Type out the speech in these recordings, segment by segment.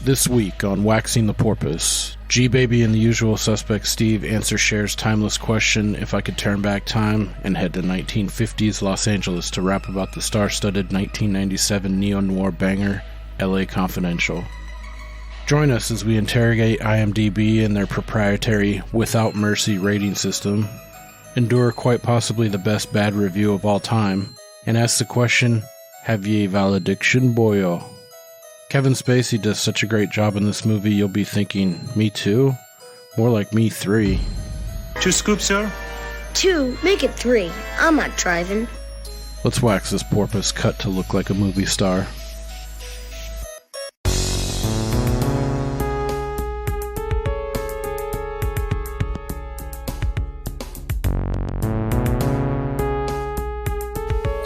This week on Waxing the Porpoise, G-Baby and the usual suspect Steve answer Cher's timeless question, if I could turn back time, and head to 1950s Los Angeles to rap about the star-studded 1997 neo-noir banger, LA Confidential. Join us as we interrogate IMDb and their proprietary Without Mercy rating system, endure quite possibly the best bad review of all time, and ask the question, have ye valediction, boyo? Kevin Spacey does such a great job in this movie, you'll be thinking, me too? More like me three. 2 scoops, sir? 2, make it 3. I'm not driving. Let's wax this porpoise cut to look like a movie star.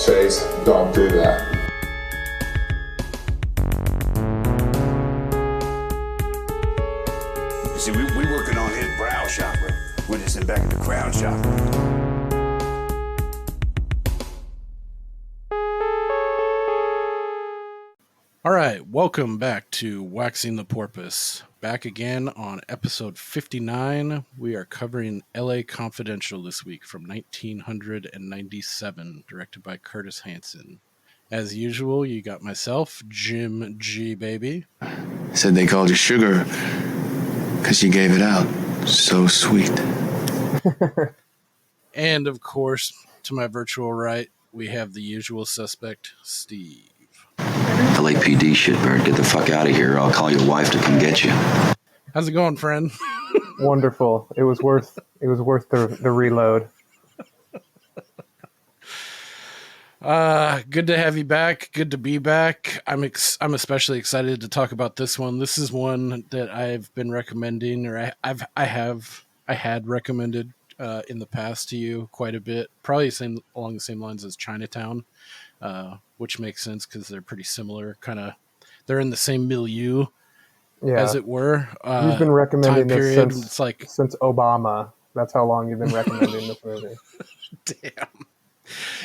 Chase, don't do that. You see, we working on his brow chakra. We're just in back of the crown chakra. Alright, welcome back to Waxing the Porpoise. Back again on episode 59. We are covering LA Confidential this week from 1997, directed by Curtis Hanson. As usual, you got myself, Jim G. Baby. Said they called you Sugar because you gave it out. So sweet. And of course, to my virtual right, we have the usual suspect, Steve. LAPD shitbird, get the fuck out of here. I'll call your wife to come get you. How's it going, friend? Wonderful. It was worth the reload. Good to have you back. Good to be back. I'm especially excited to talk about this one. This is one that I've been recommending, or I had recommended in the past to you quite a bit. Probably along the same lines as Chinatown, which makes sense because they're pretty similar. They're in the same milieu, as it were. You've been recommending this since Obama. That's how long you've been recommending this movie. Damn.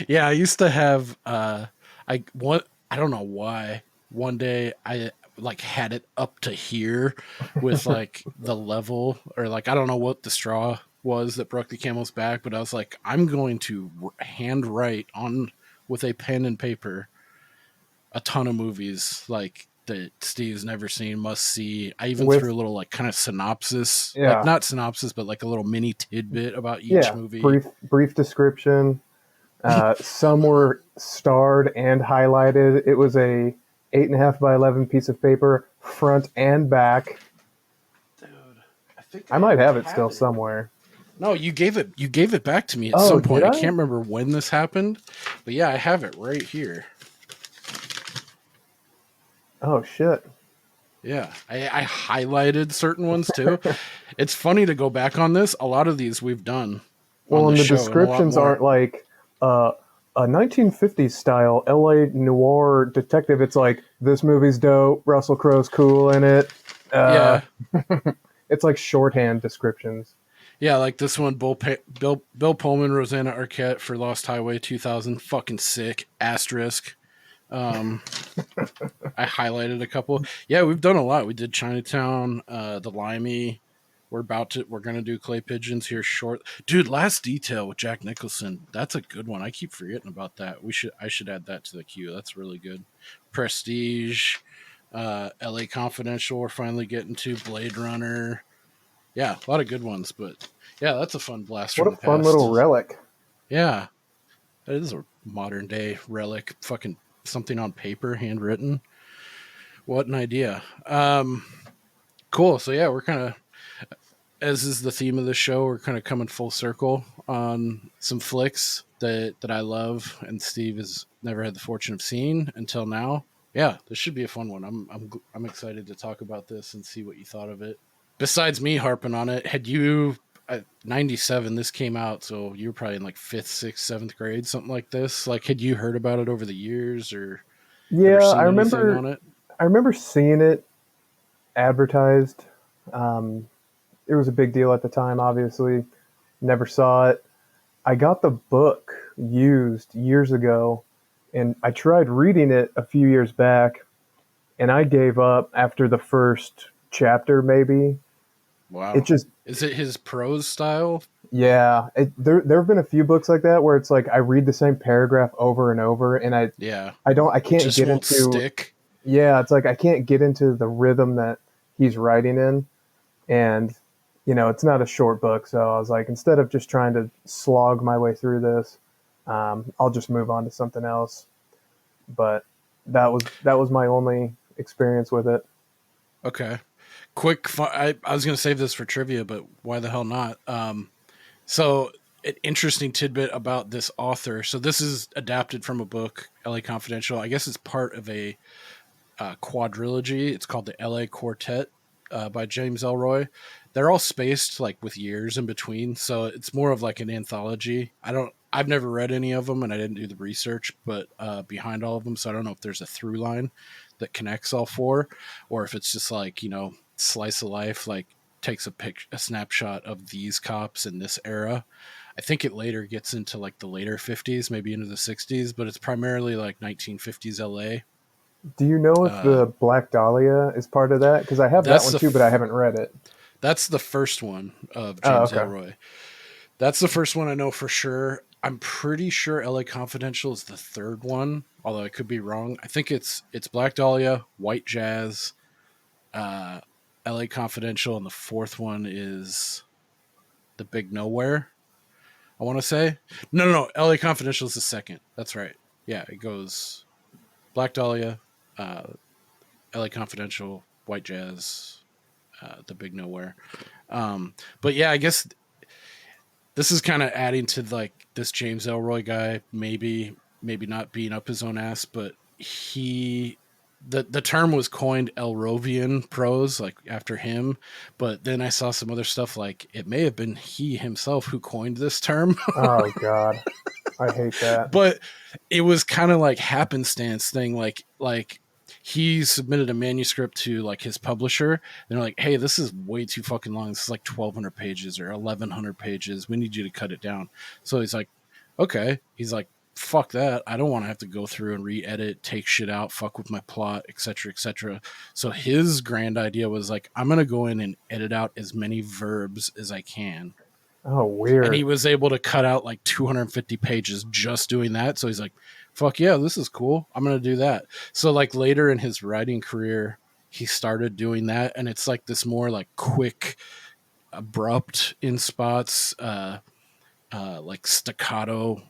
Yeah, I used to have I don't know why. One day I had it up to here with the level, or I don't know what the straw was that broke the camel's back, but I was like, I'm going to hand write on with a pen and paper a ton of movies that Steve's never seen, must see. I even threw a little kind of synopsis, not synopsis, but a little mini tidbit about each movie. Brief description. Some were starred and highlighted. It was a 8.5 by 11 piece of paper, front and back. Dude, I think I might have it still somewhere. No, you gave it back to me at some point. I can't remember when this happened, but yeah, I have it right here. Oh shit. Yeah, I highlighted certain ones too. It's funny to go back on this. A lot of these we've done. Well, and the descriptions aren't a 1950s style LA noir detective. It's this movie's dope. Russell Crowe's cool in it. It's shorthand descriptions. Yeah, this one, Bill Pullman, Rosanna Arquette for Lost Highway 2000. Fucking sick. Asterisk. I highlighted a couple. Yeah, we've done a lot. We did Chinatown, The Limey. We're gonna do Clay Pigeons here short. Dude, Last Detail with Jack Nicholson. That's a good one. I keep forgetting about that. I should add that to the queue. That's really good. Prestige, LA Confidential. We're finally getting to Blade Runner. Yeah, a lot of good ones, but yeah, that's a fun blast. What a fun little relic. Yeah, it is a modern day relic. Fucking something on paper, handwritten. What an idea. Cool. So yeah, we're kind of, as is the theme of the show, we're kind of coming full circle on some flicks that I love and Steve has never had the fortune of seeing until now. Yeah, this should be a fun one. I'm excited to talk about this and see what you thought of it. Besides me harping on it, had you, 97, this came out, so you were probably in 5th, 6th, 7th grade, something like this. Had you heard about it over the years or? Yeah, I remember. On it? I remember seeing it advertised. It was a big deal at the time, obviously. Never saw it. I got the book used years ago, and I tried reading it a few years back, and I gave up after the first chapter. Maybe Wow. it just Is it his prose style? yeah. There have been a few books like that where it's like I read the same paragraph over and over, and Yeah. I can't Just get won't into stick. yeah. It's like I can't get into the rhythm that he's writing in, and it's not a short book, so I was like, instead of just trying to slog my way through this, I'll just move on to something else. But that was my only experience with it. Okay. Quick, I was going to save this for trivia, but why the hell not? So, an interesting tidbit about this author. So, this is adapted from a book, LA Confidential. I guess it's part of a quadrilogy. It's called the LA Quartet by James Elroy. They're all spaced like with years in between, so it's more of like an anthology. I've never read any of them, and I didn't do the research, but behind all of them, so I don't know if there's a through line that connects all four, or if it's just like slice of life, like takes a snapshot of these cops in this era. I think it later gets into like the later 50s, maybe into the 60s, but it's primarily like 1950s LA. Do you know if Uh, the Black Dahlia is part of that? Because I have that that's one the too, but I haven't read it. that's the first one of Oh, James okay. Elroy. That's the first one I know for sure. I'm pretty sure LA Confidential is the third one, although I could be wrong. I think it's Black Dahlia, White Jazz, uh, LA Confidential, and the fourth one is The Big Nowhere. I want to say no. LA Confidential is the second. That's right. Yeah, it goes Black Dahlia, uh, LA Confidential, White Jazz, The Big Nowhere. But yeah, I guess this is kind of adding to like this James Elroy guy, maybe not being up his own ass, but the term was coined Elrovian prose, like after him. But then I saw some other stuff like it may have been he himself who coined this term. Oh God, I hate that. But it was kind of like happenstance thing, like he submitted a manuscript to like his publisher, and they're like, hey, this is way too fucking long, this is like 1,200 pages or 1,100 pages, we need you to cut it down. So he's like, okay. He's like, fuck that, I don't want to have to go through and re-edit, take shit out, fuck with my plot, etc., etc. So his grand idea was like, I'm gonna go in and edit out as many verbs as I can, Oh, and he weird. was able to cut out like 250 pages just doing that. So he's like, fuck yeah, this is cool, I'm gonna do that. So like later in his writing career, he started doing that, and it's like this more like quick, abrupt in spots, like staccato,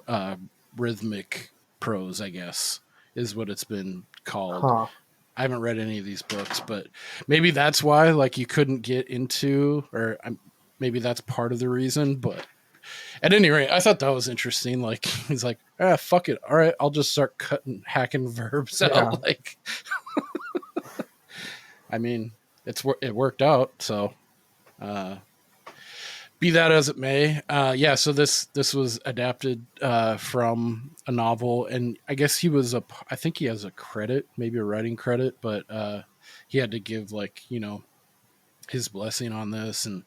uh rhythmic prose, I guess is what it's been called. Huh? I haven't read any of these books, but maybe that's why like you couldn't get into, or maybe that's part of the reason. But at any rate, I thought that was interesting. Like he's like, fuck it, all right, I'll just start hacking verbs Yeah. out. Like, I mean, it worked out. So, be that as it may, yeah. So this was adapted from a novel, and I guess I think he has a credit, maybe a writing credit, but he had to give like his blessing on this. And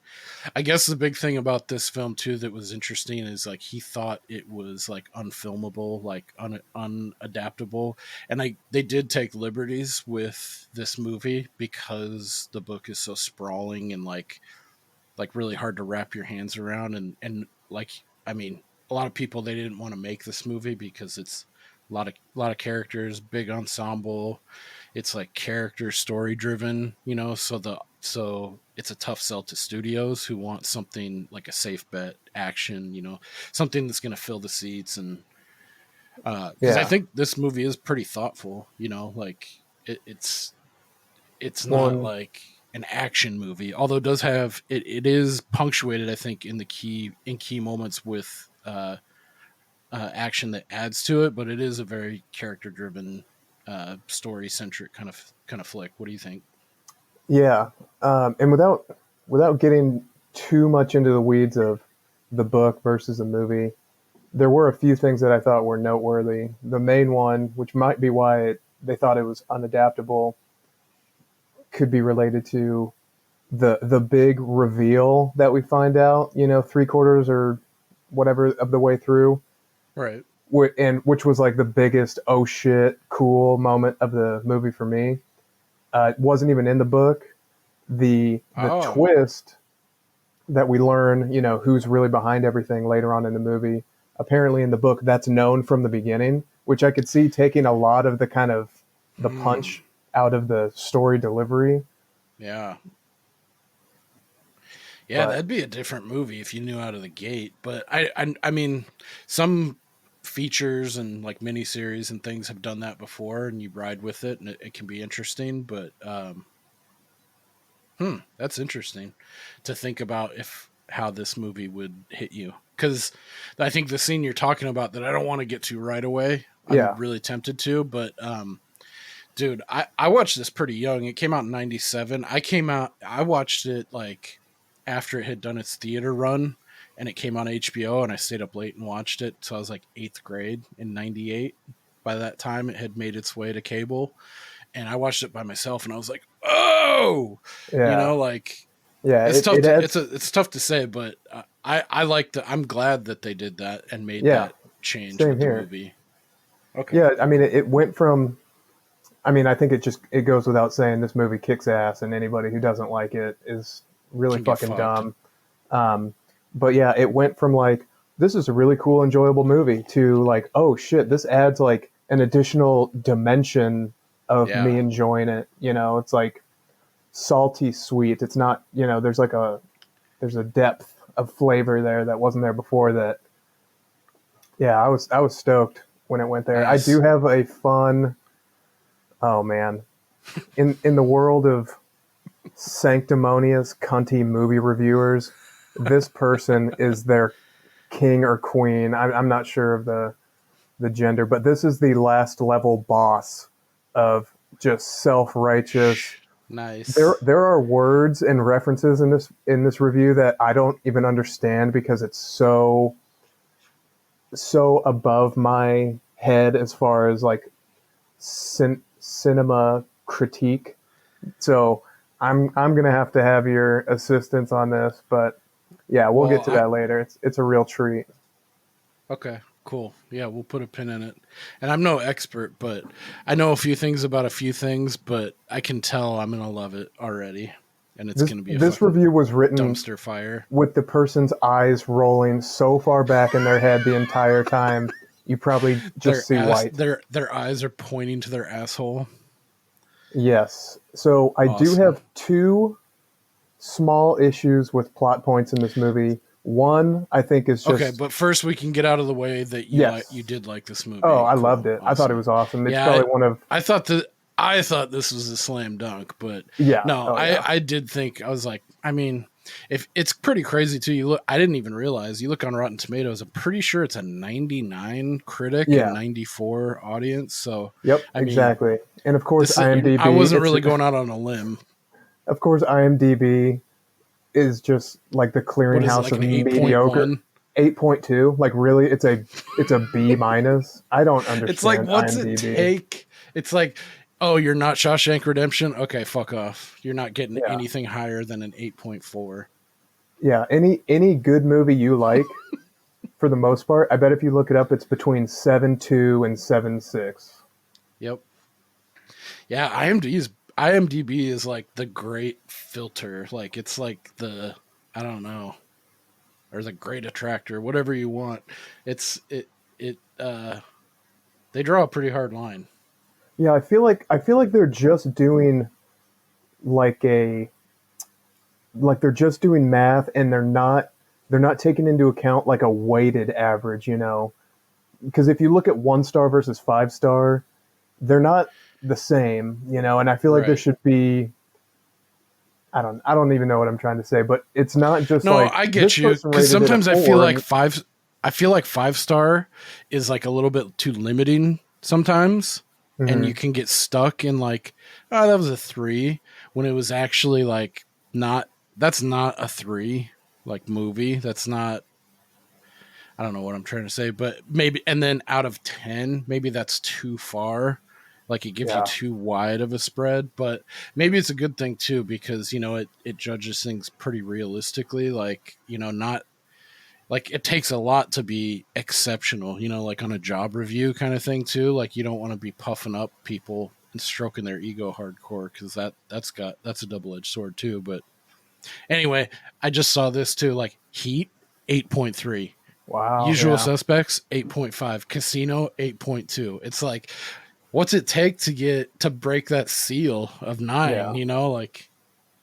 I guess the big thing about this film too that was interesting is like he thought it was like unfilmable, like unadaptable, and they did take liberties with this movie because the book is so sprawling and like really hard to wrap your hands around. And like, I mean, a lot of people, they didn't want to make this movie because it's a lot of characters, big ensemble, it's like character story driven, so it's a tough sell to studios who want something like a safe bet action, something that's going to fill the seats. And because I Yeah. think this movie is pretty thoughtful, like it's not One. like an action movie, although it does have it is punctuated, I think, in key moments with action that adds to it, but it is a very character driven, story centric kind of flick. What do you think? Yeah. And without getting too much into the weeds of the book versus the movie, there were a few things that I thought were noteworthy. The main one, which might be why they thought it was unadaptable, could be related to the big reveal that we find out, three quarters or whatever of the way through, Right. and which was like the biggest oh shit cool moment of the movie for me. It wasn't even in the book. The twist that we learn, you know, who's really behind everything later on in the movie. Apparently, in the book, that's known from the beginning, which I could see taking a lot of the kind of the punch out of the story delivery. Yeah. But That'd be a different movie if you knew out of the gate. But I mean, some features and like miniseries and things have done that before, and you ride with it, and it can be interesting. But that's interesting to think about how this movie would hit you, because I think the scene you're talking about that I don't want to get to right away. I'm really tempted to, but dude, I watched this pretty young. It came out in '97. I watched it like after it had done its theater run, and it came on HBO, and I stayed up late and watched it. So I was like 8th grade in '98. By that time, it had made its way to cable, and I watched it by myself, and I was like, "Oh, you know, like, it's tough. It's tough to say, but I like I'm glad that they did that and made that change with the movie." Okay. Yeah, I mean, it went from. I mean, I think it goes without saying this movie kicks ass, and anybody who doesn't like it is really fucking dumb. But yeah, it went from like, this is a really cool, enjoyable movie to like, oh shit, this adds like an additional dimension of me enjoying it. You know, it's like salty sweet. It's not, you know, there's a depth of flavor there that wasn't there before. That, yeah, I was stoked when it went there. Nice. I do have a fun. Oh man, in the world of sanctimonious cunty movie reviewers, this person is their king or queen. I'm not sure of the gender, but this is the last level boss of just self-righteous. Nice. There are words and references in this review that I don't even understand because it's so above my head as far as like cinema critique. So I'm gonna have to have your assistance on this, but yeah, we'll get to that later. It's a real treat. Okay, cool. Yeah, we'll put a pin in it. And I'm no expert, but I know a few things about a few things, but I can tell I'm gonna love it already, and it's gonna be this review was written dumpster fire with the person's eyes rolling so far back in their head the entire time. You probably just see white. Their eyes are pointing to their asshole. Yes. So I do have 2 small issues with plot points in this movie. One, I think, is just... Okay, but first we can get out of the way that you did like this movie. Oh, I loved it. Awesome. I thought it was awesome. It's probably one of... I thought this was a slam dunk, but I did think, I was like, I mean, if it's pretty crazy too. I didn't even realize, you look on Rotten Tomatoes, I'm pretty sure it's a 99 critic and 94 audience. So exactly. And of course, IMDb. I wasn't really going out on a limb. Of course, IMDb is just like the clearinghouse of mediocre. 8.2. Like really, it's a B minus. I don't understand. It's like, what's IMDb. it take? It's like, oh, you're not Shawshank Redemption? Okay, fuck off. You're not getting anything higher than an 8.4. Yeah, any good movie you like, for the most part, I bet if you look it up, it's between 7.2 and 7.6. Yep. Yeah, IMDb is like the great filter. Like, it's like the, I don't know, or the great attractor, whatever you want. They draw a pretty hard line. Yeah, I feel like they're just doing they're just doing math, and they're not taking into account like a weighted average, you know? Because if you look at 1-star versus 5-star, they're not the same, you know. And I feel like there should be. I don't even know what I'm trying to say, but it's not just I get you, because sometimes I feel like 5-star is like a little bit too limiting sometimes. Mm-hmm. And you can get stuck in like, oh, that was a 3, when it was actually like that's not a 3 like movie. That's not, I don't know what I'm trying to say, but maybe, and then out of 10, maybe that's too far. Like it gives you too wide of a spread, but maybe it's a good thing too, because, you know, it judges things pretty realistically. Like, you know, not like it takes a lot to be exceptional, you know, like on a job review kind of thing too. Like you don't want to be puffing up people and stroking their ego hardcore, because that's a double-edged sword too. But anyway, I just saw this too. Like Heat, 8.3. Wow. Usual Yeah. Suspects, 8.5. Casino, 8.2. It's like, what's it take to break that seal of 9? Yeah. You know, like.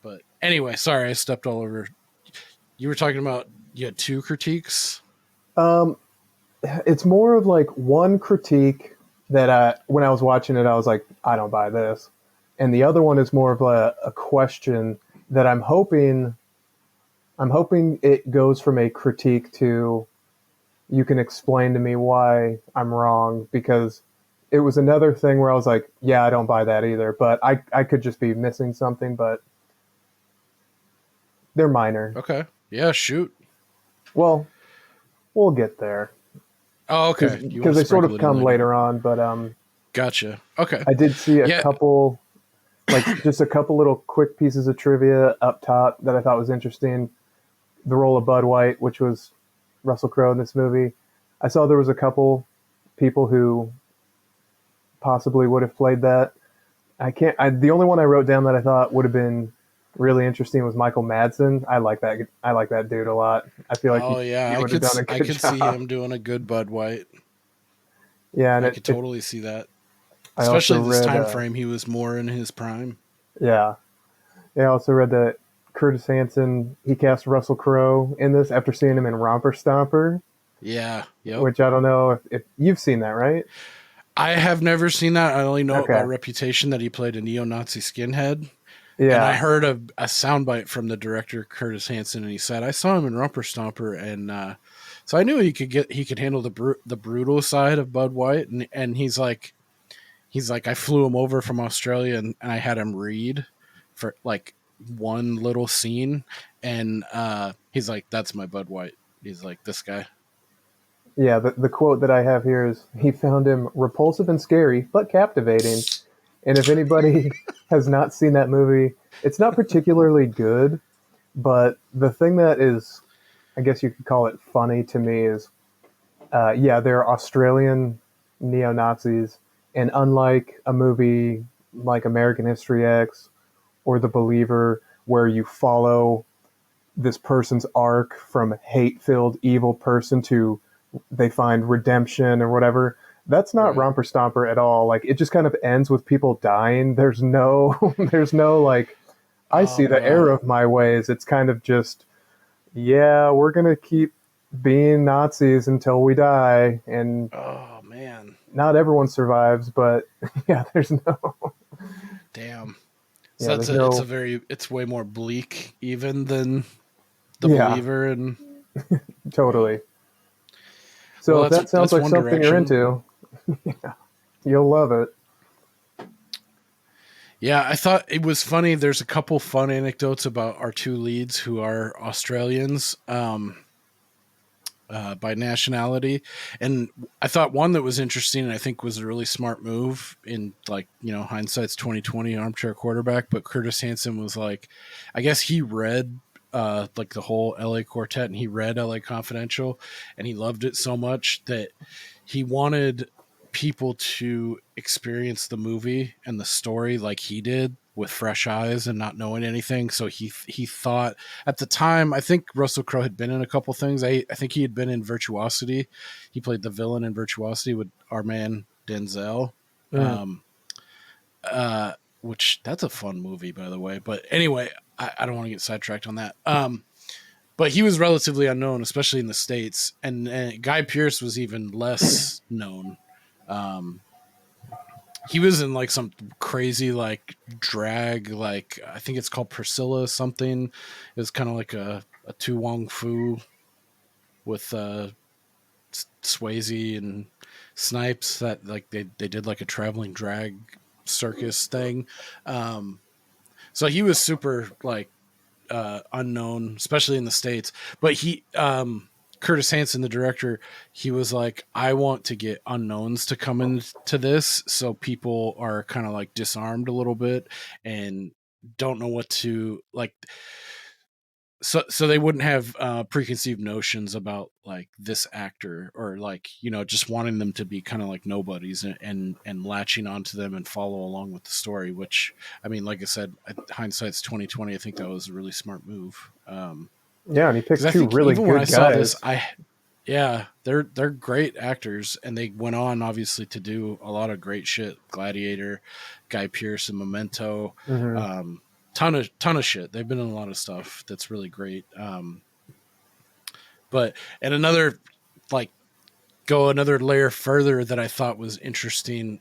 But anyway, sorry, I stepped all over. You were talking about you had 2 critiques. It's more of like one critique that when I was watching it, I was like, I don't buy this. And the other one is more of a question that I'm hoping it goes from a critique to, you can explain to me why I'm wrong, because it was another thing where I was like, yeah, I don't buy that either. But I could just be missing something, but they're minor. Okay. Yeah, shoot. Well, we'll get there. Oh, okay. Because they sort of come later on, but Gotcha. Okay. I did see a couple, like just a couple little quick pieces of trivia up top that I thought was interesting. The role of Bud White, which was Russell Crowe in this movie. I saw there was a couple people who possibly would have played that. The only one I wrote down that I thought would have been really interesting was Michael Madsen. I like that dude a lot. I feel like he would have done a good job. I could see him doing a good Bud White. Yeah, and I could totally see that. Especially this time frame, he was more in his prime. Yeah. I also read that Curtis Hanson, he cast Russell Crowe in this after seeing him in Romper Stomper. Yeah. Yep. Which I don't know if you've seen that, right? I have never seen that. I only know by reputation that he played a neo-Nazi skinhead. Yeah. And I heard a soundbite from the director, Curtis Hanson, and he said, I saw him in Romper Stomper, and so I knew he could handle the brutal side of Bud White, and he's like, I flew him over from Australia, and I had him read for like one little scene, and he's like, that's my Bud White. He's like, this guy. Yeah, the quote that I have here is, he found him repulsive and scary, but captivating. And if anybody has not seen that movie, it's not particularly good, but the thing that is, I guess you could call it funny to me is, they're Australian neo-Nazis, and unlike a movie like American History X or The Believer, where you follow this person's arc from hate-filled evil person to they find redemption or whatever, that's not Romper Stomper at all. Like, it just kind of ends with people dying. There's no like, I see the error of my ways. It's kind of just, yeah, we're going to keep being Nazis until we die. And oh man, not everyone survives, but yeah, there's no. Damn. So yeah, it's way more bleak even than The Believer and totally. So well, if that sounds like something you're into, yeah, you'll love it. Yeah, I thought it was funny. There's a couple fun anecdotes about our 2 leads who are Australians by nationality. And I thought one that was interesting and I think was a really smart move in, like, hindsight's 2020 armchair quarterback. But Curtis Hanson was like, I guess he read like the whole LA Quartet, and he read LA Confidential, and he loved it so much that he wanted people to experience the movie and the story like he did, with fresh eyes and not knowing anything. So he thought at the time, I think Russell Crowe had been in a couple things. I think he had been in Virtuosity. He played the villain in Virtuosity with our man Denzel. Which that's a fun movie, by the way. But anyway, I don't want to get sidetracked on that. But he was relatively unknown, especially in the States. And Guy Pearce was even less known. He was in like some crazy like drag, like I think it's called Priscilla something. It was kind of like a Tu Wong Fu with Swayze and Snipes, that like they did like a traveling drag circus thing. So he was super like unknown, especially in the States. But he Curtis Hanson, the director, he was like, I want to get unknowns to come into this, so people are kind of like disarmed a little bit and don't know what to like. so they wouldn't have preconceived notions about like this actor, or like, just wanting them to be kind of like nobodies, and latching onto them and follow along with the story, which, I mean, like I said, hindsight's 2020. I think that was a really smart move. Yeah, and he picked 'Cause I two think really even good when I guys. saw this, yeah, they're great actors, and they went on obviously to do a lot of great shit. Gladiator, Guy Pearce, and Memento. Mhm. Ton of shit. They've been in a lot of stuff that's really great. But and another, like, go another layer further that I thought was interesting.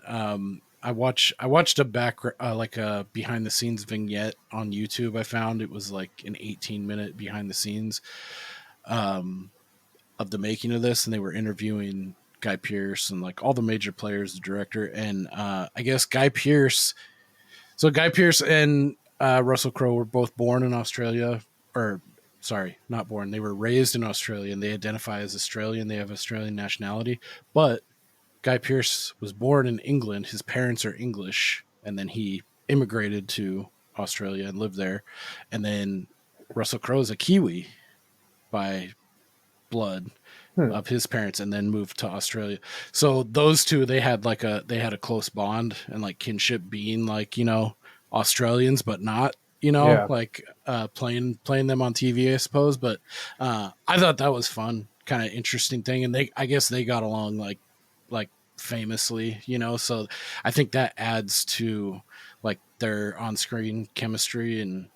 I watched a like a behind the scenes vignette on YouTube. I found it was like an 18-minute behind the scenes of the making of this, and they were interviewing Guy Pearce and like all the major players, the director, and I guess Guy Pearce. So Guy Pearce and Russell Crowe were both born in Australia, or sorry, not born. They were raised in Australia, and they identify as Australian. They have Australian nationality, but Guy Pearce was born in England. His parents are English, and then he immigrated to Australia and lived there. And then Russell Crowe is a Kiwi by blood of his parents, and then moved to Australia. So those two, they had a close bond and like kinship, being like, Australians, but not, Yeah. like playing them on TV, I suppose. But I thought that was fun, kind of interesting thing. And I guess they got along like famously, so I think that adds to like their on-screen chemistry. And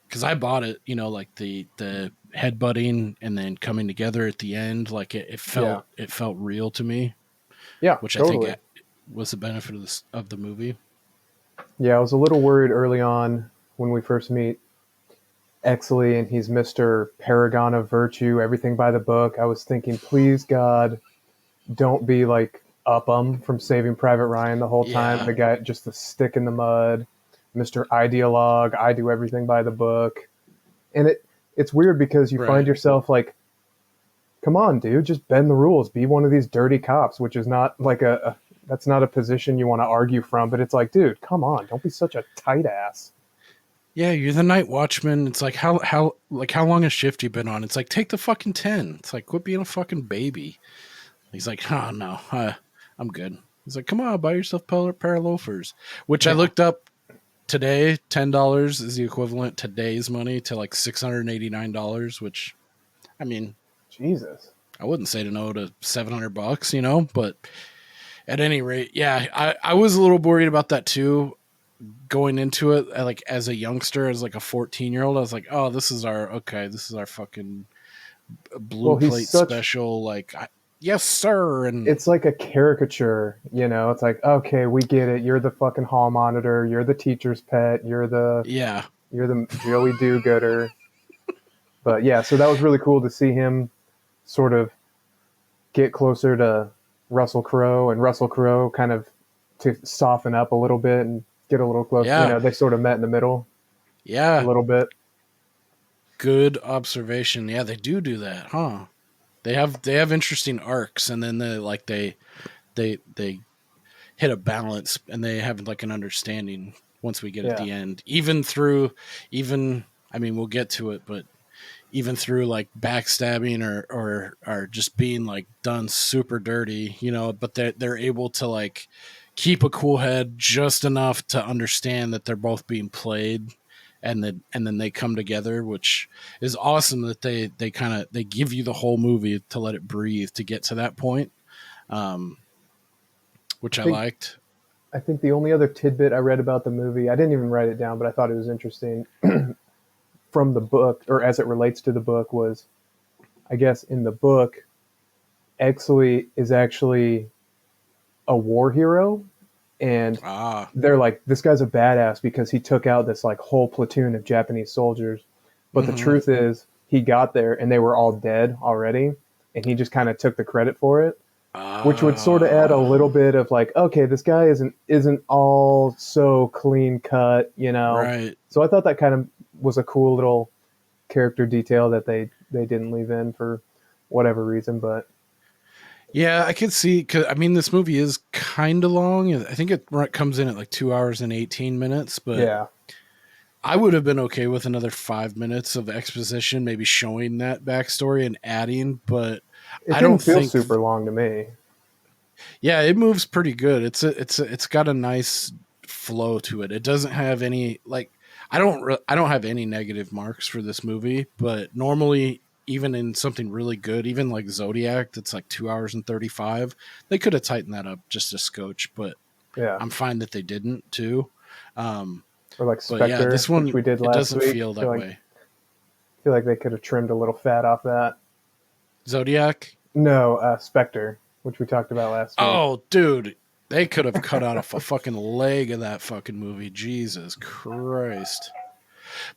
because I bought it, like the headbutting and then coming together at the end, like it felt real to me. Yeah, which totally. I think was the benefit of the movie. Yeah, I was a little worried early on when we first meet Exley and he's Mr. Paragon of Virtue, everything by the book. I was thinking, please God, don't be like Upham from Saving Private Ryan the whole time. Yeah. The guy, just the stick in the mud, Mr. Ideologue, I do everything by the book. And it's weird because you find yourself like, come on, dude, just bend the rules. Be one of these dirty cops, which is not like that's not a position you want to argue from. But it's like, dude, come on, don't be such a tight ass. Yeah, you're the night watchman. It's like how long a shift you been on? It's like, take the fucking 10. It's like, quit being a fucking baby. He's like, oh no, I'm good. He's like, come on, buy yourself a pair of loafers. Which I looked up today. $10 is the equivalent today's money to like $689. Which, I mean, Jesus, I wouldn't say to no to $700, but at any rate, yeah, I was a little worried about that too. Going into it, like as a youngster, as like a 14-year-old, I was like, oh, this is our fucking blue plate special. Like, yes, sir. And it's like a caricature, It's like, okay, we get it. You're the fucking hall monitor. You're the teacher's pet. You're the Joey do-gooder. But yeah, so that was really cool to see him sort of get closer to Russell Crowe, and Russell Crowe kind of to soften up a little bit and get a little closer. Yeah. They sort of met in the middle. Yeah. A little bit. Good observation. Yeah, they do that, huh? They have interesting arcs, and then they hit a balance, and they have like an understanding once we get at the end. I mean, we'll get to it, but even through like backstabbing or just being like done super dirty, but they're able to like keep a cool head just enough to understand that they're both being played, and then they come together, which is awesome. That they give you the whole movie to let it breathe to get to that point, which I liked. I think the only other tidbit I read about the movie, I didn't even write it down, but I thought it was interesting from the book, or as it relates to the book, was, I guess in the book, Exley is actually a war hero, and they're like, this guy's a badass because he took out this like whole platoon of Japanese soldiers. But the truth is, he got there and they were all dead already, and he just kind of took the credit for it, which would sort of add a little bit of like, okay, this guy isn't all so clean cut, Right. So I thought that kind of was a cool little character detail that they didn't leave in for whatever reason. But yeah, I could see, cause I mean, this movie is kind of long. I think it comes in at like 2 hours and 18 minutes, but yeah, I would have been okay with another 5 minutes of exposition, maybe showing that backstory and adding, but It I didn't don't feel think. super long to me. Yeah, it moves pretty good. It's got a nice flow to it. It doesn't have any like I don't have any negative marks for this movie, but normally even in something really good, even like Zodiac that's like 2 hours and 35, they could have tightened that up just a scotch, but Yeah. I'm fine that they didn't too. Or like But yeah, Spectre, this one which we did it last doesn't week. feel that way. I feel like they could have trimmed a little fat off that. Zodiac? No, Spectre, which we talked about last week. Oh, dude, they could have cut out a fucking leg of that fucking movie. Jesus Christ.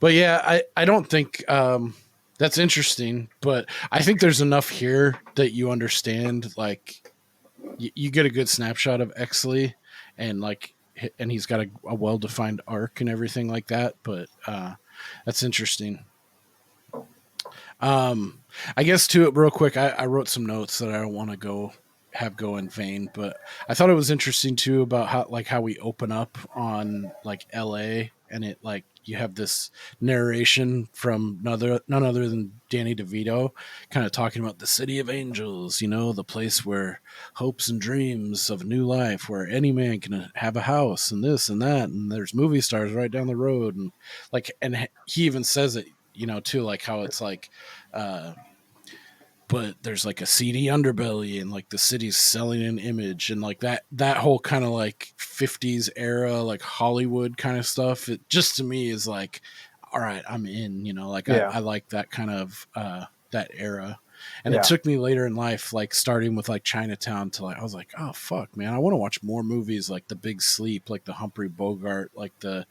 But yeah, I don't think that's interesting, but I think there's enough here that you understand, like, you get a good snapshot of Exley and like, and he's got a well-defined arc and everything like that, but that's interesting. I guess too, real quick, I wrote some notes that I don't want to go in vain, but I thought it was interesting too about how we open up on like LA, and it like you have this narration from none other than Danny DeVito, kind of talking about the city of angels, the place where hopes and dreams of a new life, where any man can have a house and this and that, and there's movie stars right down the road, and like, and he even says it, too, like how it's like, but there's like a seedy underbelly, and like the city's selling an image, and like that whole kind of like 50s era, like Hollywood kind of stuff. It just to me is like, all right, I'm in, like I like that kind of that era. And it took me later in life, like starting with like Chinatown to like, I was like, oh fuck, man, I want to watch more movies like The Big Sleep, like the Humphrey Bogart, like the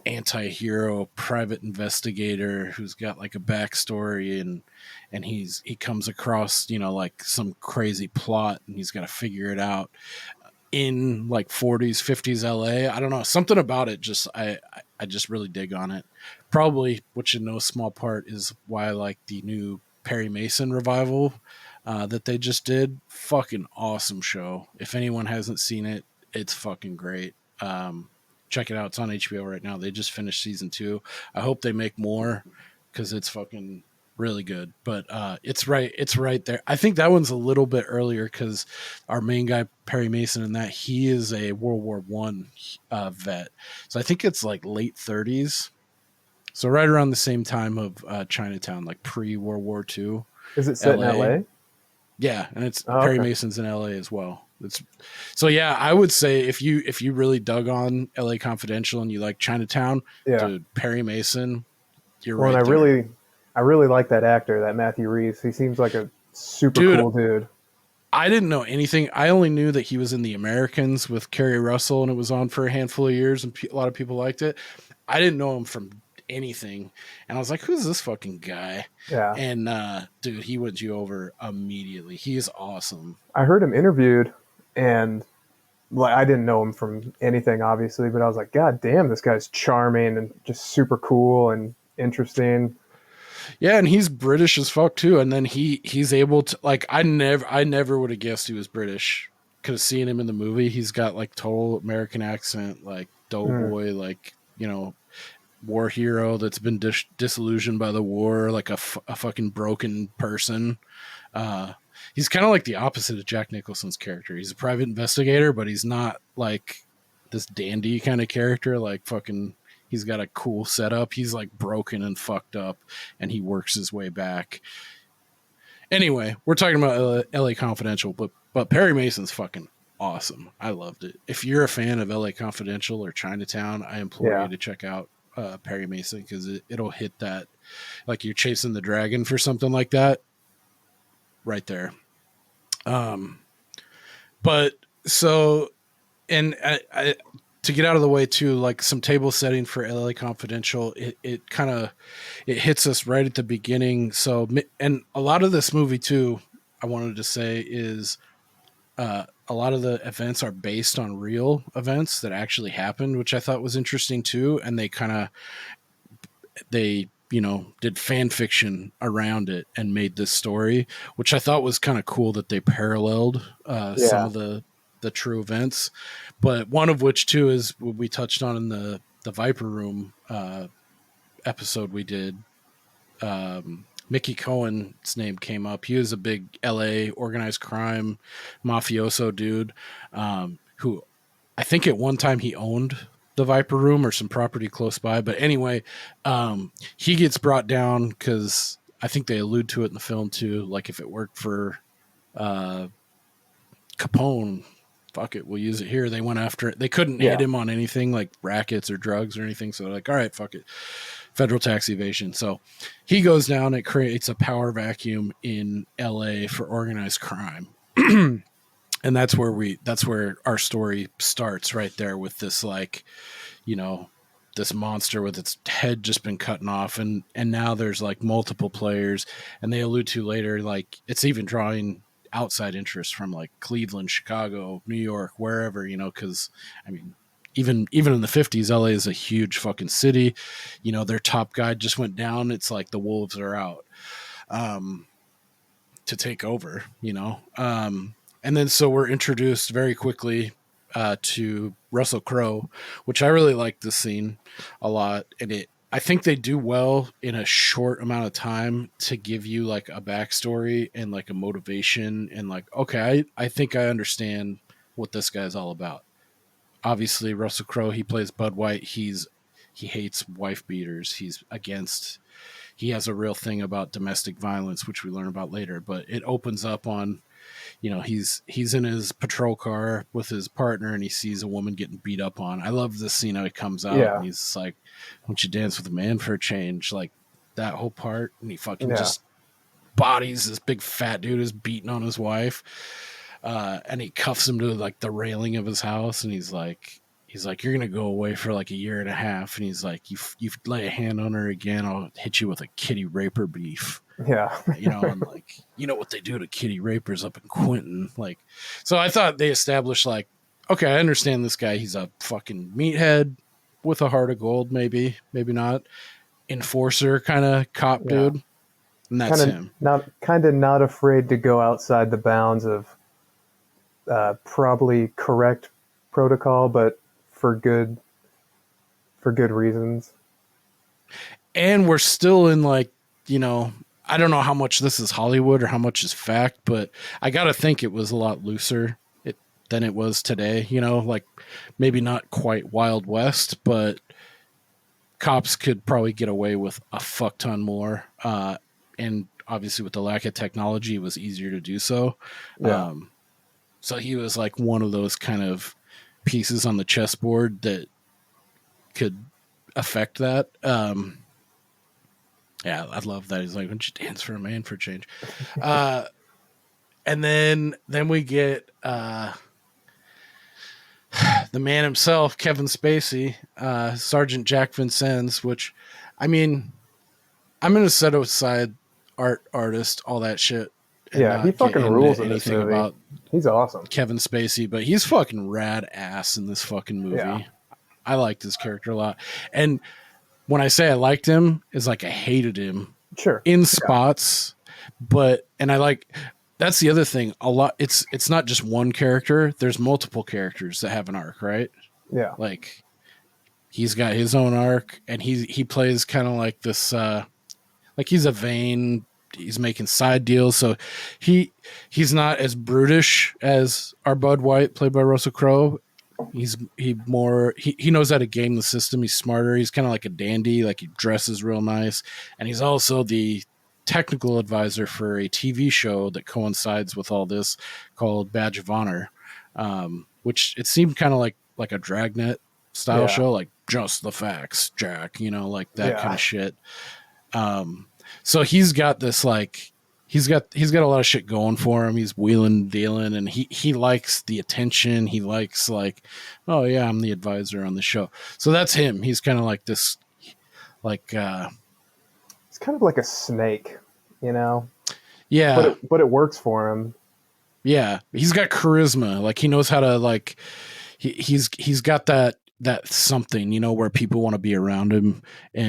anti-hero private investigator who's got like a backstory, and he comes across, like some crazy plot, and he's got to figure it out in like 40s, 50s LA. I don't know, something about it just I just really dig on it. Probably, which in no small part is why I like the new Perry Mason revival that they just did. Fucking awesome show. If anyone hasn't seen it, it's fucking great. Check it out. It's on HBO right now. They just finished season 2. I hope they make more because it's fucking really good. But it's right there. I think that one's a little bit earlier because our main guy Perry Mason in that, he is a World War I vet. So I think it's like late 30s. So right around the same time of Chinatown, like pre-World War II. Is it set in LA? Yeah, and it's Perry Mason's in LA as well. So yeah, I would say if you really dug on LA Confidential and you like Chinatown, dude, Perry Mason, you're right. And I really like that actor, that Matthew Reeves. He seems like a super cool dude. I didn't know anything. I only knew that he was in The Americans with Kerry Russell, and it was on for a handful of years, and a lot of people liked it. I didn't know him from anything, and I was like, who's this fucking guy? Yeah. And dude, he wins you over immediately. He is awesome. I heard him interviewed, and like I didn't know him from anything, obviously, but I was like, God damn, this guy's charming and just super cool and interesting. Yeah, and he's British as fuck too. And then he's able to, like, I never would have guessed he was British. Could have seen him in the movie. He's got like total American accent, like doughboy, like, war hero that's been disillusioned by the war, like a fucking broken person. He's kind of like the opposite of Jack Nicholson's character. He's a private investigator, but he's not like this dandy kind of character. Like fucking, he's got a cool setup. He's like broken and fucked up, and he works his way back. Anyway, we're talking about LA Confidential, but Perry Mason's fucking awesome. I loved it. If you're a fan of LA Confidential or Chinatown, I implore you to check out Perry Mason, because it'll hit that, like you're chasing the dragon for something like that right there. But so, and I to get out of the way too, like some table setting for LA Confidential, it kind of, it hits us right at the beginning. So, and a lot of this movie too, I wanted to say is, a lot of the events are based on real events that actually happened, which I thought was interesting too. And they did fan fiction around it and made this story, which I thought was kind of cool that they paralleled some of the true events. But one of which too is what we touched on in Viper Room episode we did, Mickey Cohen's name came up. He was a big LA organized crime mafioso dude, who I think at one time he owned the Viper Room or some property close by. But anyway, he gets brought down because I think they allude to it in the film too. Like if it worked for Capone, fuck it, we'll use it here. They went after it. They couldn't hit him on anything like rackets or drugs or anything. So they're like, all right, fuck it. Federal tax evasion. So he goes down. It creates a power vacuum in LA for organized crime. And that's where our story starts right there with this, like, you know, this monster with its head just been cutting off. And now there's like multiple players, and they allude to later, like it's even drawing outside interest from like Cleveland, Chicago, New York, wherever, you know, cause I mean, even in the 50s, LA is a huge fucking city. You know, their top guy just went down. It's like the wolves are out to take over, you know. And then so we're introduced very quickly to Russell Crowe, which I really like this scene a lot. And I think they do well in a short amount of time to give you like a backstory and like a motivation and like, okay, I think I understand what this guy's all about. Obviously, Russell Crowe, he plays Bud White. He hates wife beaters. He has a real thing about domestic violence, which we learn about later. But it opens up on, you know, he's in his patrol car with his partner, and he sees a woman getting beat up on. I love this scene how he comes out and he's like, "Why don't you dance with a man for a change?" Like that whole part, and he fucking just bodies this big fat dude who's beating on his wife. And he cuffs him to like the railing of his house, and he's like, "You're gonna go away for like a year and a half." And he's like, "You lay a hand on her again, I'll hit you with a kitty raper beef." Yeah, you know, and like, you know what they do to kitty rapers up in Quentin. Like, so I thought they established like, okay, I understand this guy. He's a fucking meathead with a heart of gold, maybe not, enforcer kind of cop dude, and that's him. Not afraid to go outside the bounds of probably correct protocol, but for good reasons. And we're still in like, you know, I don't know how much this is Hollywood or how much is fact, but I got to think it was a lot looser than it was today. You know, like maybe not quite Wild West, but cops could probably get away with a fuck ton more. And obviously with the lack of technology, it was easier to do so. Yeah. So he was like one of those kind of pieces on the chessboard that could affect that. Yeah, I love that. He's like, "Why don't you dance for a man for a change?" And then we get the man himself, Kevin Spacey, Sergeant Jack Vincennes, which, I mean, I'm going to set aside artist, all that shit. Yeah, he fucking rules in this movie. About he's awesome. Kevin Spacey, but he's fucking rad ass in this fucking movie. Yeah. I liked his character a lot. And when I say I liked him, is like I hated him. Sure. In spots, but I like, that's the other thing. A lot, it's not just one character. There's multiple characters that have an arc, right? Yeah. Like he's got his own arc, and he plays kind of like this like he's a vain, he's making side deals, so he's not as brutish as our Bud White, played by Russell Crowe. He knows how to game the system. He's smarter. He's kind of like a dandy, like he dresses real nice, and he's also the technical advisor for a TV show that coincides with all this called Badge of Honor, which it seemed kind of like a Dragnet style show, like just the facts, Jack, you know, like that kind of shit. So he's got this like he's got a lot of shit going for him. He's wheeling, dealing, and he likes the attention. He likes like, oh yeah, I'm the advisor on the show. So that's him. He's kind of like this, like he's kind of like a snake, you know. Yeah, but it works for him. Yeah, he's got charisma. Like he knows how to like. He's got that something, you know, where people want to be around him.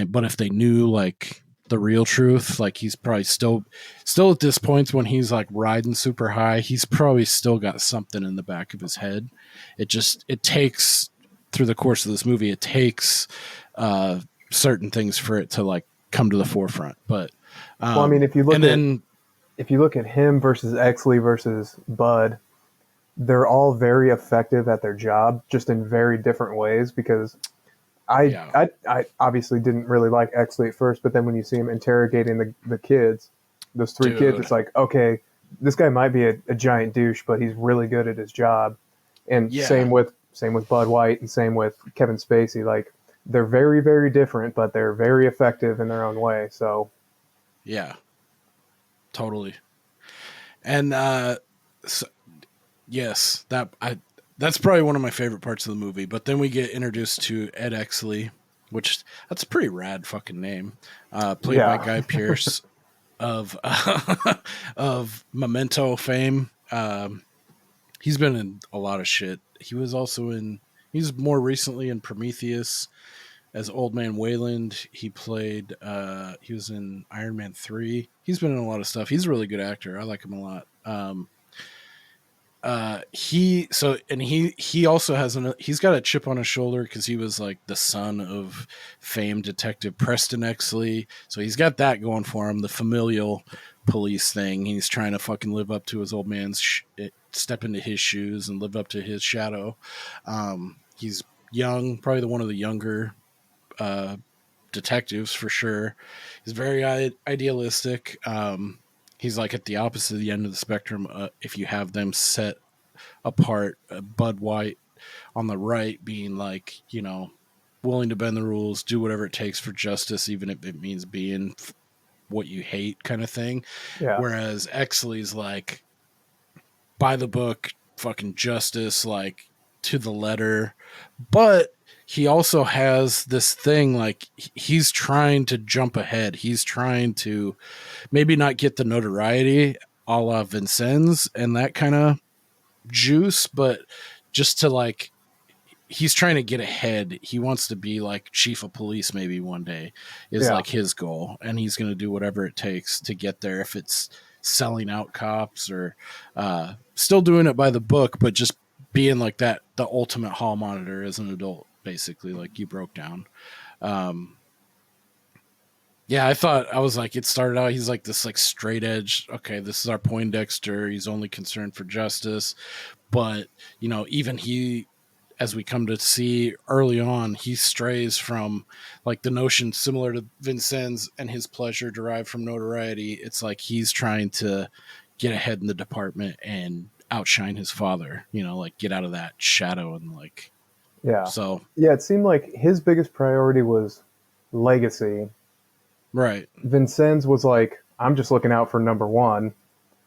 But if they knew like the real truth, like he's probably still at this point when he's like riding super high, he's probably still got something in the back of his head. It takes through the course of this movie, it takes certain things for it to like come to the forefront. But Well, I mean, if you look at him versus Exley versus Bud, they're all very effective at their job, just in very different ways. Because I obviously didn't really like Exley at first, but then when you see him interrogating the kids, those three kids, it's like, okay, this guy might be a giant douche, but he's really good at his job. And same with Bud White and same with Kevin Spacey. Like, they're very, very different, but they're very effective in their own way. So, yeah, totally. And yes, that's probably one of my favorite parts of the movie. But then we get introduced to Ed Exley, which that's a pretty rad fucking name, played by Guy Pearce of Memento fame. He's been in a lot of shit. He's more recently in Prometheus as Old Man Wayland. He was in Iron Man 3. He's been in a lot of stuff. He's a really good actor. I like him a lot. He also has he's got a chip on his shoulder because he was like the son of famed detective Preston Exley. So he's got that going for him, the familial police thing. He's trying to fucking live up to his old man's step into his shoes and live up to his shadow. He's young, probably one of the younger detectives for sure. He's very idealistic. He's like at the opposite of the end of the spectrum. If you have them set apart, Bud White on the right being like, you know, willing to bend the rules, do whatever it takes for justice, even if it means being what you hate kind of thing. yeah. Whereas Exley's like by the book, fucking justice, like to the letter. But he also has this thing, like he's trying to jump ahead. He's trying to maybe not get the notoriety a la Vincennes and that kind of juice, but just to like, he's trying to get ahead. He wants to be like chief of police maybe one day is like his goal. And he's going to do whatever it takes to get there. If it's selling out cops or still doing it by the book, but just being like that, the ultimate hall monitor as an adult, basically, like you broke down. Yeah, I was like, it started out, he's like this like straight edge, okay, this is our Poindexter, he's only concerned for justice. But, you know, even he, as we come to see early on, he strays from like the notion similar to Vincennes and his pleasure derived from notoriety. It's like he's trying to get ahead in the department and outshine his father, you know, like get out of that shadow and like, so. Yeah, it seemed like his biggest priority was legacy. Right. Vincennes was like, I'm just looking out for number one.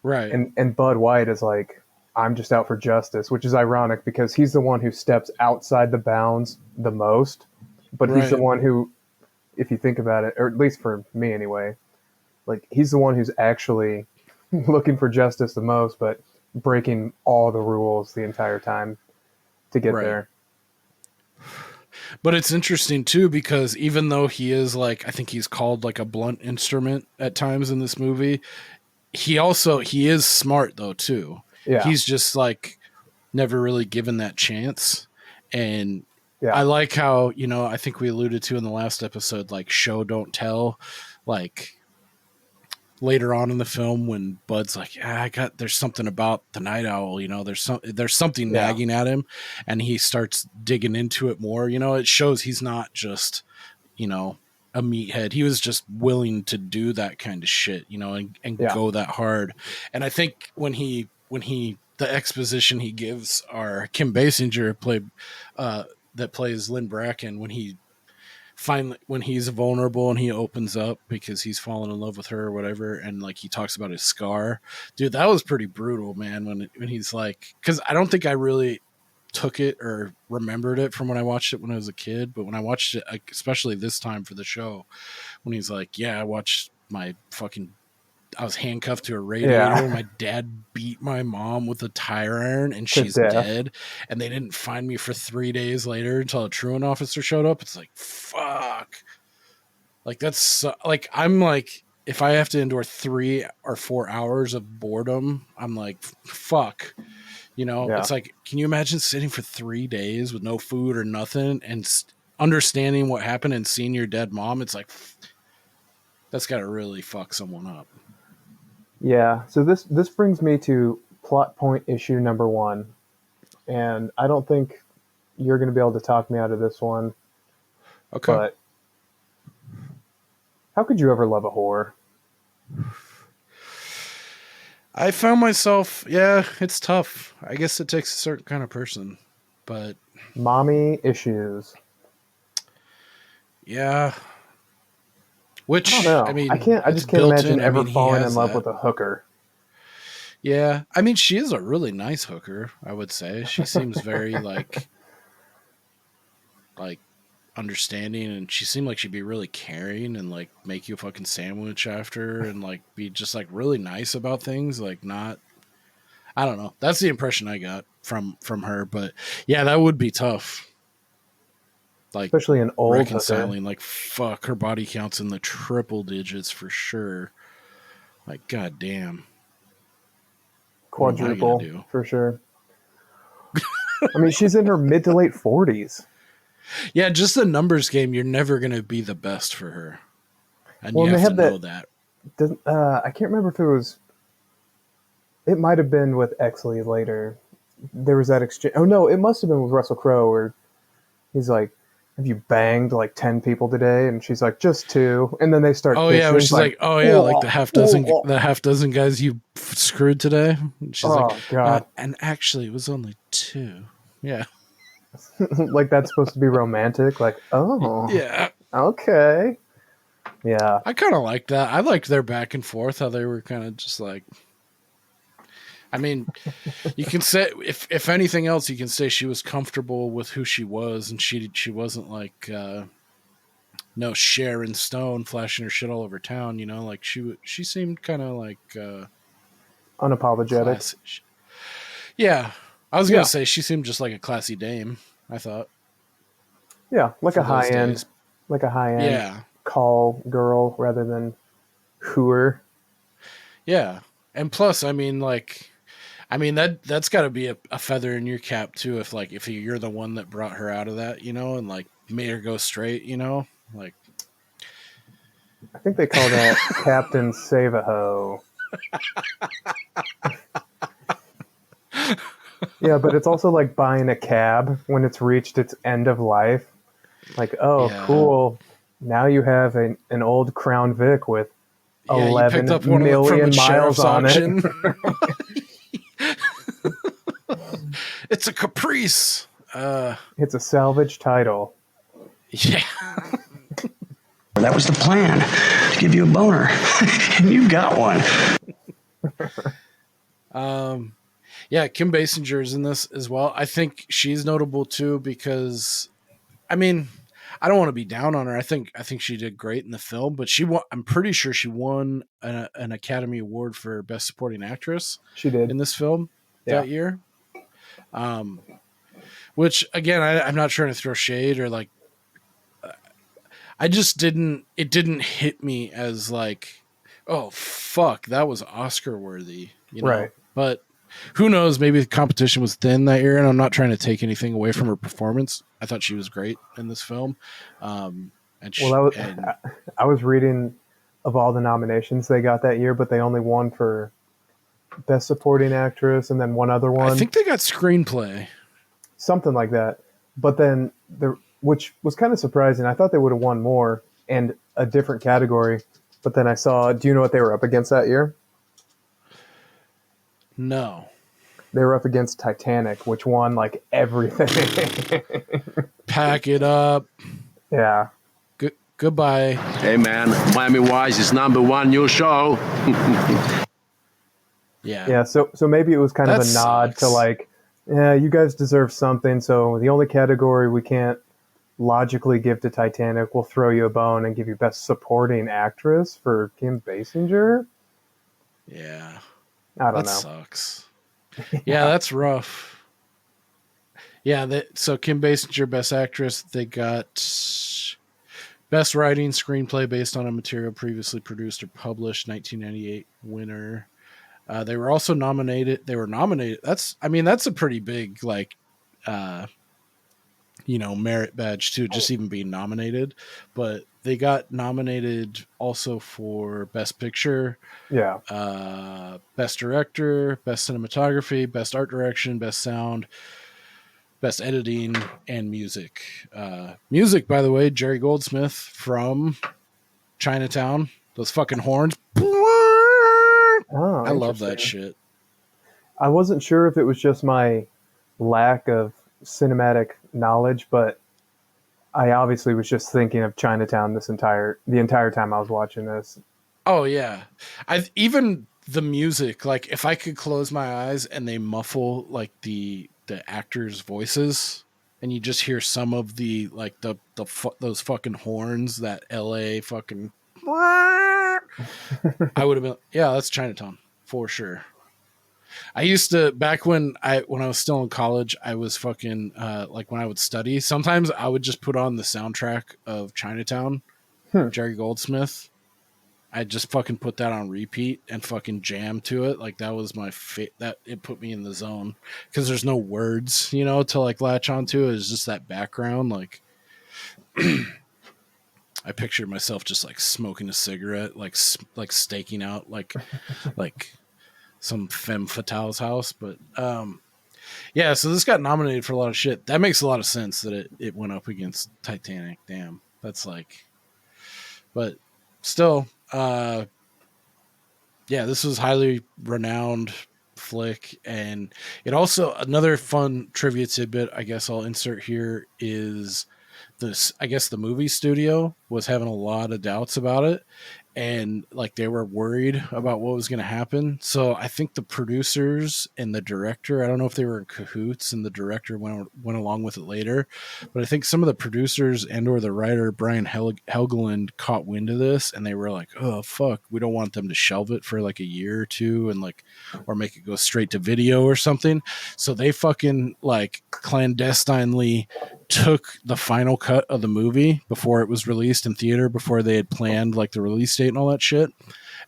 Right. And Bud White is like, I'm just out for justice, which is ironic because he's the one who steps outside the bounds the most. But he's the one who, if you think about it, or at least for me anyway, like he's the one who's actually looking for justice the most, but breaking all the rules the entire time to get there. But it's interesting too, because even though he is like, I think he's called like a blunt instrument at times in this movie, he is smart though too. Yeah. He's just like never really given that chance. And I like how, you know, I think we alluded to in the last episode, like show, don't tell, like later on in the film when Bud's like, there's something about the night owl, you know, there's something nagging at him, and he starts digging into it more, you know, it shows he's not just, you know, a meathead. He was just willing to do that kind of shit, you know, and go that hard. And I think when he the exposition he gives our Kim Basinger that plays Lynn Bracken, when he's vulnerable and he opens up because he's fallen in love with her or whatever, and like he talks about his scar, dude, that was pretty brutal, man. When he's like, because I don't think I really took it or remembered it from when I watched it when I was a kid, but when I watched it, especially this time for the show, when he's like, I was handcuffed to a radiator. My dad beat my mom with a tire iron and she's dead. And they didn't find me for 3 days later until a truant officer showed up. It's like, fuck. Like, that's like, I'm like, if I have to endure 3 or 4 hours of boredom, I'm like, fuck. You know, Yeah. it's like, can you imagine sitting for 3 days with no food or nothing and understanding what happened and seeing your dead mom? It's like, that's got to really fuck someone up. Yeah. So this brings me to plot point issue number 1, and I don't think you're going to be able to talk me out of this one. Okay. But how could you ever love a whore? I found myself, yeah, it's tough. I guess it takes a certain kind of person, but Mommy issues. yeah. Which, I don't know. I mean, I it's just can't built imagine in. I ever mean, he falling has in love that. with a hooker. Yeah. I mean, she is a really nice hooker, I would say. She seems very like understanding, and she seemed like she'd be really caring and like make you a fucking sandwich after and like be just like really nice about things, like not, I don't know. That's the impression I got from her, but yeah, that would be tough. Like Especially an old reconciling, hooker. like fuck, her body count's in the triple digits for sure. Like goddamn. What am I gonna Quadruple, do? for sure. I mean, she's in her mid to late 40s. Yeah, just the numbers game, you're never gonna be the best for her. And Well, you and they have to have know that. I can't remember if it was. It might have been with Exley later. There was that exchange. Oh no, it must have been with Russell Crowe, where he's like, "Have you banged like 10 people today?" And she's like, "Just 2." And then they start. Oh kissing. yeah, she's like, oh yeah, like the half dozen guys you screwed today. And she's Oh like, god, and actually it was only 2. Yeah, like that's supposed to be romantic. Like, oh, yeah. okay, yeah, I kind of like that. I liked their back and forth, how they were kind of just like. I mean, you can say if anything else, you can say she was comfortable with who she was, and she wasn't like no Cher and Stone flashing her shit all over town. You know, like she seemed kind of like unapologetic. classy. Yeah, I was Yeah. gonna say she seemed just like a classy dame. I thought. Yeah, like For a high those end, days. like a high end Yeah, call girl rather than hooer. yeah, and plus, I mean, like. I mean that's got to be a feather in your cap too. If you're the one that brought her out of that, you know, and like made her go straight, you know, like I think they call that Captain Save-A-Ho. Yeah, but it's also like buying a cab when it's reached its end of life. Like, oh, yeah. cool. Now you have an old Crown Vic with Yeah, you 11 picked up one million from the miles sheriff's on auction. it. It's a Caprice. It's a salvage title. Yeah. That was the plan, to give you a boner. And you got one. Yeah, Kim Basinger is in this as well. I think she's notable too because, I mean, I don't want to be down on her. I think she did great in the film, but I'm pretty sure she won an Academy Award for Best Supporting Actress. She did. In this film Yeah. that year. Which again, I'm not trying to throw shade or like, it didn't hit me as like, oh fuck, that was Oscar worthy, you know? Right. But who knows? Maybe the competition was thin that year, and I'm not trying to take anything away from her performance. I thought she was great in this film. I was reading of all the nominations they got that year, but they only won for Best Supporting Actress and then one other one. I think they got screenplay. Something like that. But then, which was kind of surprising. I thought they would have won more and a different category. But then I saw, do you know what they were up against that year? No. They were up against Titanic, which won like everything. Pack it up. Yeah. Goodbye. Hey man, Miami Wise is #1 new show. Yeah. Yeah, so maybe it was kind of a nod to like, yeah, you guys deserve something, so the only category we can't logically give to Titanic, we'll throw you a bone and give you Best Supporting Actress for Kim Basinger? Yeah. I don't know. That sucks. Yeah, that's rough. Yeah, so Kim Basinger, Best Actress, they got Best Writing Screenplay based on a material previously produced or published, 1998 winner. They were also nominated. They were nominated. That's a pretty big merit badge too, just even being nominated. But they got nominated also for Best Picture, Best Director, Best Cinematography, Best Art Direction, Best Sound, Best Editing, and Music. Music, by the way, Jerry Goldsmith from Chinatown. Those fucking horns. I love that shit. I wasn't sure if it was just my lack of cinematic knowledge, but I obviously was just thinking of Chinatown the entire time I was watching this. Oh yeah, even the music. Like if I could close my eyes and they muffle like the actors' voices, and you just hear some of the those fucking horns, that LA fucking. I would have been, yeah, that's Chinatown for sure. I used to, back when I was still in college, I was fucking when I would study, sometimes I would just put on the soundtrack of Chinatown, Jerry Goldsmith. I'd just fucking put that on repeat and fucking jam to it. Like that was my that it put me in the zone because there's no words, to like latch onto. It's just that background. Like I pictured myself just like smoking a cigarette, like staking out like some femme fatale's house. But yeah, so this got nominated for a lot of shit. That makes a lot of sense that it went up against Titanic. Damn, that's like, but still, yeah, this was highly renowned flick. And it also, another fun trivia tidbit I guess I'll insert here is this, I guess the movie studio was having a lot of doubts about it, and like they were worried about what was going to happen. So I think the producers and the director, I don't know if they were in cahoots and the director went along with it later, but I think some of the producers and or the writer Brian Helgeland caught wind of this, and they were like, oh fuck, we don't want them to shelve it for like a year or two and like, or make it go straight to video or something. So they fucking like clandestinely took the final cut of the movie before it was released in theater, before they had planned like the release date and all that shit,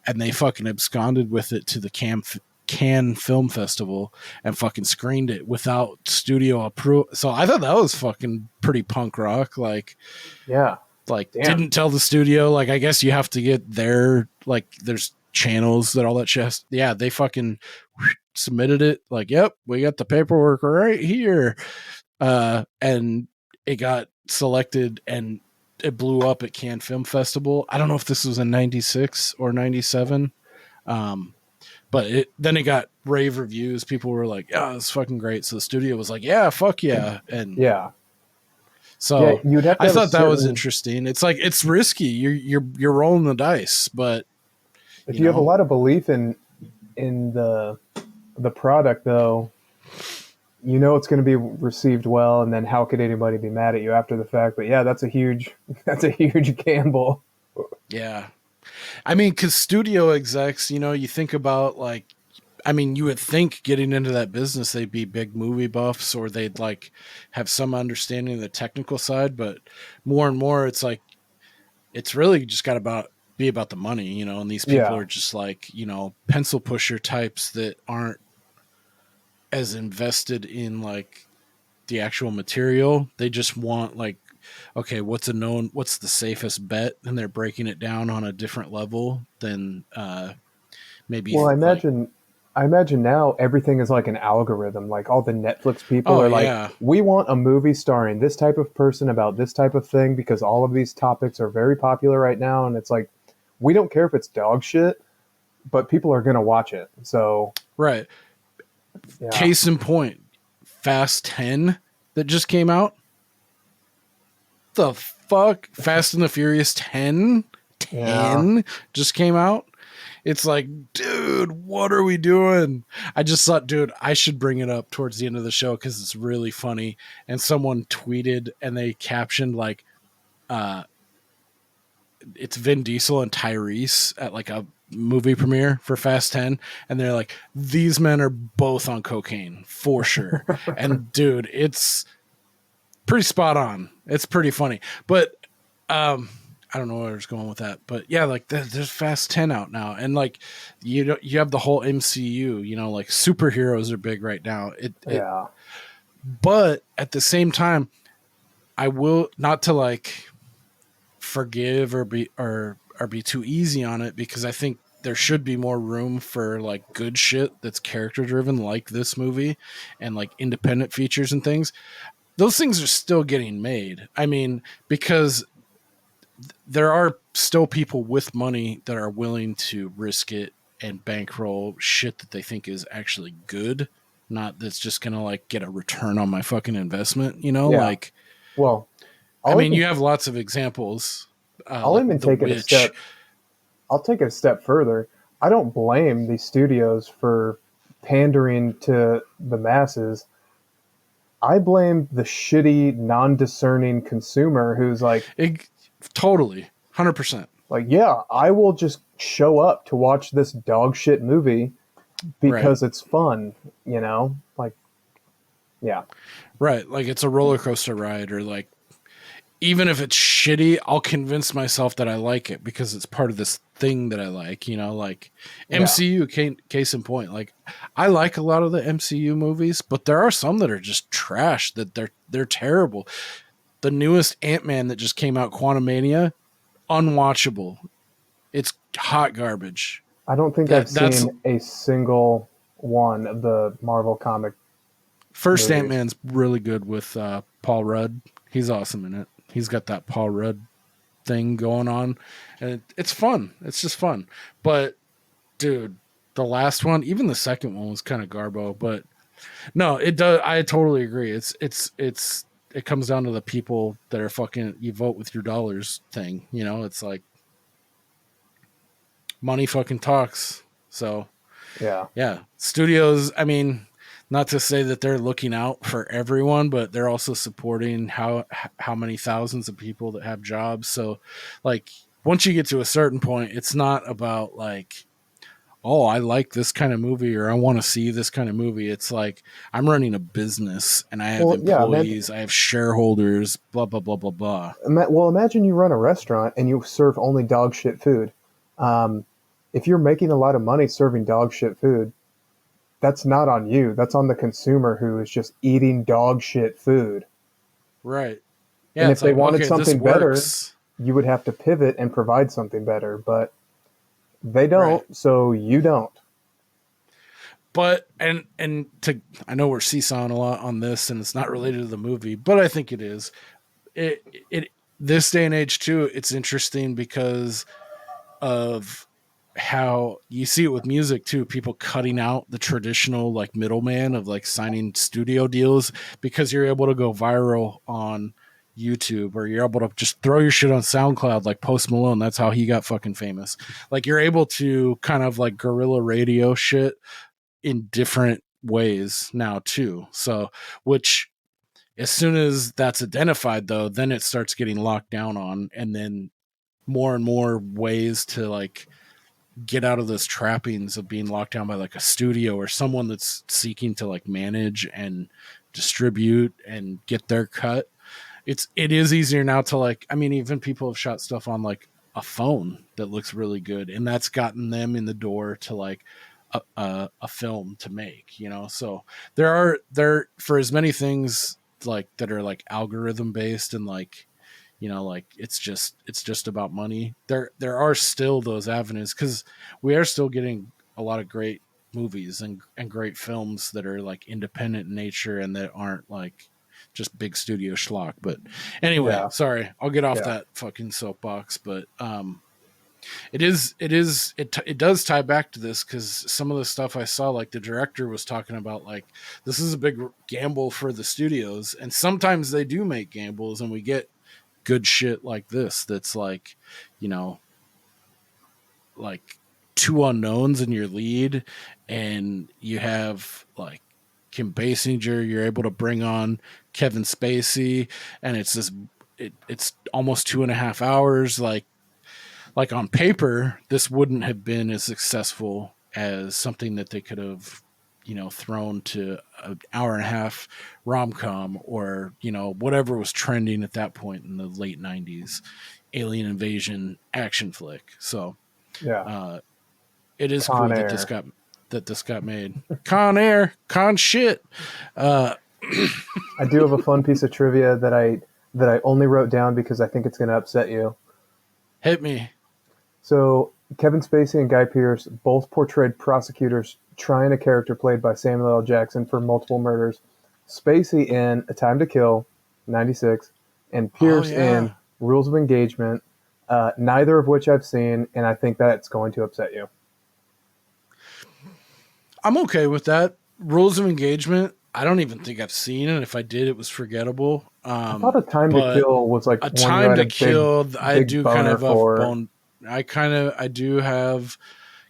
and they fucking absconded with it to the Cannes Film Festival and fucking screened it without studio approval. So I thought that was fucking pretty punk rock. Like, yeah, like didn't tell the studio. Like, I guess you have to get their, like, there's channels that all that shit. Yeah, they fucking submitted it. Like, yep, we got the paperwork right here, and it got selected and it blew up at Cannes Film Festival. I don't know if this was in 96 or 97. But then it got rave reviews. People were like, "Yeah, it's fucking great." So the studio was like, "Yeah, fuck yeah." And yeah. So yeah, I thought that was interesting. It's like, it's risky. You're rolling the dice, but if you have a lot of belief in the product, though, it's going to be received well, and then how could anybody be mad at you after the fact? But yeah, that's a huge gamble. Yeah. I mean, because studio execs, you think about like, I mean, you would think getting into that business, they'd be big movie buffs or they'd like have some understanding of the technical side, but more and more it's like, it's really just got to be about the money, and these people are just like, pencil pusher types that aren't as invested in like the actual material. They just want like, okay, what's the safest bet? And they're breaking it down on a different level than maybe. Well, I imagine now everything is like an algorithm. Like all the Netflix people are like, we want a movie starring this type of person about this type of thing because all of these topics are very popular right now. And it's like, we don't care if it's dog shit, but people are going to watch it. So, right. Yeah. Case in point, Fast 10 that just came out. The fuck? Fast and the Furious 10 just came out. It's like, dude, what are we doing? I just thought, dude, I should bring it up towards the end of the show because it's really funny. And someone tweeted and they captioned like, it's Vin Diesel and Tyrese at like a movie premiere for Fast 10, and they're like, these men are both on cocaine for sure. And dude, it's pretty spot on. It's pretty funny. But I don't know where I was going with that, but yeah, like there's Fast 10 out now, and like you have the whole MCU. You know, like superheroes are big right now. Yeah. But at the same time, I will not to like forgive or be too easy on it, because I think there should be more room for like good shit that's character driven, like this movie, and like independent features and things. Those things are still getting made. I mean, because there are still people with money that are willing to risk it and bankroll shit that they think is actually good, not that's just gonna like get a return on my fucking investment, you know? Yeah. Like, Well, I mean, you have lots of examples. I'll like even The take it a Witch. step. I'll take it a step further. I don't blame these studios for pandering to the masses. I blame the shitty, non-discerning consumer who's Totally, 100%. like, yeah, I will just show up to watch this dog shit movie because it's fun, you know? Like, yeah. Right, like it's a roller coaster ride, or like even if it's shitty, I'll convince myself that I like it because it's part of this thing that I like, you know, like MCU, case in point. Like, I like a lot of the MCU movies, but there are some that are just trash, that they're terrible. The newest Ant-Man that just came out, Quantumania, unwatchable. It's hot garbage. I don't think I've seen a single one of the Marvel comic First movies. Ant-Man's really good with Paul Rudd. He's awesome in it. He's got that Paul Rudd thing going on, and it's fun. It's just fun. But dude, the last one, even the second one, was kind of garbo. But no, it does. I totally agree. It comes down to the people that are fucking, you vote with your dollars thing. You know, it's like money fucking talks. So yeah, studios. I mean, not to say that they're looking out for everyone, but they're also supporting how many thousands of people that have jobs. So like once you get to a certain point, it's not about like, oh, I like this kind of movie or I want to see this kind of movie. It's like, I'm running a business and I have employees, I have shareholders, blah, blah, blah, blah, blah. Well, imagine you run a restaurant and you serve only dog shit food. If you're making a lot of money serving dog shit food, that's not on you. That's on the consumer who is just eating dog shit food. Right. Yeah, and if they like, wanted okay, something better, you would have to pivot and provide something better. But they don't, so you don't. But I know we're seesawing a lot on this, and it's not related to the movie, but I think it is. It this day and age too, it's interesting because of how you see it with music too, people cutting out the traditional like middleman of like signing studio deals, because you're able to go viral on YouTube, or you're able to just throw your shit on SoundCloud like Post Malone. That's how he got fucking famous. Like, you're able to kind of like guerrilla radio shit in different ways now too. So, which as soon as that's identified though, then it starts getting locked down on, and then more and more ways to like get out of those trappings of being locked down by like a studio or someone that's seeking to like manage and distribute and get their cut. It is easier now to like, I mean, even people have shot stuff on like a phone that looks really good, and that's gotten them in the door to like a film to make, you know. So there for as many things like that are like algorithm based and like, you know, like it's just about money. There are still those avenues, because we are still getting a lot of great movies and great films that are like independent in nature and that aren't like just big studio schlock. But anyway, sorry, I'll get off that fucking soapbox. But it does tie back to this, because some of the stuff I saw, like the director was talking about, like this is a big gamble for the studios, and sometimes they do make gambles, and we get good shit like this that's like, you know, like two unknowns in your lead, and you have like Kim Basinger, you're able to bring on Kevin Spacey, and it's almost 2.5 hours. Like on paper, this wouldn't have been as successful as something that they could have, you know, thrown to an 1.5 hour rom-com, or, you know, whatever was trending at that point in the late 90s. alien invasion action flick. So Yeah. it is Con cool Air. that this got made. Con Air, con shit. I do have a fun piece of trivia that I only wrote down because I think it's going to upset you. Hit me. So Kevin Spacey and Guy Pearce both portrayed prosecutors trying a character played by Samuel L. Jackson for multiple murders. Spacey in A Time to Kill, 96, and Pearce in Rules of Engagement, neither of which I've seen, and I think that's going to upset you. I'm okay with that. Rules of Engagement, I don't even think I've seen it. If I did, it was forgettable. I thought A Time to Kill was like A one Time to Kill. I do kind of a bone. I do have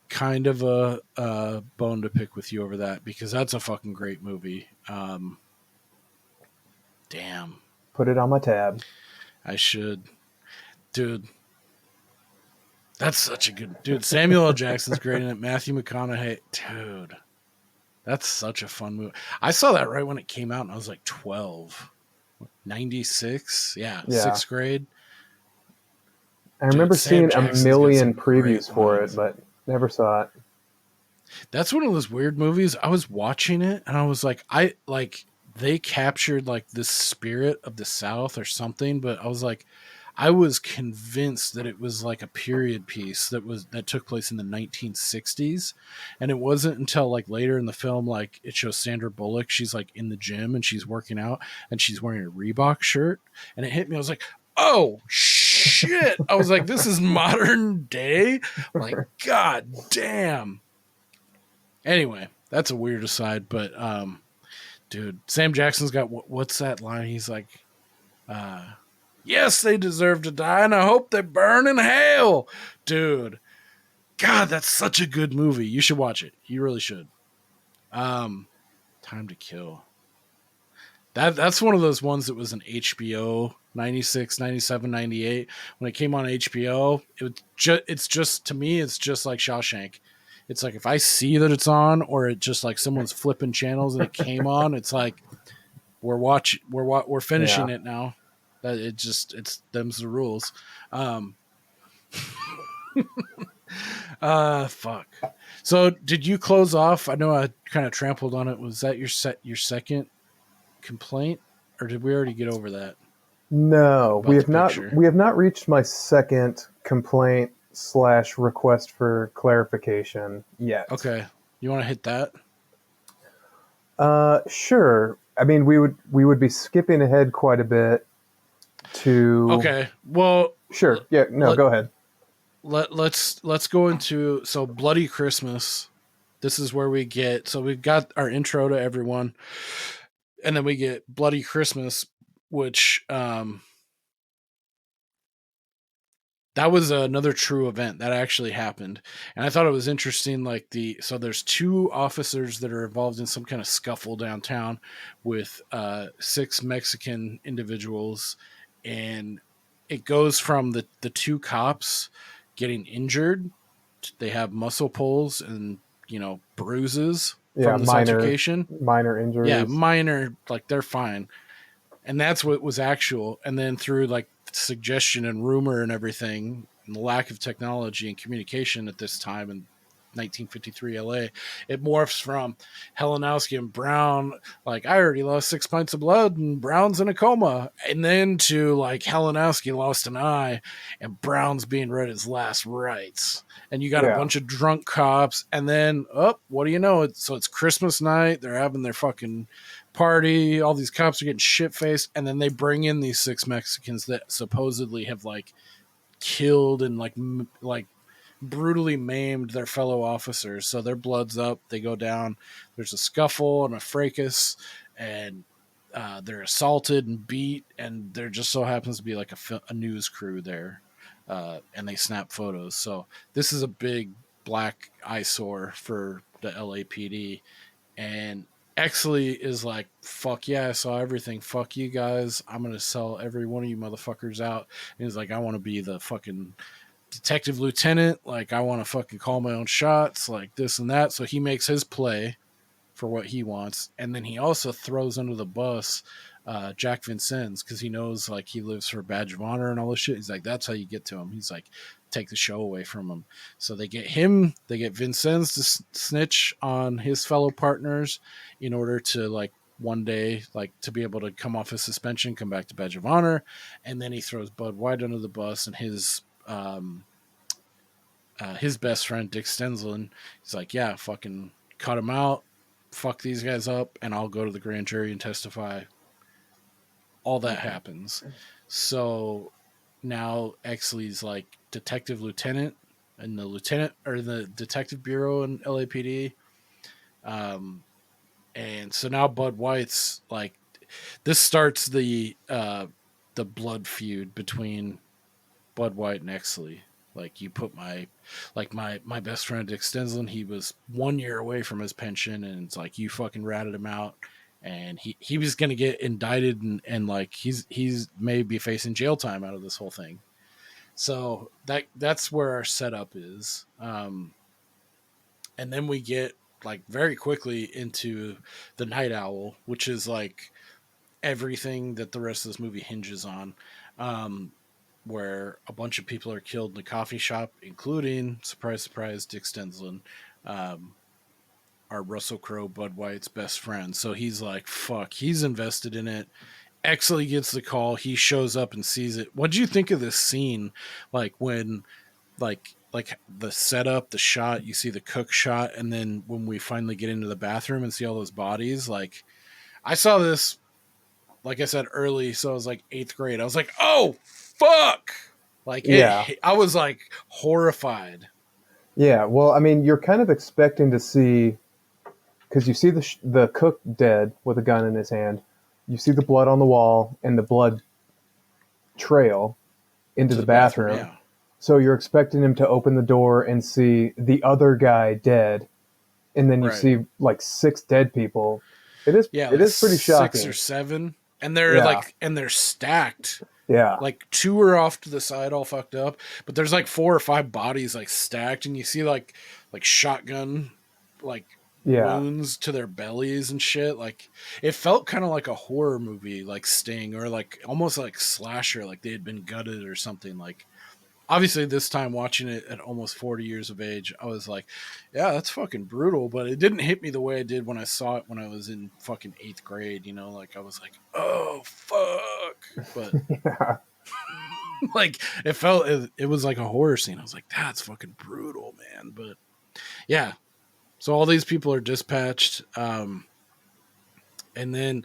kind of a bone to pick with you over that because that's a fucking great movie. Damn. Put it on my tab. I should, dude. That's such a good dude. Samuel L. Jackson's great in it. Matthew McConaughey, dude. That's such a fun movie. I saw that right when it came out, and I was like 12. 96? Yeah. 6th grade. I remember seeing a million previews for it, but never saw it. That's one of those weird movies. I was watching it, and I was like, they captured like the spirit of the South or something, but I was like, I was convinced that it was like a period piece that took place in the 1960s. And it wasn't until like later in the film, like it shows Sandra Bullock. She's like in the gym and she's working out and she's wearing a Reebok shirt. And it hit me. I was like, oh shit. I was like, this is modern day. I'm like, God damn. Anyway, that's a weird aside, but, dude, Sam Jackson's got, what's that line? He's like, yes, they deserve to die, and I hope they burn in hell. Dude, God, that's such a good movie. You should watch it. You really should. Time to Kill. That's one of those ones that was an HBO 96, 97, 98. When it came on HBO, it's just, to me, it's just like Shawshank. It's like if I see that it's on or it just like someone's flipping channels and it came on, it's like we're finishing it now. It's them's the rules. Fuck. So did you close off? I know I kind of trampled on it. Was that your second complaint, or did we already get over that? No, we have not. We have not reached my second complaint / request for clarification yet. Okay, you want to hit that? Sure. I mean, we would be skipping ahead quite a bit to. Okay. Well. Sure. Yeah. No. Go ahead. Let's go into Bloody Christmas. This is where we get. So we've got our intro to everyone, and then we get Bloody Christmas, which that was another true event that actually happened. And I thought it was interesting. Like so there's 2 officers that are involved in some kind of scuffle downtown with 6 Mexican individuals. And it goes from the 2 cops getting injured. They have muscle pulls and, bruises from this altercation. Minor injuries. Yeah. Minor, like they're fine. And that's what was actual. And then through like suggestion and rumor and everything, and the lack of technology and communication at this time in 1953 LA, it morphs from Helenowski and Brown, like, I already lost 6 pints of blood and Brown's in a coma, and then to like Helenowski lost an eye and Brown's being read his last rites, and you got a bunch of drunk cops, and then what do you know, it's Christmas night, they're having their fucking party, all these cops are getting shit-faced, and then they bring in these 6 Mexicans that supposedly have like killed and like brutally maimed their fellow officers. So their blood's up, they go down, there's a scuffle and a fracas, and they're assaulted and beat, and there just so happens to be like a news crew there, and they snap photos. So this is a big black eyesore for the LAPD, and Exley is like, fuck yeah, I saw everything. Fuck you guys. I'm going to sell every one of you motherfuckers out. And he's like, I want to be the fucking detective lieutenant. Like, I want to fucking call my own shots, like this and that. So he makes his play for what he wants. And then he also throws under the bus Jack Vincennes, because he knows like he lives for a badge of honor and all this shit. He's like, that's how you get to him. He's like, take the show away from him. So they get Vincennes to snitch on his fellow partners in order to like one day like to be able to come off his suspension, come back to badge of honor, and then he throws Bud White under the bus and his best friend Dick Stensland. He's like, yeah, fucking cut him out, fuck these guys up, and I'll go to the grand jury and testify. All that happens. So now Exley's like detective lieutenant in the detective bureau in LAPD. And so now Bud White's like, this starts the blood feud between Bud White and Exley. Like, you put my best friend Dick Stensland, he was 1 year away from his pension, and it's like, you fucking ratted him out. And he was going to get indicted and like he's maybe facing jail time out of this whole thing. So that's where our setup is. And then we get like very quickly into the Night Owl, which is like everything that the rest of this movie hinges on, where a bunch of people are killed in a coffee shop, including, surprise, surprise, Dick Stensland, our Russell Crowe, Bud White's best friend. So he's like, fuck, he's invested in it. Exley gets the call. He shows up and sees it. What do you think of this scene? Like when, like the setup, the shot, you see the cook shot, and then when we finally get into the bathroom and see all those bodies, like I saw this, like I said, early. So I was like 8th grade. I was like, oh, fuck. Like, I was like horrified. Yeah. Well, I mean, you're kind of expecting to see, because you see the cook dead with a gun in his hand. You see the blood on the wall and the blood trail into the bathroom. Yeah. So you're expecting him to open the door and see the other guy dead. And then you see like 6 dead people. It is pretty shocking. 6 or 7. And they're they're stacked. Yeah. Like 2 are off to the side all fucked up. But there's like 4 or 5 bodies like stacked. And you see like shotgun wounds to their bellies and shit. Like, it felt kind of like a horror movie, like Sting, or like almost like slasher, like they had been gutted or something. Like, obviously this time watching it at almost 40 years of age, I was like, yeah, that's fucking brutal, but it didn't hit me the way I did when I saw it when I was in fucking 8th grade, you know? Like, I was like, oh fuck. But like, it was like a horror scene. I was like, that's fucking brutal, man. But yeah. So all these people are dispatched, and then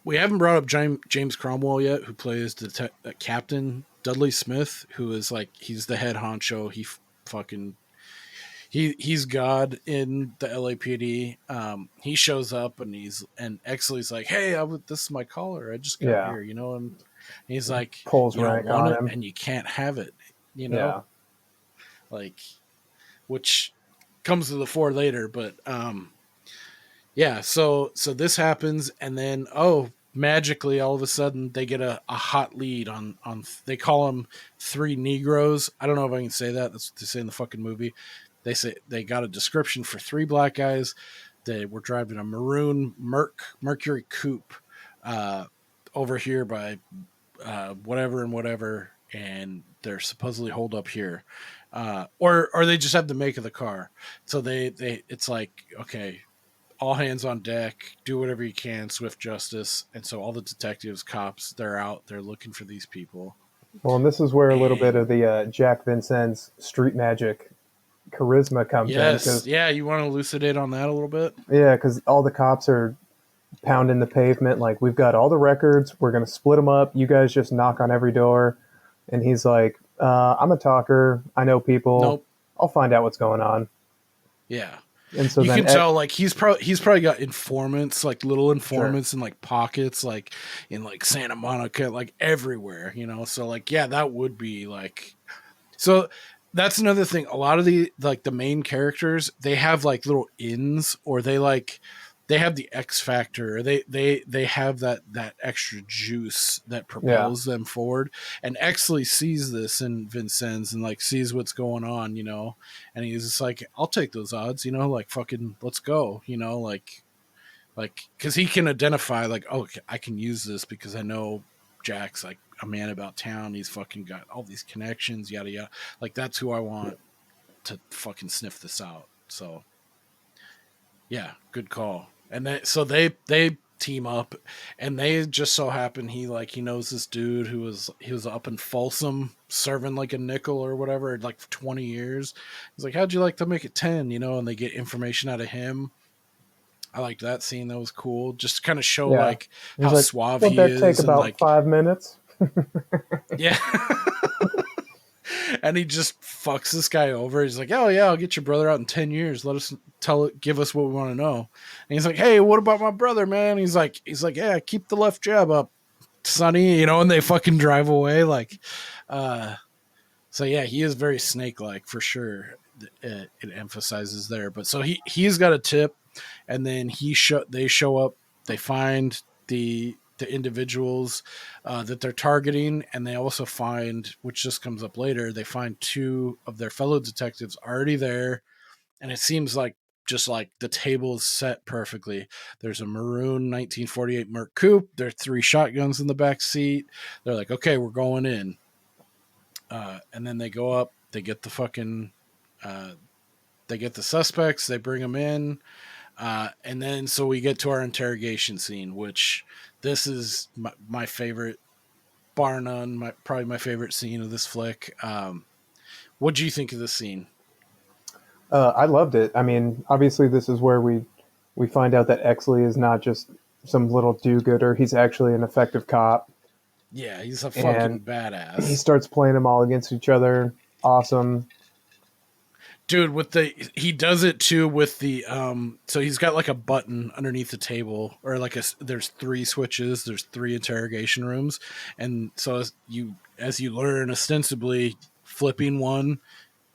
we haven't brought up James Cromwell yet, who plays Captain Dudley Smith, who is like, he's the head honcho. He's God in the LAPD. He shows up and Exley's like, hey, this is my caller. I just got here, you know, and he's like, pulls you don't rank want on it him, and you can't have it, you know, like, which comes to the fore later, but so this happens, and then magically all of a sudden they get a hot lead on they call them 3 Negroes. I don't know if I can say that. That's what they say in the fucking movie. They say they got a description for 3 black guys. They were driving a maroon Mercury coupe over here by whatever and whatever, and they're supposedly holed up here. Or they just have the make of the car. So it's like, okay, all hands on deck, do whatever you can, swift justice. And so all the detectives, cops, they're out, they're looking for these people. Well, and this is where a little bit of the Jack Vincennes street magic charisma comes in. Yes, yeah, you want to elucidate on that a little bit? Yeah, because all the cops are pounding the pavement, like, we've got all the records, we're going to split them up, you guys just knock on every door. And he's like, I'm a talker. I know people. Nope. I'll find out what's going on. Yeah. And so you can tell, like, he's probably got informants, like little informants in like pockets, like in like Santa Monica, like everywhere, you know? So like, yeah, that would be like, so that's another thing. A lot of the main characters, they have like little ins, or they have the X factor. They have that extra juice that propels them forward. And Exley sees this in Vincennes and like sees what's going on, you know, and he's just like, I'll take those odds, you know, like, fucking let's go, you know, like Like, because he can identify, like, oh, I can use this because I know Jack's like a man about town. He's fucking got all these connections, yada yada. Like, that's who I want to fucking sniff this out. So, yeah, good call. And they team up, and they just so happen he knows this dude he was up in Folsom serving like a nickel or whatever, like for 20 years. He's like, how'd you like to make it 10? And they get information out of him. I liked that scene. That was cool. Just to kind of show like how suave he is. Take about like 5 minutes. Yeah. And he just fucks this guy over. He's like, oh yeah, I'll get your brother out in 10 years. Give us what we want to know. And he's like, hey, what about my brother, man? He's like, yeah, keep the left jab up, Sonny, and they fucking drive away. Like, so yeah, he is very snake-like for sure. It emphasizes there, but so he's got a tip, and then they show up, they find the individuals that they're targeting, and they also find, which just comes up later, they find 2 of their fellow detectives already there, and it seems like just like the table is set perfectly. There's a maroon 1948 Merc coupe. There are 3 shotguns in the back seat. They're like, okay, we're going in. And then they go up, they get the fucking they get the suspects, they bring them in, and then so we get to our interrogation scene, which this is my favorite, bar none, probably my favorite scene of this flick. What do you think of this scene? I loved it. I mean, obviously this is where we find out that Exley is not just some little do-gooder. He's actually an effective cop. Yeah, he's a fucking badass. He starts playing them all against each other. Awesome. Dude, he does it too with the so he's got like a button underneath the table, or like there's 3 switches, there's 3 interrogation rooms, and so as you learn, ostensibly flipping one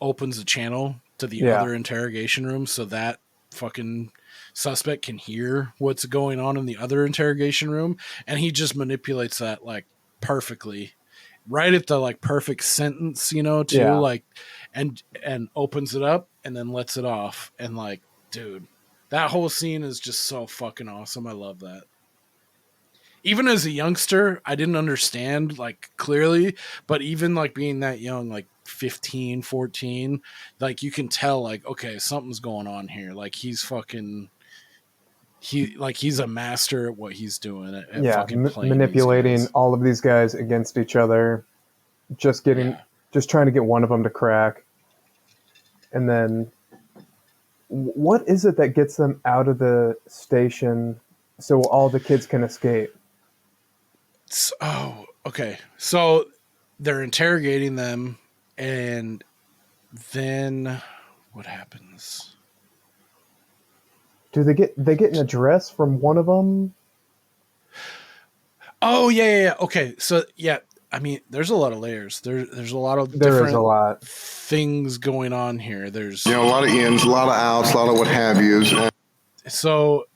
opens a channel to the other interrogation room, so that fucking suspect can hear what's going on in the other interrogation room, and he just manipulates that like perfectly, right at the like perfect sentence, like, and opens it up and then lets it off, and like, dude, that whole scene is just so fucking awesome. I love that. Even as a youngster, I didn't understand like clearly, but even like being that young, like 15, 14, like you can tell like, okay, something's going on here. Like he's a master at what he's doing at fucking playing manipulating all of these guys against each other, just trying to get one of them to crack. And then what is it that gets them out of the station so all the kids can escape? Oh, okay. So they're interrogating them, and then what happens? Do they get an address from one of them? Oh yeah. Okay, so yeah, I mean, there's a lot of layers. There's a lot of different things going on here. There's a lot of ins, a lot of outs, a lot of what have yous. So,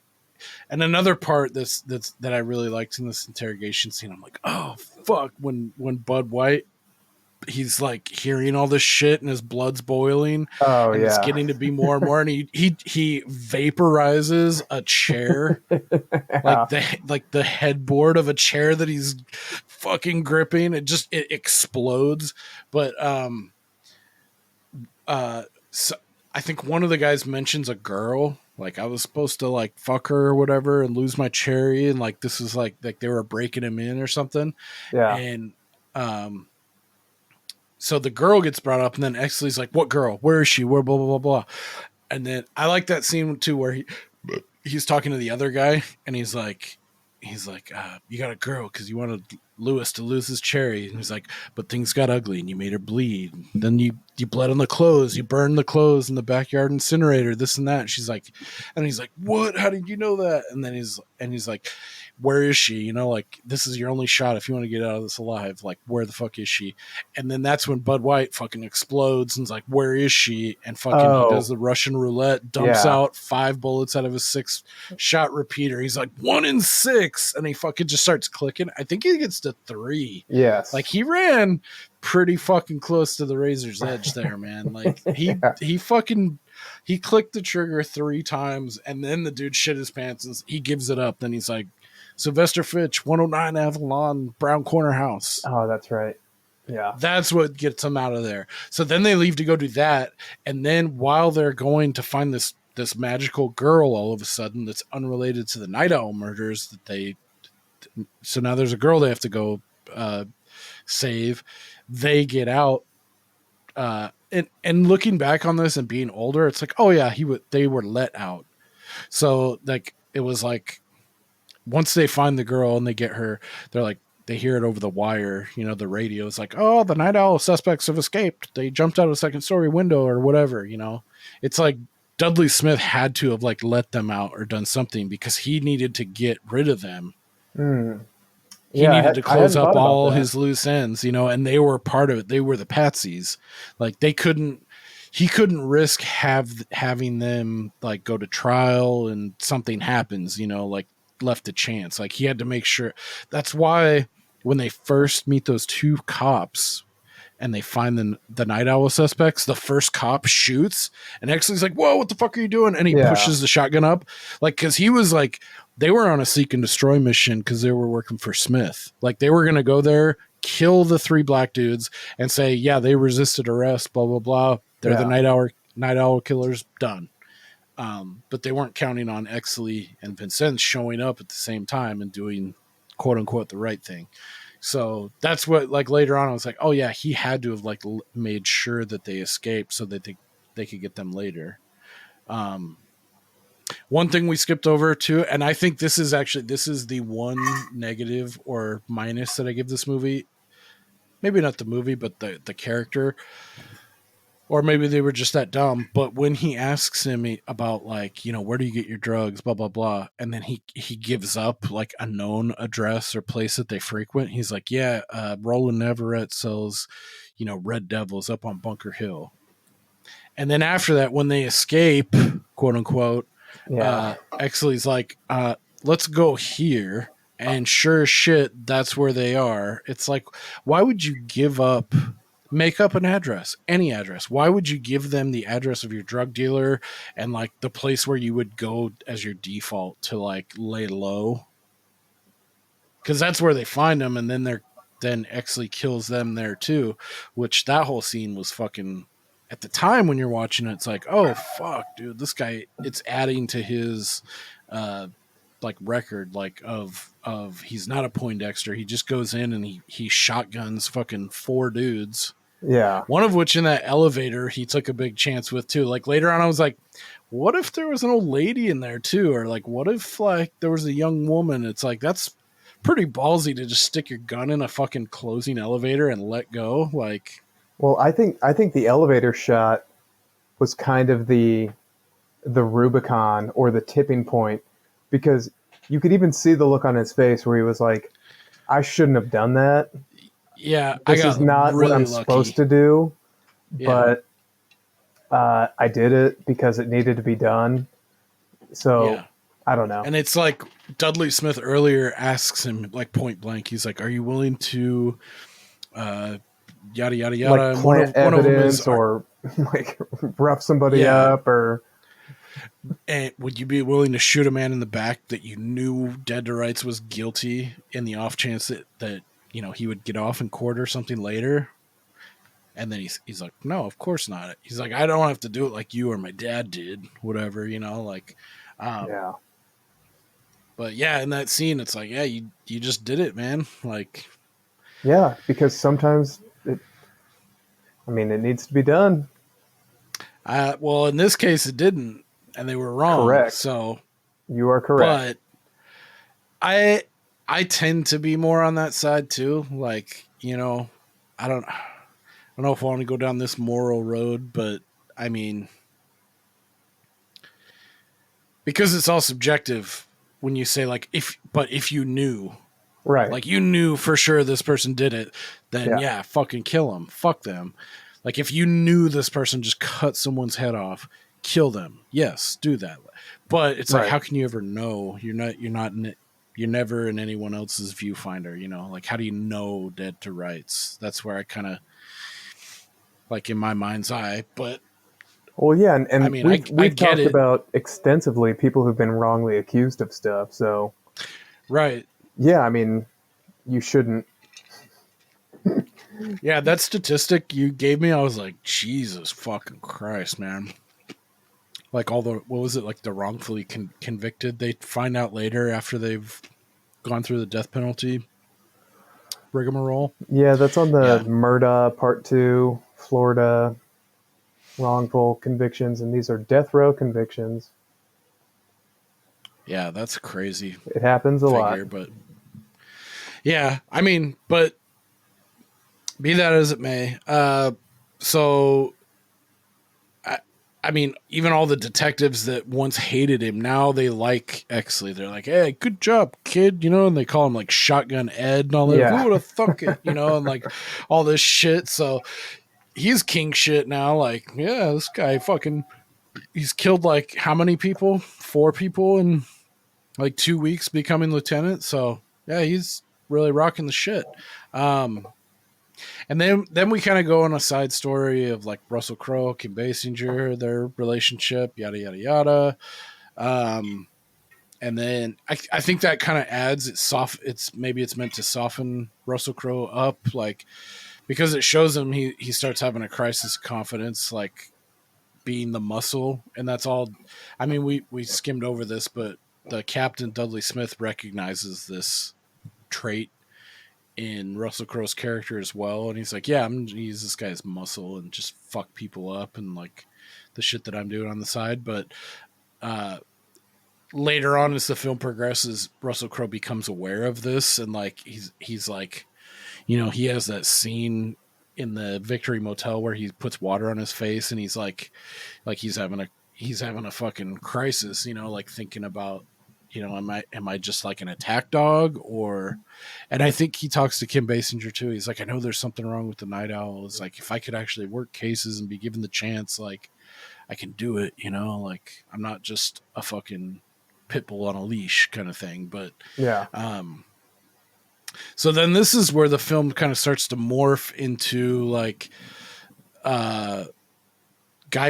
and another part that I really liked in this interrogation scene, I'm like, oh fuck, when Bud White, he's like hearing all this shit and his blood's boiling. Oh, and yeah. It's getting to be more and more, and he vaporizes a chair, like the headboard of a chair that he's fucking gripping. It explodes. But so I think one of the guys mentions a girl. Like I was supposed to like fuck her or whatever and lose my cherry, and like this is like they were breaking him in or something. Yeah. And so the girl gets brought up, and then Exley's like, what girl? Where is she? Where, blah, blah, blah, blah. And then I like that scene too, where he's talking to the other guy, and he's like, you got a girl because you wanted Lewis to lose his cherry. And he's like, but things got ugly and you made her bleed. Then you bled on the clothes. You burned the clothes in the backyard incinerator, this and that. And she's like, and he's like, what? How did you know that? And then he's like, where is she? Like, this is your only shot if you want to get out of this alive. Like, where the fuck is she? And then that's when Bud White fucking explodes and's like, where is she? And fucking he does the Russian roulette, dumps out 5 bullets out of his 6-shot repeater. He's like, 1 in 6. And he fucking just starts clicking. I think he gets to 3. Yes. Like, he ran pretty fucking close to the razor's edge there, man. Like he clicked the trigger 3 times, and then the dude shit his pants and he gives it up. Then he's like, Sylvester Fitch, 109 Avalon, Brown Corner House. Oh, that's right. Yeah. That's what gets them out of there. So then they leave to go do that. And then while they're going to find this magical girl all of a sudden that's unrelated to the Night Owl murders so now there's a girl they have to go save. They get out. And looking back on this and being older, it's like, oh yeah, they were let out. So like, it was like, once they find the girl and they get her, they're like, they hear it over the wire, the radio is like, oh, the Night Owl suspects have escaped. They jumped out of a 2nd-story window or whatever, It's like Dudley Smith had to have like let them out or done something because he needed to get rid of them. He needed to close up all his loose ends, and they were part of it. They were the patsies. Like he couldn't risk having them like go to trial and something happens, like left to chance. Like he had to make sure. That's why when they first meet those 2 cops and they find the Night Owl suspects, the first cop shoots and Exley's like, whoa, what the fuck are you doing? And he pushes the shotgun up. Like, cause he was like, they were on a seek and destroy mission because they were working for Smith. Like they were going to go there, kill the 3 black dudes and say, yeah, they resisted arrest, blah, blah, blah. They're the Night Owl killers, done. But they weren't counting on Exley and Vincent showing up at the same time and doing quote unquote the right thing. So that's what, like later on I was like, oh yeah, he had to have like made sure that they escaped so that they could get them later. One thing we skipped over too, and I think this is the one negative or minus that I give this movie. Maybe not the movie, but the character. Or maybe they were just that dumb. But when he asks him about like, where do you get your drugs, blah, blah, blah. And then he gives up like a known address or place that they frequent. He's like, yeah, Roland Everett sells, Red Devils up on Bunker Hill. And then after that, when they escape, quote unquote, Exley's like, let's go here. And sure as shit, that's where they are. It's like, why would you make up an address, any address? Why would you give them the address of your drug dealer and like the place where you would go as your default to like lay low? Because that's where they find them, and then Exley kills them there too, which that whole scene was fucking, at the time when you're watching it, it's like, oh fuck, dude, this guy, it's adding to his like record, like of he's not a Poindexter. He just goes in and he shotguns fucking 4 dudes. Yeah. One of which in that elevator he took a big chance with too. Like later on I was like, what if there was an old lady in there too? Or like, what if like there was a young woman? It's like, that's pretty ballsy to just stick your gun in a fucking closing elevator and let go. Like, well, I think the elevator shot was kind of the Rubicon or the tipping point, because you could even see the look on his face where he was like, I shouldn't have done that. Yeah, this is not really what I'm supposed to do, but I did it because it needed to be done. So I don't know. And it's like Dudley Smith earlier asks him like point blank, he's like, are you willing to yada yada yada, like plant evidence or like rough somebody up, or and would you be willing to shoot a man in the back that you knew dead to rights was guilty in the off chance that he would get off in court or something later? And then he's like, no, of course not. He's like, I don't have to do it like you or my dad did, whatever, like but yeah, in that scene it's like, yeah, you just did it, man. Like, yeah, because sometimes it needs to be done. Well, in this case it didn't, and they were wrong. Correct. So you are correct. But I tend to be more on that side too. Like, I don't know if I want to go down this moral road, but I mean, because it's all subjective when you say like, if you knew, right? Like you knew for sure this person did it, then yeah, fucking kill them. Fuck them. Like if you knew this person just cut someone's head off, kill them. Yes, do that. But it's like, how can you ever know? You're never in anyone else's viewfinder, Like how do you know dead to rights? That's where I kind of like in my mind's eye. But Well, yeah, and I mean, we've get talked it. about extensively people who've been wrongly accused of stuff. So, Right. yeah, I mean, you shouldn't. Yeah, that statistic you gave me, I was like, Jesus fucking Christ, man. Like all the, what was it, like the wrongfully convicted, they find out later after they've gone through the death penalty rigmarole. Yeah, that's on the Yeah. MURDA Part 2, Florida wrongful convictions, and these are death row convictions. Yeah, that's crazy. It happens a lot. But yeah, I mean, but be that as it may, so I mean, even all the detectives that once hated him, now they like Exley. They're like, "Hey, good job, kid," you know, and they call him like Shotgun Ed and all that. Yeah. Who would have thunk it, you know, and like all this shit. So he's king shit now. Like, yeah, this guy fucking, he's killed like how many people? 4 people in like 2 weeks becoming lieutenant. So yeah, he's really rocking the shit. And then we kind of go on a side story of like Russell Crowe, Kim Basinger, their relationship, yada yada yada. And then I think that kind of adds it's maybe it's meant to soften Russell Crowe up, like, because it shows him he starts having a crisis of confidence, like being the muscle, and that's all. I mean, we skimmed over this, but the Captain Dudley Smith recognizes this trait in Russell Crowe's character as well, and he's like, yeah, he's this guy's muscle and just fuck people up and like the shit that I'm doing on the side. But later on, as the film progresses, Russell Crowe becomes aware of this, and like he's like, you know, he has that scene in the Victory Motel where he puts water on his face, and he's like he's having a fucking crisis, you know, like thinking about, you know, am I just like an attack dog, or, and I think he talks to Kim Basinger too. He's like, I know there's something wrong with the Night Owl. It's like, if I could actually work cases and be given the chance, like I can do it, you know, like I'm not just a fucking pit bull on a leash kind of thing. But Yeah. So then this is where the film kind of starts to morph into like Guy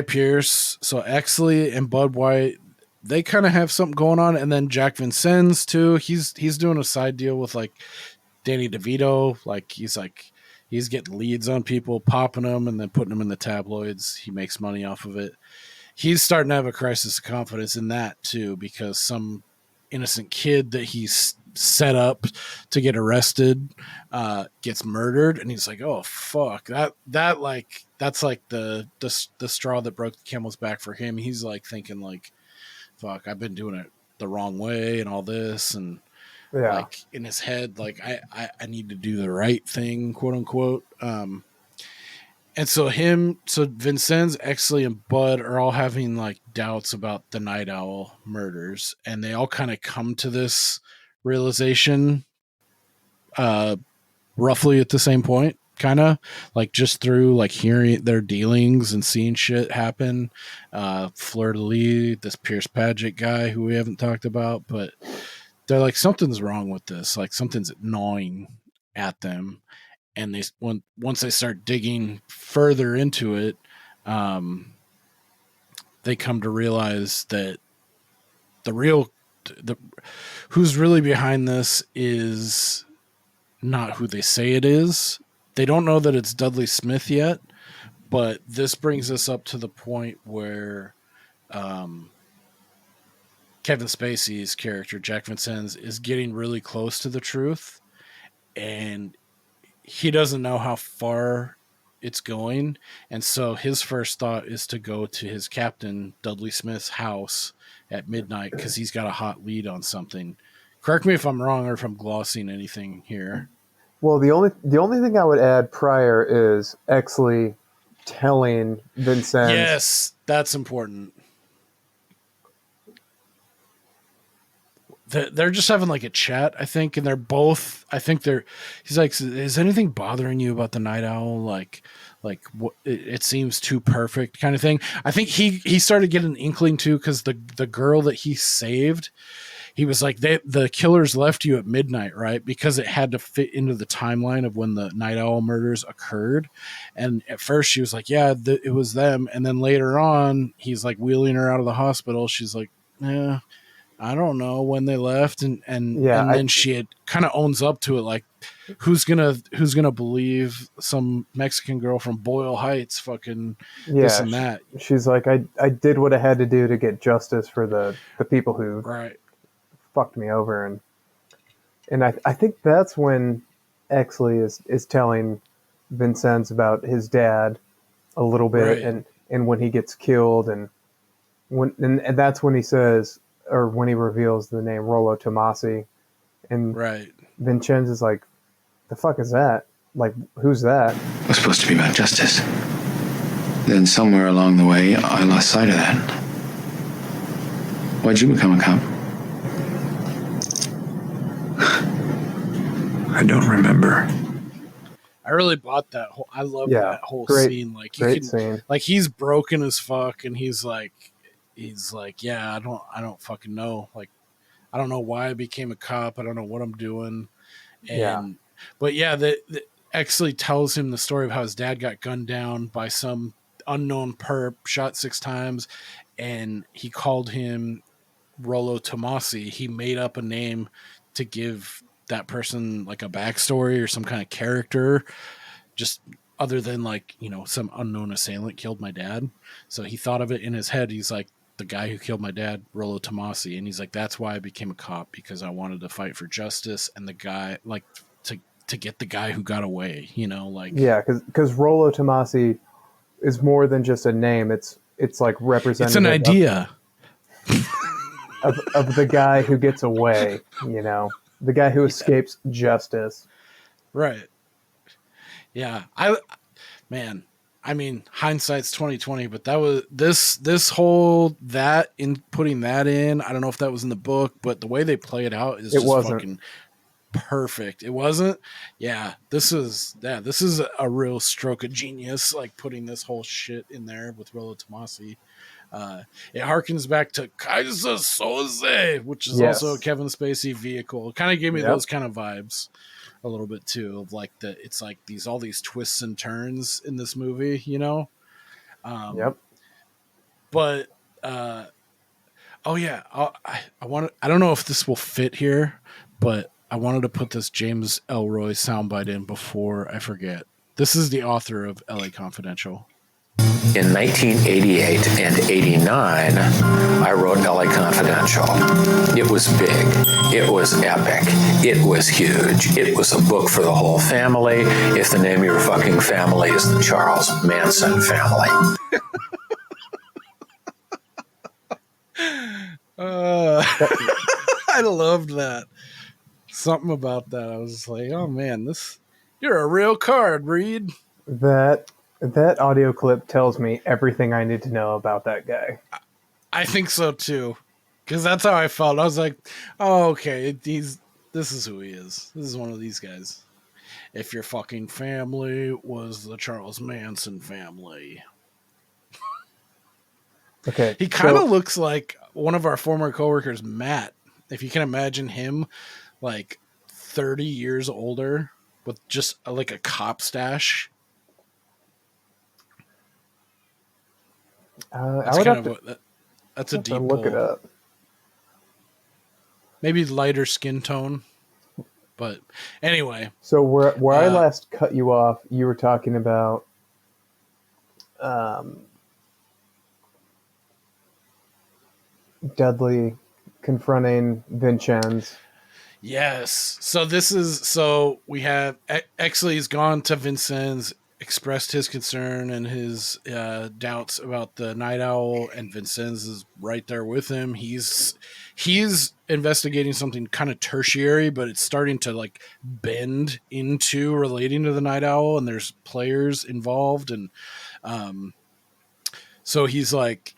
Pearce, so Exley and Bud White, they kind of have something going on, and then Jack Vincennes too. He's doing a side deal with like Danny DeVito. Like he's getting leads on people, popping them, and then putting them in the tabloids. He makes money off of it. He's starting to have a crisis of confidence in that too, because some innocent kid that he's set up to get arrested gets murdered, and he's like, oh fuck, that like that's like the straw that broke the camel's back for him. He's like thinking like, fuck, I've been doing it the wrong way and all this, and Yeah. like in his head, like I need to do the right thing, quote unquote. And so Vincennes, Exley, and Bud are all having like doubts about the Night Owl murders, and they all kind of come to this realization roughly at the same point, kind of like just through like hearing their dealings and seeing shit happen. Fleur de Lis, this Pierce Paget guy who we haven't talked about, but they're like, something's wrong with this, like something's gnawing at them. And once they start digging further into it, they come to realize that who's really behind this is not who they say it is. They don't know that it's Dudley Smith yet, but this brings us up to the point where Kevin Spacey's character, Jack Vincennes, is getting really close to the truth, and he doesn't know how far it's going. And so his first thought is to go to his captain, Dudley Smith's house at midnight, because he's got a hot lead on something. Correct me if I'm wrong or if I'm glossing anything here. Well, the only thing I would add prior is Exley telling Vincennes. Yes, that's important. They're just having like a chat, I think, and he's like, is anything bothering you about the Night Owl? Like what, it seems too perfect kind of thing. I think he started getting an inkling too, because the girl that he saved, he was like, the killers left you at midnight, right? Because it had to fit into the timeline of when the Night Owl murders occurred. And at first she was like, yeah, it was them. And then later on, he's like wheeling her out of the hospital. She's like, yeah, I don't know when they left. And then she had kind of owns up to it. Like, who's gonna believe some Mexican girl from Boyle Heights fucking this and that? She's like, I did what I had to do to get justice for the people who fucked me over. And I think that's when Exley is telling Vincennes about his dad a little bit, and when he gets killed, and that's when he says, or when he reveals the name Rollo Tomasi, and Vincennes is like, the fuck is that? Like, who's that? It was supposed to be about justice. Then somewhere along the way, I lost sight of that. Why'd you become a cop? I don't remember. I really bought that whole. I love that whole scene. Like, scene. Like, he's broken as fuck, and he's like, yeah, I don't fucking know. Like, I don't know why I became a cop. I don't know what I'm doing. But yeah, the Exley tells him the story of how his dad got gunned down by some unknown perp, shot 6 times, and he called him Rollo Tomasi. He made up a name to give that person like a backstory or some kind of character, just other than like, you know, some unknown assailant killed my dad. So he thought of it in his head. He's like, the guy who killed my dad, Rollo Tomasi. And he's like, that's why I became a cop, because I wanted to fight for justice and the guy, like, to get the guy who got away, you know, like. Yeah, because Rollo Tomasi is more than just a name. It's like representative. It's an idea of the guy who gets away, you know, the guy who escapes justice. Right. Yeah. I mean, hindsight's 2020, but that was this whole that in putting that in. I don't know if that was in the book, but the way they play it out is just fucking perfect. It wasn't. Yeah, this is a real stroke of genius. Like, putting this whole shit in there with Rollo Tomasi. It harkens back to Kaiser Soze, which is also a Kevin Spacey vehicle. It kind of gave me those kind of vibes a little bit too, of like it's like all these twists and turns in this movie, you know. But I don't know if this will fit here, but I wanted to put this James Elroy soundbite in before I forget. This is the author of LA Confidential. In 1988 and 89, I wrote LA Confidential. It was big. It was epic. It was huge. It was a book for the whole family. If the name of your fucking family is the Charles Manson family. I loved that. Something about that. I was just like, oh man, you're a real card, Reed. That audio clip tells me everything I need to know about that guy. I think so too, because that's how I felt. I was like, oh, okay, this is who he is. This is one of these guys. If your fucking family was the Charles Manson family. Okay. He kind of looks like one of our former coworkers, Matt. If you can imagine him, like 30 years older with just like a cop stash. That's a deep look pull. it up. Maybe lighter skin tone, but anyway. So where I last cut you off, you were talking about Dudley confronting Vincennes. Yes. So we have Exley's gone to Vincennes, expressed his concern and his doubts about the Night Owl, and Vincennes is right there with him. He's investigating something kind of tertiary, but it's starting to like bend into relating to the Night Owl, and there's players involved, and so he's like,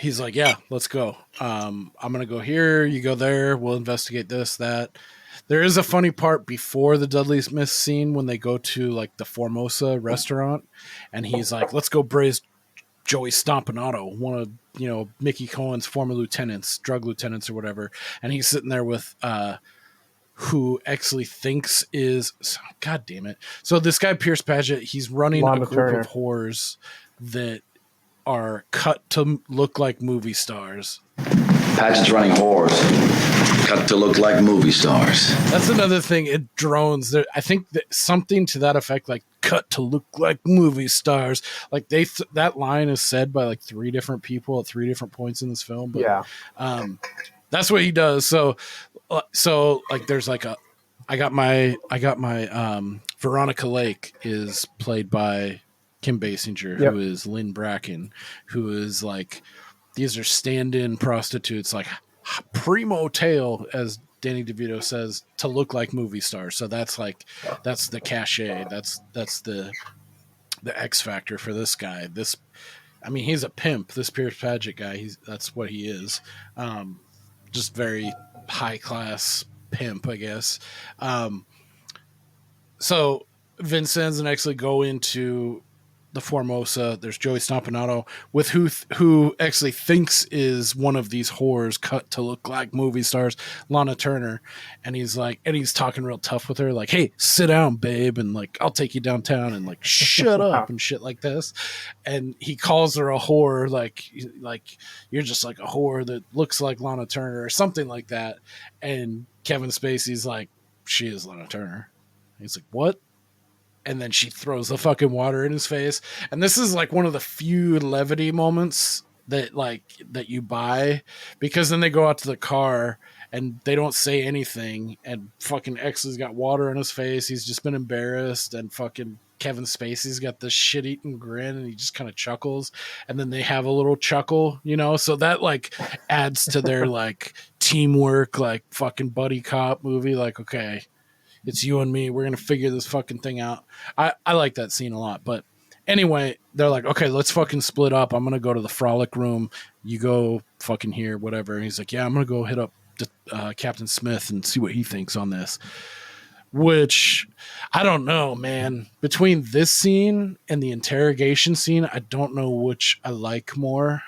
yeah, let's go. I'm gonna go here, you go there, we'll investigate this, that. There is a funny part before the Dudley Smith scene when they go to like the Formosa restaurant, and he's like, let's go braise Joey Stompanato, one of Mickey Cohen's former lieutenants, drug lieutenants or whatever, and he's sitting there with who actually thinks is, God damn it. So this guy Pierce Paget, he's running Lana a group Turner. of whores that are cut to look like movie stars. Paget's running whores, cut to look like movie stars. That's another thing. It drones. I think that something to that effect, like cut to look like movie stars. Like that line is said by like 3 different people at 3 different points in this film. But, Yeah. That's what he does. So like there's like I got my Veronica Lake is played by Kim Basinger, Yep. who is Lynn Bracken, who is like, these are stand-in prostitutes, like primo tail, as Danny DeVito says, to look like movie stars. So that's the cachet. That's the X factor for this guy. He's a pimp. This Pierce Paget guy, that's what he is. Just very high class pimp, I guess. So Vincennes and actually go into the Formosa. There's Joey Stompanato with who actually thinks is one of these whores cut to look like movie stars, Lana Turner, and he's talking real tough with her, like, "Hey, sit down, babe, and like I'll take you downtown and like shut up and shit like this." And he calls her a whore, like you're just like a whore that looks like Lana Turner or something like that. And Kevin Spacey's like, "She is Lana Turner." He's like, "What?" And then she throws the fucking water in his face. And this is like one of the few levity moments that you buy, because then they go out to the car and they don't say anything. And fucking X has got water in his face. He's just been embarrassed. And fucking Kevin Spacey's got this shit-eating grin and he just kind of chuckles. And then they have a little chuckle, So that like adds to their like teamwork, like fucking buddy cop movie. Like, okay, it's you and me. We're going to figure this fucking thing out. I like that scene a lot. But anyway, they're like, okay, let's fucking split up. I'm going to go to the frolic room. You go fucking here, whatever. And he's like, yeah, I'm going to go hit up Captain Smith and see what he thinks on this. Which, I don't know, man. Between this scene and the interrogation scene, I don't know which I like more.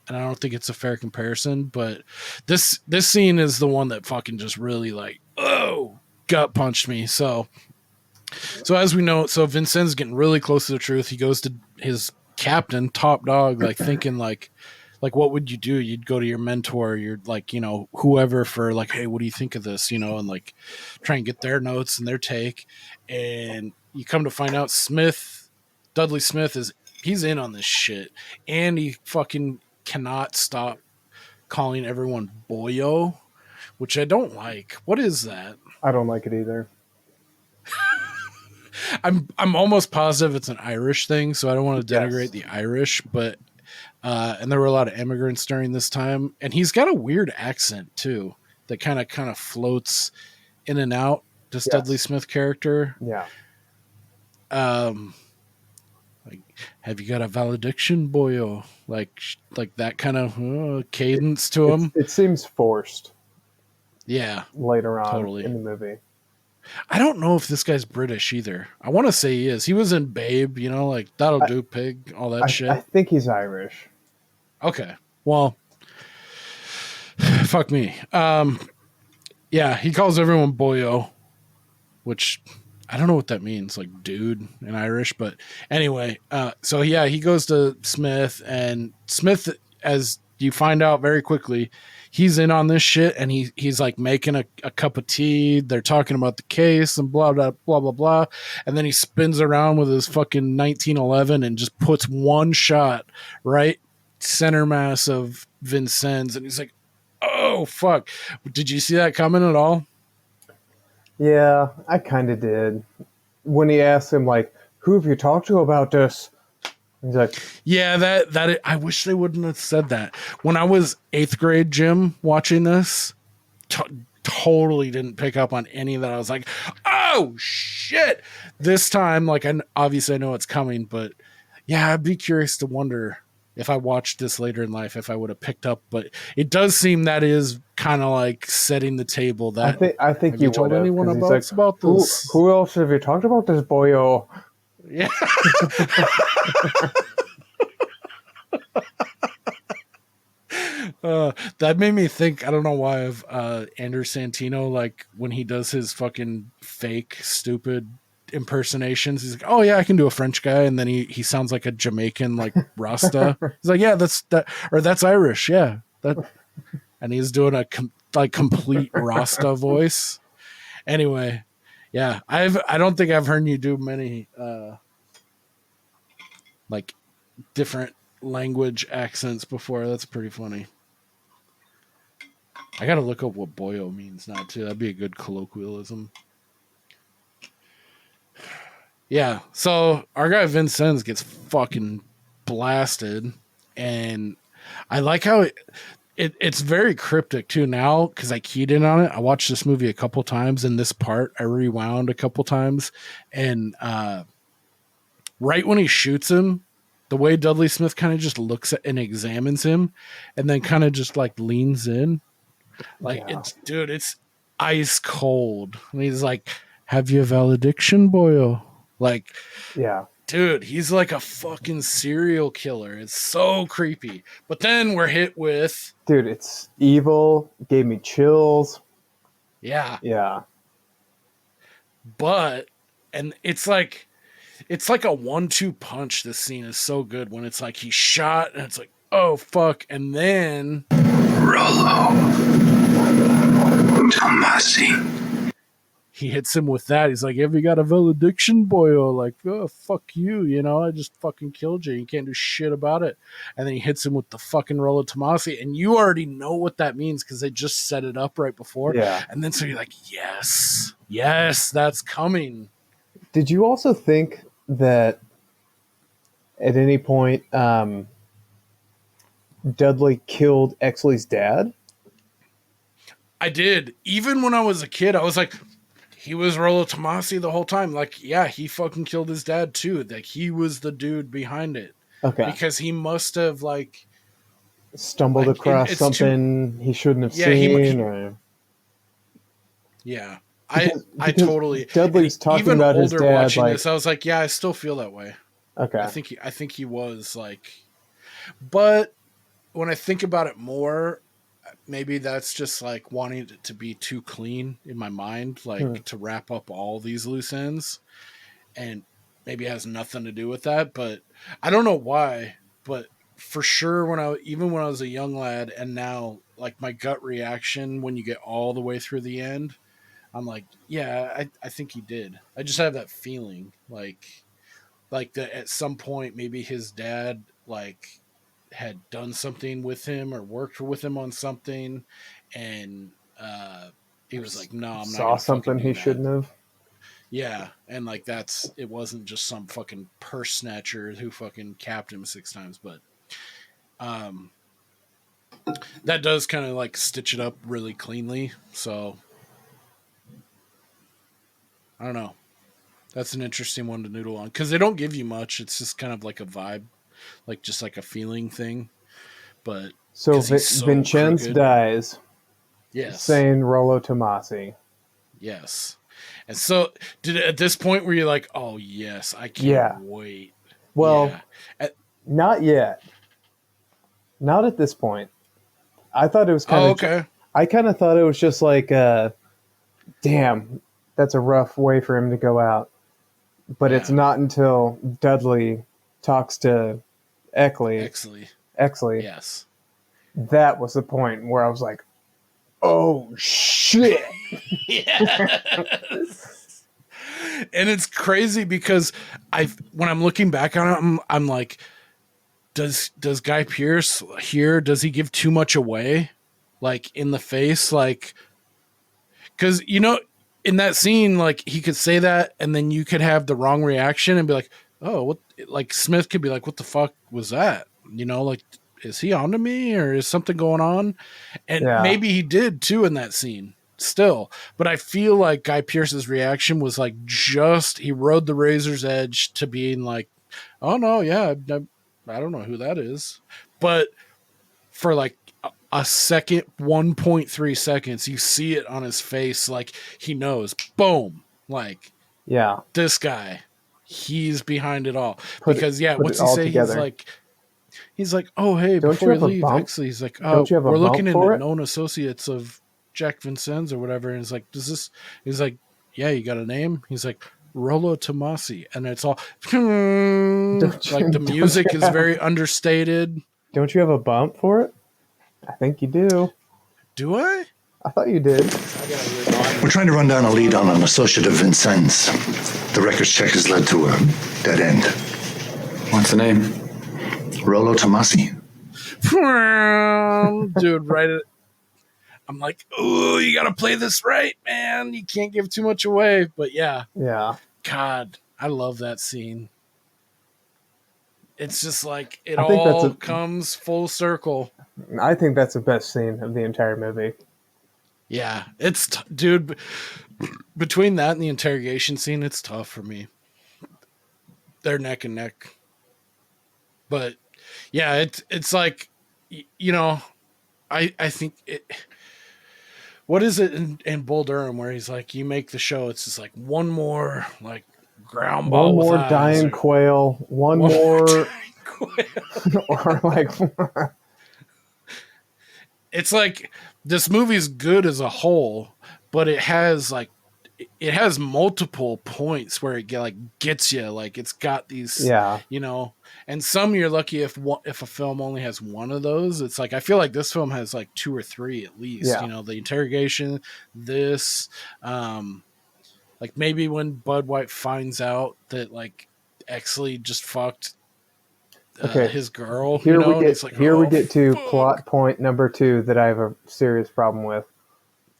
And I don't think it's a fair comparison. But this scene is the one that fucking just really like, oh, gut punched me. So as we know, Vincennes getting really close to the truth. He goes to his captain, top dog, like thinking like what would you do? You'd go to your mentor, you're like, whoever, for like, hey, what do you think of this? And like try and get their notes and their take. And you come to find out Dudley Smith he's in on this shit. And he fucking cannot stop calling everyone boyo, which I don't like. What is that? I don't like it either. I'm almost positive it's an Irish thing, so I don't want to denigrate the Irish, but and there were a lot of immigrants during this time, and he's got a weird accent too that kind of floats in and out. This Dudley Smith character, like, have you got a valediction, boyo? Like that kind of cadence to him. It seems forced. Yeah, later on totally. In the movie. I don't know if this guy's British either. I want to say he is. He was in Babe, like That'll Do Pig, all that shit. I think he's Irish. Okay. Well, fuck me. Yeah, he calls everyone boyo, which I don't know what that means, like dude in Irish, but anyway, so yeah, he goes to Smith, and Smith, as you find out very quickly, he's in on this shit, and he's like making a cup of tea. They're talking about the case and blah, blah, blah, blah, blah. And then he spins around with his fucking 1911 and just puts one shot right center mass of Vincennes. And he's like, oh, fuck. Did you see that coming at all? Yeah, I kind of did. When he asked him, like, who have you talked to about this? He's like, yeah, that I wish they wouldn't have said that. When I was 8th grade, Jim, watching this, totally didn't pick up on any of that. I was like, oh shit! This time, like, obviously I know it's coming, but yeah, I'd be curious to wonder if I watched this later in life, if I would have picked up. But it does seem that is kind of like setting the table. That I think have you told anyone about this? Who else have you talked about this, boyo? Yeah. That made me think, I don't know why, of Andrew Santino, like when he does his fucking fake stupid impersonations. He's like, oh yeah, I can do a French guy, and then he sounds like a Jamaican, like Rasta. He's like, yeah, that's Irish, yeah, that, and he's doing a complete Rasta voice. Anyway, yeah, I don't think I've heard you do many like different language accents before. That's pretty funny. I gotta look up what boyo means now too. That'd be a good colloquialism. Yeah, so our guy Vincennes gets fucking blasted, and I like how it's very cryptic too now because I keyed in on it. I watched this movie a couple times, and this part I rewound a couple times, and right when he shoots him, the way Dudley Smith kind of just looks at and examines him, and then kind of just like leans in. Like, it's ice cold. And he's like, have you valediction, boyo? Like, yeah, dude, he's like a fucking serial killer. It's so creepy. But then we're hit with... Dude, it's evil. Gave me chills. Yeah. Yeah. But, and it's like a 1-2 punch. This scene is so good when it's like he shot and it's like, oh, fuck. And then... Tomasi. He hits him with that. He's like, have you got a valediction, boyo? Like, oh, fuck you, you know? I just fucking killed you. You can't do shit about it. And then he hits him with the fucking Rollo Tomasi. And you already know what that means because they just set it up right before. Yeah. And then so you're like, yes, that's coming. Did you also think that at any point Dudley killed Exley's dad? I did. Even when I was a kid, I was like, he was Rollo Tomasi the whole time. Like, yeah, he fucking killed his dad too. Like, he was the dude behind it. Okay. Because he must have, like... stumbled across something he shouldn't have seen. Yeah. I totally... Dudley's talking about his dad. Even older watching this, I was like, yeah, I still feel that way. Okay. I think he was, like... But when I think about it more... Maybe that's just like wanting it to be too clean in my mind, like to wrap up all these loose ends, and maybe it has nothing to do with that. But I don't know why. But for sure, when I was a young lad, and now like my gut reaction when you get all the way through the end, I'm like, yeah, I think he did. I just have that feeling, like that at some point maybe his dad like had done something with him or worked with him on something, and he was like, no, I'm not saw something he shouldn't have. Yeah, and like it wasn't just some fucking purse snatcher who fucking capped him 6 times, but that does kind of like stitch it up really cleanly. So I don't know. That's an interesting one to noodle on because they don't give you much. It's just kind of like a vibe. Like just like a feeling thing, but so Vincennes dies. Yes, saying Rollo Tomasi. Yes, and so at this point were you like, oh yes, I can't wait. Well, not yet. Not at this point. I thought it was kind of okay. I kind of thought it was just like, damn, that's a rough way for him to go out. But it's not until Dudley talks to Exley. Yes. That was the point where I was like, oh shit. Yes. And it's crazy because when I'm looking back on it, I'm like, does Guy Pearce here, does he give too much away? Like in the face? Like, cause you know, in that scene, like he could say that and then you could have the wrong reaction and be like, oh, what? Like Smith could be like, what the fuck was that? You know, like, is he onto me or is something going on? And maybe he did too in that scene still. But I feel like Guy Pearce's reaction was like he rode the razor's edge to being like, oh no, yeah, I don't know who that is. But for like a second, 1.3 seconds, you see it on his face. Like he knows, boom, like, this guy. He's behind it all because what's he say? Together. He's like, He's like, oh, hey, Don't before you you have a leave, bump? actually, he's like, Don't you have a we're bump looking for into it? known associates of Jack Vincennes or whatever. And he's like, he's like, yeah, you got a name? He's like, Rollo Tomasi. And it's all, like the music is very understated. Don't you have a bump for it? I think you do. Do I? I thought you did. We're trying to run down a lead on an associate of Vincennes. The records check has led to a dead end. What's the name? Rollo Tomasi. Dude, right it. I'm like, oh, you gotta play this right, man. You can't give too much away. But yeah. Yeah. God, I love that scene. It's just like it all comes full circle. I think that's the best scene of the entire movie. Yeah, dude, between that and the interrogation scene, it's tough for me. They're neck and neck. But yeah, it's like, you know, I think it. What is it in Bull Durham where he's like, you make the show? It's just like one more like ground ball. One more dying quail. One more. Or like. It's like this movie's good as a whole, but it has multiple points where it gets you. Like it's got these, you know, and some you're lucky if a film only has one of those. It's like I feel like this film has like 2 or 3 at least. Yeah. You know, the interrogation, this, like maybe when Bud White finds out that like Exley just fucked his girl. Here we get to plot point number 2 that I have a serious problem with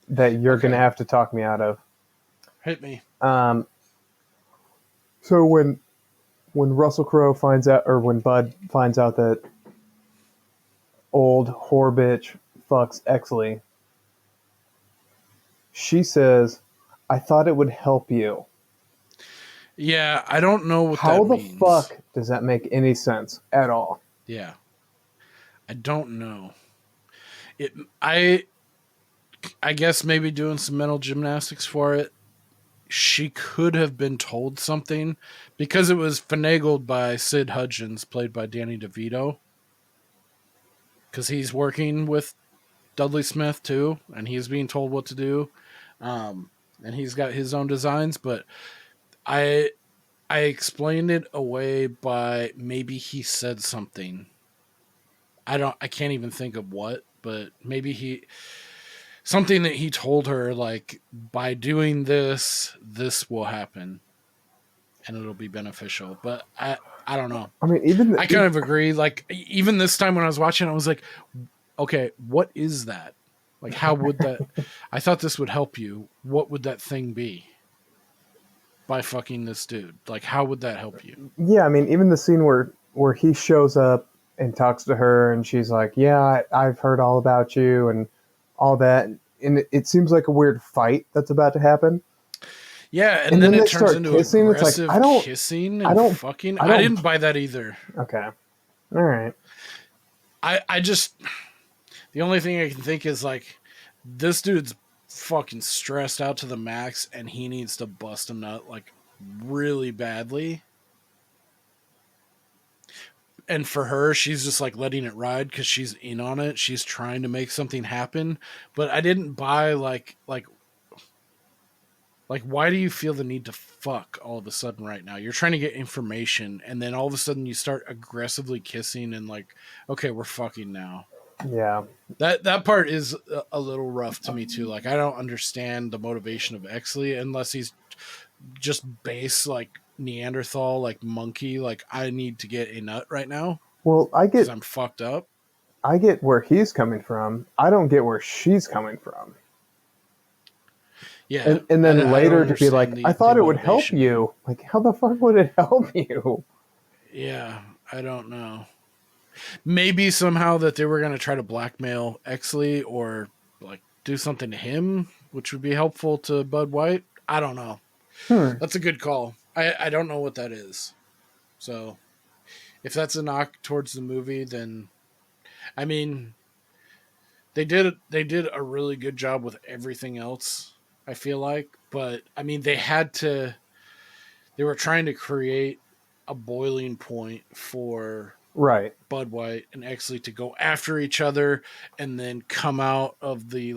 that you're going to have to talk me out of. Hit me. So when Russell Crowe finds out, or when Bud finds out that old whore bitch fucks Exley, she says, "I thought it would help you." Yeah, I don't know what How that means. the fuck does that make any sense at all? Yeah. I don't know. I guess maybe doing some mental gymnastics for it. She could have been told something because it was finagled by Sid Hudgens, played by Danny DeVito. Because he's working with Dudley Smith too, and he's being told what to do. And he's got his own designs, but I explained it away by maybe he said something. I can't even think of what, but maybe something that he told her, like, by doing this will happen and it'll be beneficial. But I don't know. I mean, I kind of agree. Like, even this time when I was watching, I was like, okay, what is that? Like, how would that, I thought this would help you. What would that thing be? By fucking this dude. Like, how would that help you? Yeah, I mean, even the scene where he shows up and talks to her and she's like, yeah, I've heard all about you and all that. And it seems like a weird fight that's about to happen. Yeah, and then it they turns start into kissing. aggressive it's like, kissing and fucking. I didn't buy that either. Okay. All right. I just, the only thing I can think is like, this dude's fucking stressed out to the max and he needs to bust a nut like really badly. And for her, she's just like letting it ride because she's in on it. She's trying to make something happen. But I didn't buy like why do you feel the need to fuck all of a sudden right now? You're trying to get information and then all of a sudden you start aggressively kissing and like, okay, we're fucking now. Yeah. That part is a little rough to me too. Like, I don't understand the motivation of Exley unless he's just base like Neanderthal, like monkey. Like, I need to get a nut right now. Well, because I'm fucked up. I get where he's coming from. I don't get where she's coming from. Yeah. And then later to be like, I thought it would help you. Like, how the fuck would it help you? Yeah, I don't know. Maybe somehow that they were going to try to blackmail Exley or like do something to him, which would be helpful to Bud White. I don't know. That's a good call. I don't know what that is. So if that's a knock towards the movie, then I mean, they did a really good job with everything else, I feel like, but I mean, they were trying to create a boiling point for Right. Bud White and Exley to go after each other and then come out of the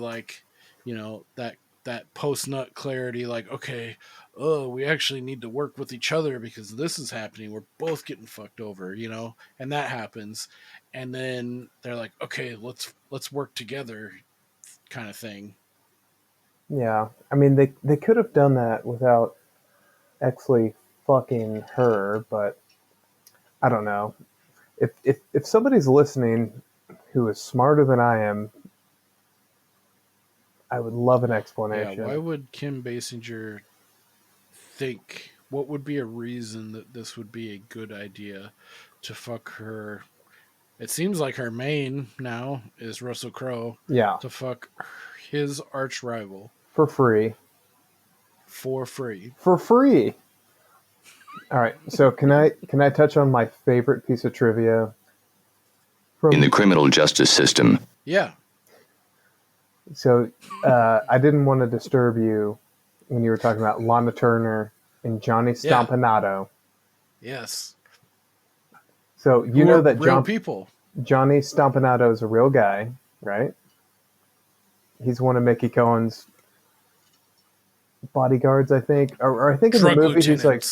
that post nut clarity, like, okay, oh, we actually need to work with each other because this is happening. We're both getting fucked over, and that happens. And then they're like, okay, let's work together, kind of thing. Yeah. I mean, they could have done that without Exley fucking her, but I don't know. If somebody's listening who is smarter than I am, I would love an explanation. Yeah, why would Kim Basinger think, what would be a reason that this would be a good idea to fuck her? It seems like her main now is Russell Crowe. Yeah. To fuck his arch rival. For free. For free. For free. All right. So can I touch on my favorite piece of trivia in the criminal justice system? Yeah. So I didn't want to disturb you when you were talking about Lana Turner and Johnny Stompanato. Yeah. Yes. So you know that Johnny Stompanato is a real guy, right? He's one of Mickey Cohen's bodyguards, I think. Or I think in the movie he's like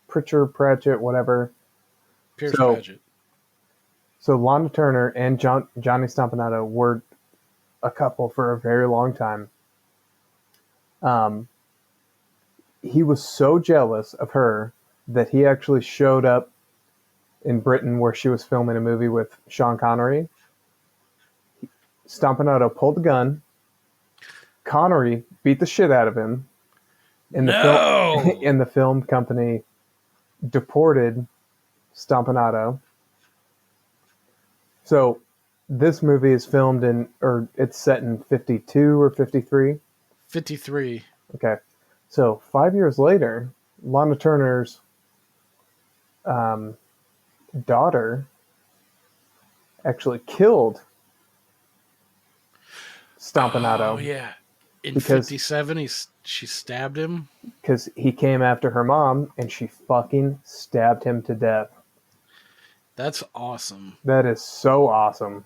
Pratchett, whatever. Pierce Pratchett. So Lana Turner and Johnny Stompanato were a couple for a very long time. He was so jealous of her that he actually showed up in Britain where she was filming a movie with Sean Connery. Stompanato pulled the gun. Connery beat the shit out of him. And the film company deported Stompanato. So this movie is filmed it's set in 52 or 53? 53. Okay. So 5 years later, Lana Turner's daughter actually killed Stompanato. Oh, yeah. In 57, she stabbed him? Because he came after her mom, and she fucking stabbed him to death. That's awesome. That is so awesome.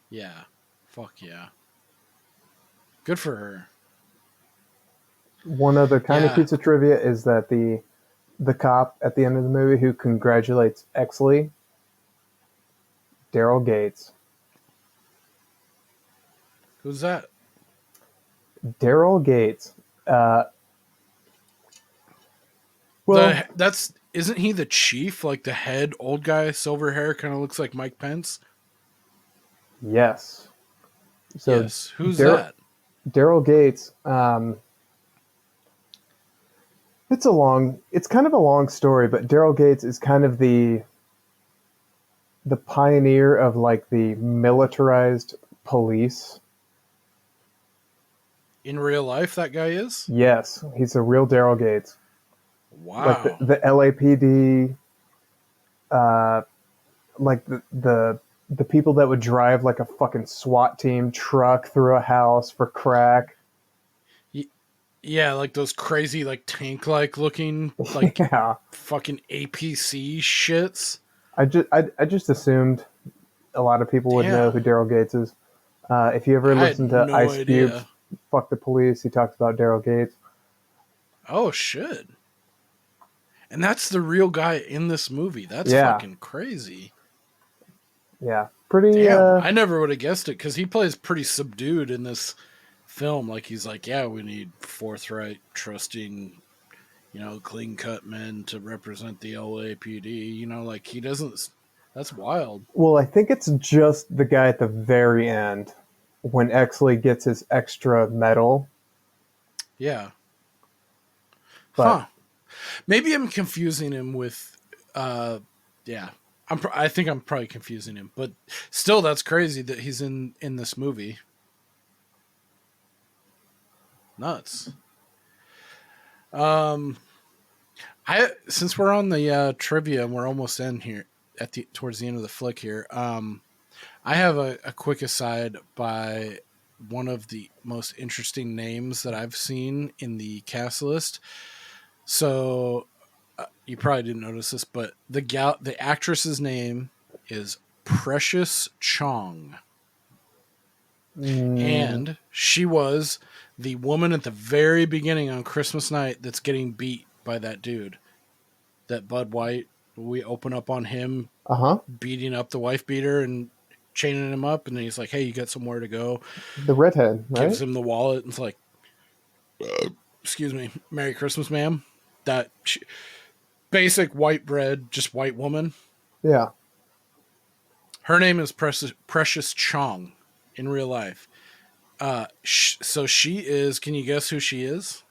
Yeah. Fuck yeah. Good for her. One other tiny piece of trivia is that the cop at the end of the movie who congratulates Exley, Daryl Gates. Who's that? Daryl Gates. Isn't he the chief, like the head old guy, silver hair, kind of looks like Mike Pence? Yes. So yes. Who's that? Daryl Gates. It's kind of a long story, but Daryl Gates is kind of the pioneer of like the militarized police. In real life, that guy is? Yes, he's a real Daryl Gates. Wow. Like the LAPD, like the people that would drive like a fucking SWAT team truck through a house for crack. Yeah, like those crazy, like tank-like looking, like fucking APC shits. I just assumed a lot of people would know who Daryl Gates is. If you ever listen to Ice Cube's "Fuck the Police," he talks about Daryl Gates. Oh shit! And that's the real guy in this movie. That's fucking crazy. Yeah, pretty. Damn, I never would have guessed it because he plays pretty subdued in this film. Like he's like, yeah, we need forthright, trusting, clean-cut men to represent the LAPD. Like he doesn't. That's wild. Well, I think it's just the guy at the very end when Exley gets his extra medal. Yeah. But, maybe I'm confusing him with. I think I'm probably confusing him, but still, that's crazy that he's in this movie. Nuts. Since we're on the trivia and we're almost in here towards the end of the flick here, I have a quick aside by one of the most interesting names that I've seen in the cast list. So you probably didn't notice this, but the actress's name is Precious Chong. And she was the woman at the very beginning on Christmas night that's getting beat by that dude. That Bud White. We open up on him beating up the wife beater and chaining him up. And then he's like, hey, you got somewhere to go. The redhead, right? Gives him the wallet. And it's like, excuse me, Merry Christmas, ma'am. That basic white bread, just white woman. Yeah. Her name is Precious Chong in real life. So she is, can you guess who she is?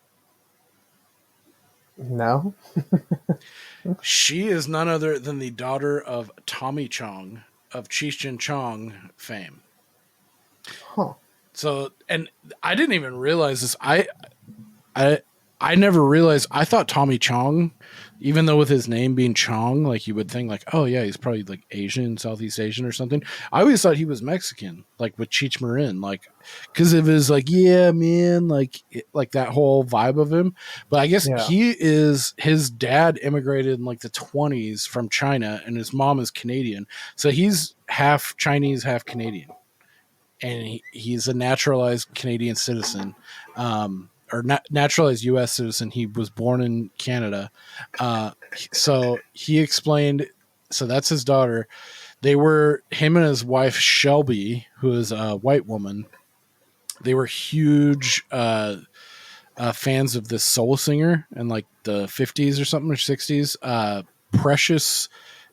No. She is none other than the daughter of Tommy Chong of Cheech and Chong fame. Huh. So, and I didn't even realize this. I never realized. I thought Tommy Chong, even though with his name being Chong, like you would think like, oh yeah, he's probably like Asian, Southeast Asian or something. I always thought he was Mexican, like with Cheech Marin, like because of his like, yeah, man, like that whole vibe of him. But I guess his dad immigrated in like the 1920s from China, and his mom is Canadian, so he's half Chinese, half Canadian, and he's a naturalized Canadian citizen. Or naturalized U.S. citizen. He was born in Canada. So he explained, so that's his daughter. Him and his wife, Shelby, who is a white woman, they were huge fans of this soul singer in like the 50s or something, or 60s, Precious.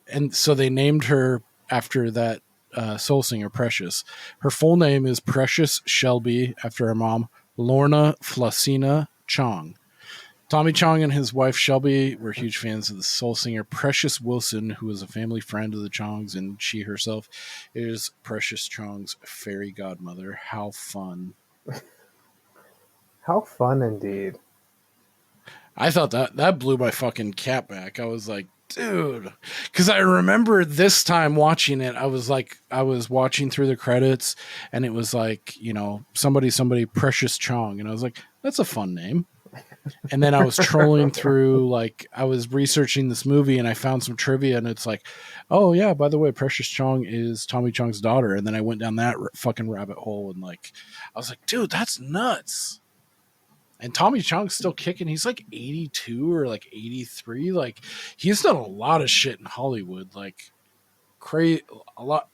And so they named her after that soul singer, Precious. Her full name is Precious Shelby, after her mom, Lorna Flacina Chong. Tommy Chong and his wife Shelby were huge fans of the soul singer Precious Wilson, who was a family friend of the Chongs, and she herself is Precious Chong's fairy godmother. How fun. How fun indeed. I thought that blew my fucking cap back. I was like, dude, because I remember this time watching it, I was watching through the credits, and it was like, you know, somebody Precious Chong, and I was like, that's a fun name. And then I was trolling through, like, I was researching this movie, and I found some trivia, and it's like, oh yeah, by the way, Precious Chong is Tommy Chong's daughter. And then I went down that fucking rabbit hole, and like, I was like, dude, that's nuts. And Tommy Chong's still kicking. He's like 82 or like 83. Like, he's done a lot of shit in Hollywood. Like, crazy, a lot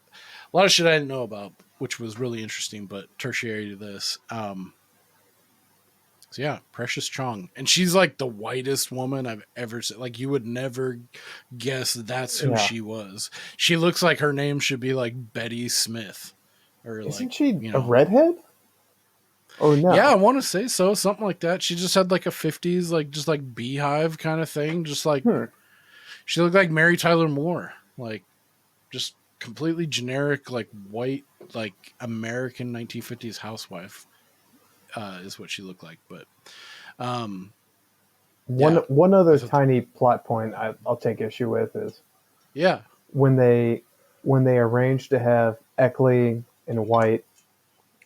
of shit I didn't know about, which was really interesting, but tertiary to this. So yeah, Precious Chong. And she's like the whitest woman I've ever seen. Like, you would never guess that's who she was. She looks like her name should be like Betty Smith. Or Isn't like, she you know, a redhead? Oh no. Yeah, I want to say so. Something like that. She just had like a 50s, like just like beehive kind of thing. Just like she looked like Mary Tyler Moore. Like, just completely generic, like white, like American 1950s housewife is what she looked like. But one other tiny plot point I'll take issue with is when they arranged to have Eckley and White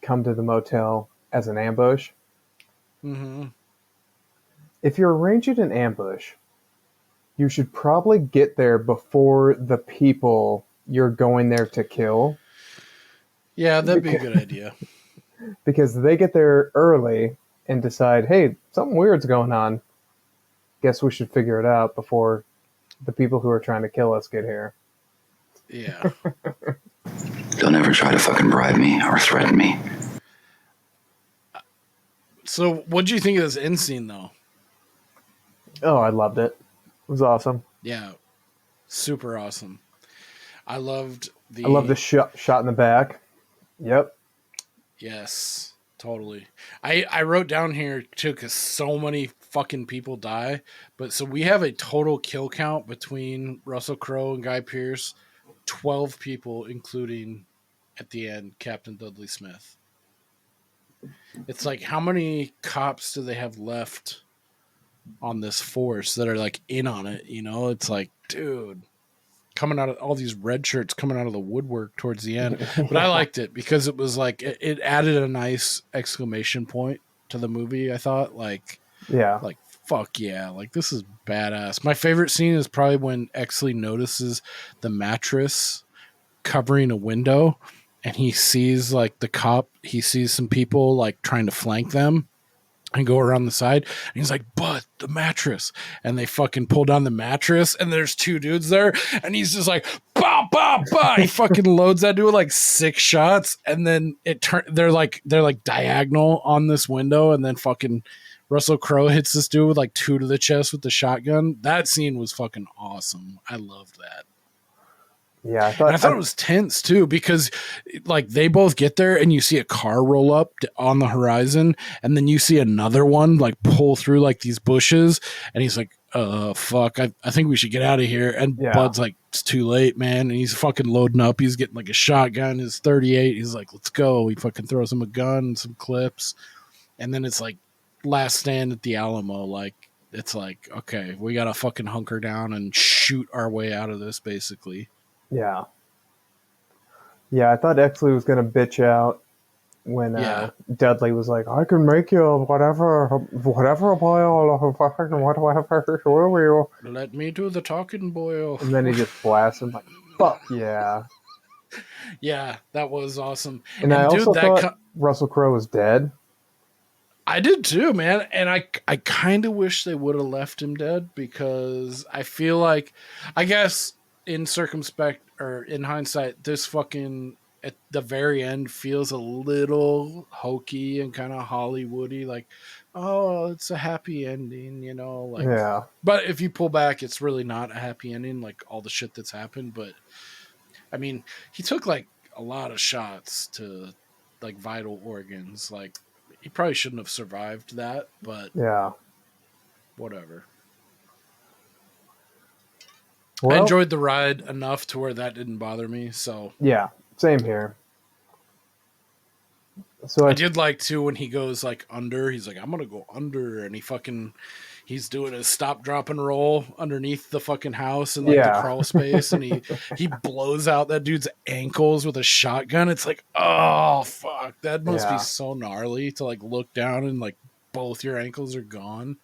come to the motel as an ambush. Mm-hmm. If you're arranging an ambush, you should probably get there before the people you're going there to kill. Yeah, that'd be a good idea. Because they get there early and decide, hey, something weird's going on. Guess we should figure it out before the people who are trying to kill us get here. Yeah. Don't ever try to fucking bribe me or threaten me. So, what'd you think of this end scene, though? Oh, I loved it. It was awesome. Yeah, super awesome. I loved the shot in the back. Yep. Yes, totally. I wrote down here too, because so many fucking people die. But so we have a total kill count between Russell Crowe and Guy Pearce, 12 people, including at the end Captain Dudley Smith. It's like, how many cops do they have left on this force that are like in on it? You know, it's like, dude, coming out of all these red shirts coming out of the woodwork towards the end. But I liked it because it was like, it added a nice exclamation point to the movie. I thought, like, like, fuck yeah, like, this is badass. My favorite scene is probably when Exley notices the mattress covering a window, and he sees like he sees some people like trying to flank them and go around the side, and he's like, but the mattress, and they fucking pull down the mattress, and there's two dudes there, and he's just like, bah, bah, bah. He fucking loads that dude with like 6 shots, and then they're like diagonal on this window, and then fucking Russell Crowe hits this dude with like 2 to the chest with the shotgun. That scene was fucking awesome. I loved that. Yeah, I thought it was tense too, because like they both get there and you see a car roll up on the horizon, and then you see another one like pull through like these bushes, and he's like, fuck, I think we should get out of here. And Bud's like, it's too late, man. And he's fucking loading up. He's getting like a shotgun, his 38. He's like, let's go. He fucking throws him a gun and some clips. And then it's like last stand at the Alamo. Like, it's like, okay, we got to fucking hunker down and shoot our way out of this, basically. Yeah. Yeah, I thought Exley was going to bitch out when Dudley was like, I can make you whatever boil, whatever. Let me do the talking, boyo. And then he just blasts him like, fuck yeah. Yeah, that was awesome. And I also thought Russell Crowe was dead. I did too, man. And I kind of wish they would have left him dead, because I feel like, I guess in hindsight, this fucking at the very end feels a little hokey and kind of Hollywoody, like, oh, it's a happy ending, you know, like, yeah. But if you pull back, it's really not a happy ending, like all the shit that's happened. But I mean, he took like a lot of shots to like vital organs. Like, he probably shouldn't have survived that, but yeah, whatever. Well, I enjoyed the ride enough to where that didn't bother me. So yeah, same here. So I did like too when he goes like under. He's like, I'm gonna go under, and he's doing a stop, drop, and roll underneath the fucking house and like the crawl space, and he blows out that dude's ankles with a shotgun. It's like, oh fuck, that must be so gnarly to like look down and like both your ankles are gone.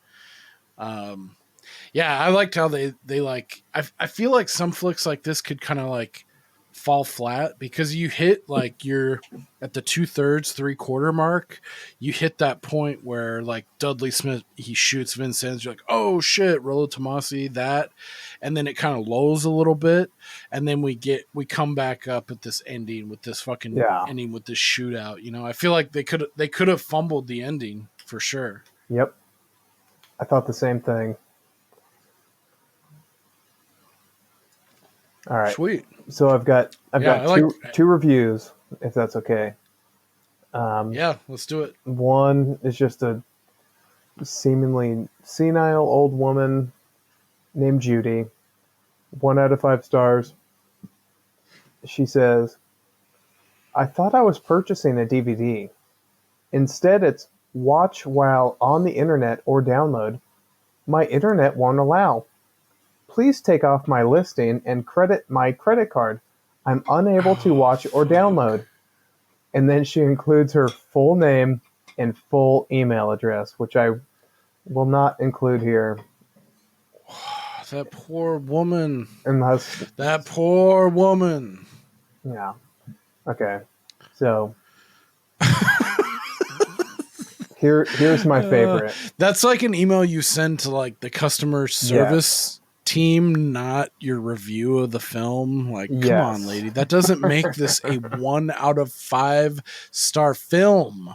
Yeah, I liked how they like. I feel like some flicks like this could kind of like fall flat, because you hit like you're at the 2/3, 3/4 mark. You hit that point where like Dudley Smith, he shoots Vincennes. You're like, oh shit, Rollo Tomasi, that, and then it kind of lulls a little bit, and then we come back up at this ending with this fucking ending with this shootout. You know, I feel like they could have fumbled the ending for sure. Yep, I thought the same thing. All right. Sweet. So I've got two reviews, if that's okay. Yeah, let's do it. One is just a seemingly senile old woman named Judy. 1 out of 5 stars. She says, I thought I was purchasing a DVD. Instead, it's watch while on the internet or download. My internet won't allow. Please take off my listing and credit my credit card. I'm unable to watch or download. And then she includes her full name and full email address, which I will not include here. That poor woman. That poor woman. Yeah. Okay. So here's my favorite. That's like an email you send to like the customer service team, not your review of the film. Like, come on, lady. That doesn't make this a 1 out of 5 star film.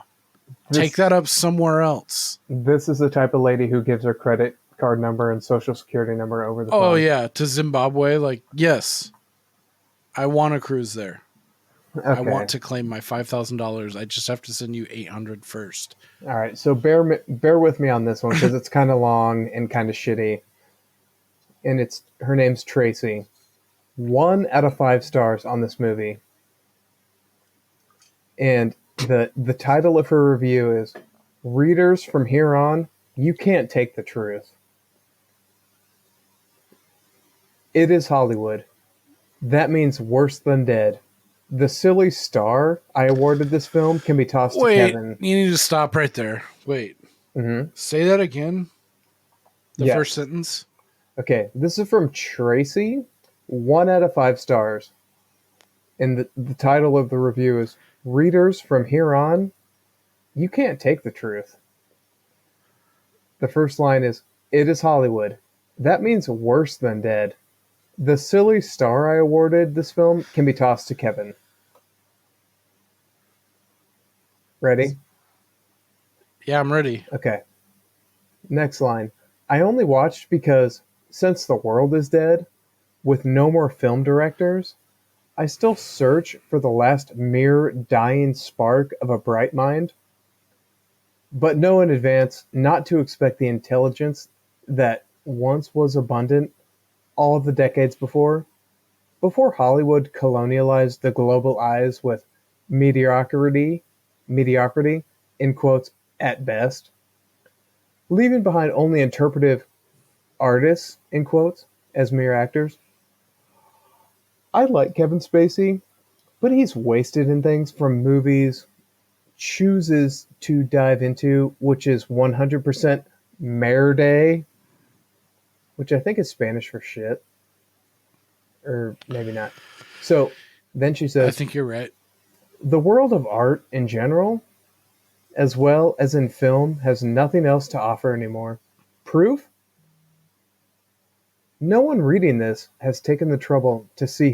Take that up somewhere else. This is the type of lady who gives her credit card number and social security number over the phone. Oh, yeah. To Zimbabwe. Like, yes. I want to cruise there. Okay. I want to claim my $5,000. I just have to send you $800 first. All right. So bear with me on this one, because it's kind of long and kind of shitty. And her name's Tracy. 1 out of 5 stars on this movie. And the title of her review is, Readers, from here on, you can't take the truth. It is Hollywood. That means worse than dead. The silly star I awarded this film can be tossed to Kevin. You need to stop right there. Wait. Mm-hmm. Say that again. The first sentence. Okay, this is from Tracy. 1 out of 5 stars. And the title of the review is Readers, from here on, you can't take the truth. The first line is, "It is Hollywood. That means worse than dead. The silly star I awarded this film can be tossed to Kevin." Ready? Yeah, I'm ready. Okay. Next line. "I only watched because, since the world is dead, with no more film directors, I still search for the last mere dying spark of a bright mind, but know in advance not to expect the intelligence that once was abundant all the decades before Hollywood colonialized the global eyes with mediocrity, in quotes, at best, leaving behind only interpretive artists, in quotes, as mere actors. I like Kevin Spacey, but he's wasted in things from movies chooses to dive into, which is 100% merde, which I think is Spanish for shit. Or maybe not. So then she says, I think you're right. "The world of art in general, as well as in film, has nothing else to offer anymore. Proof? No one reading this has taken the trouble to see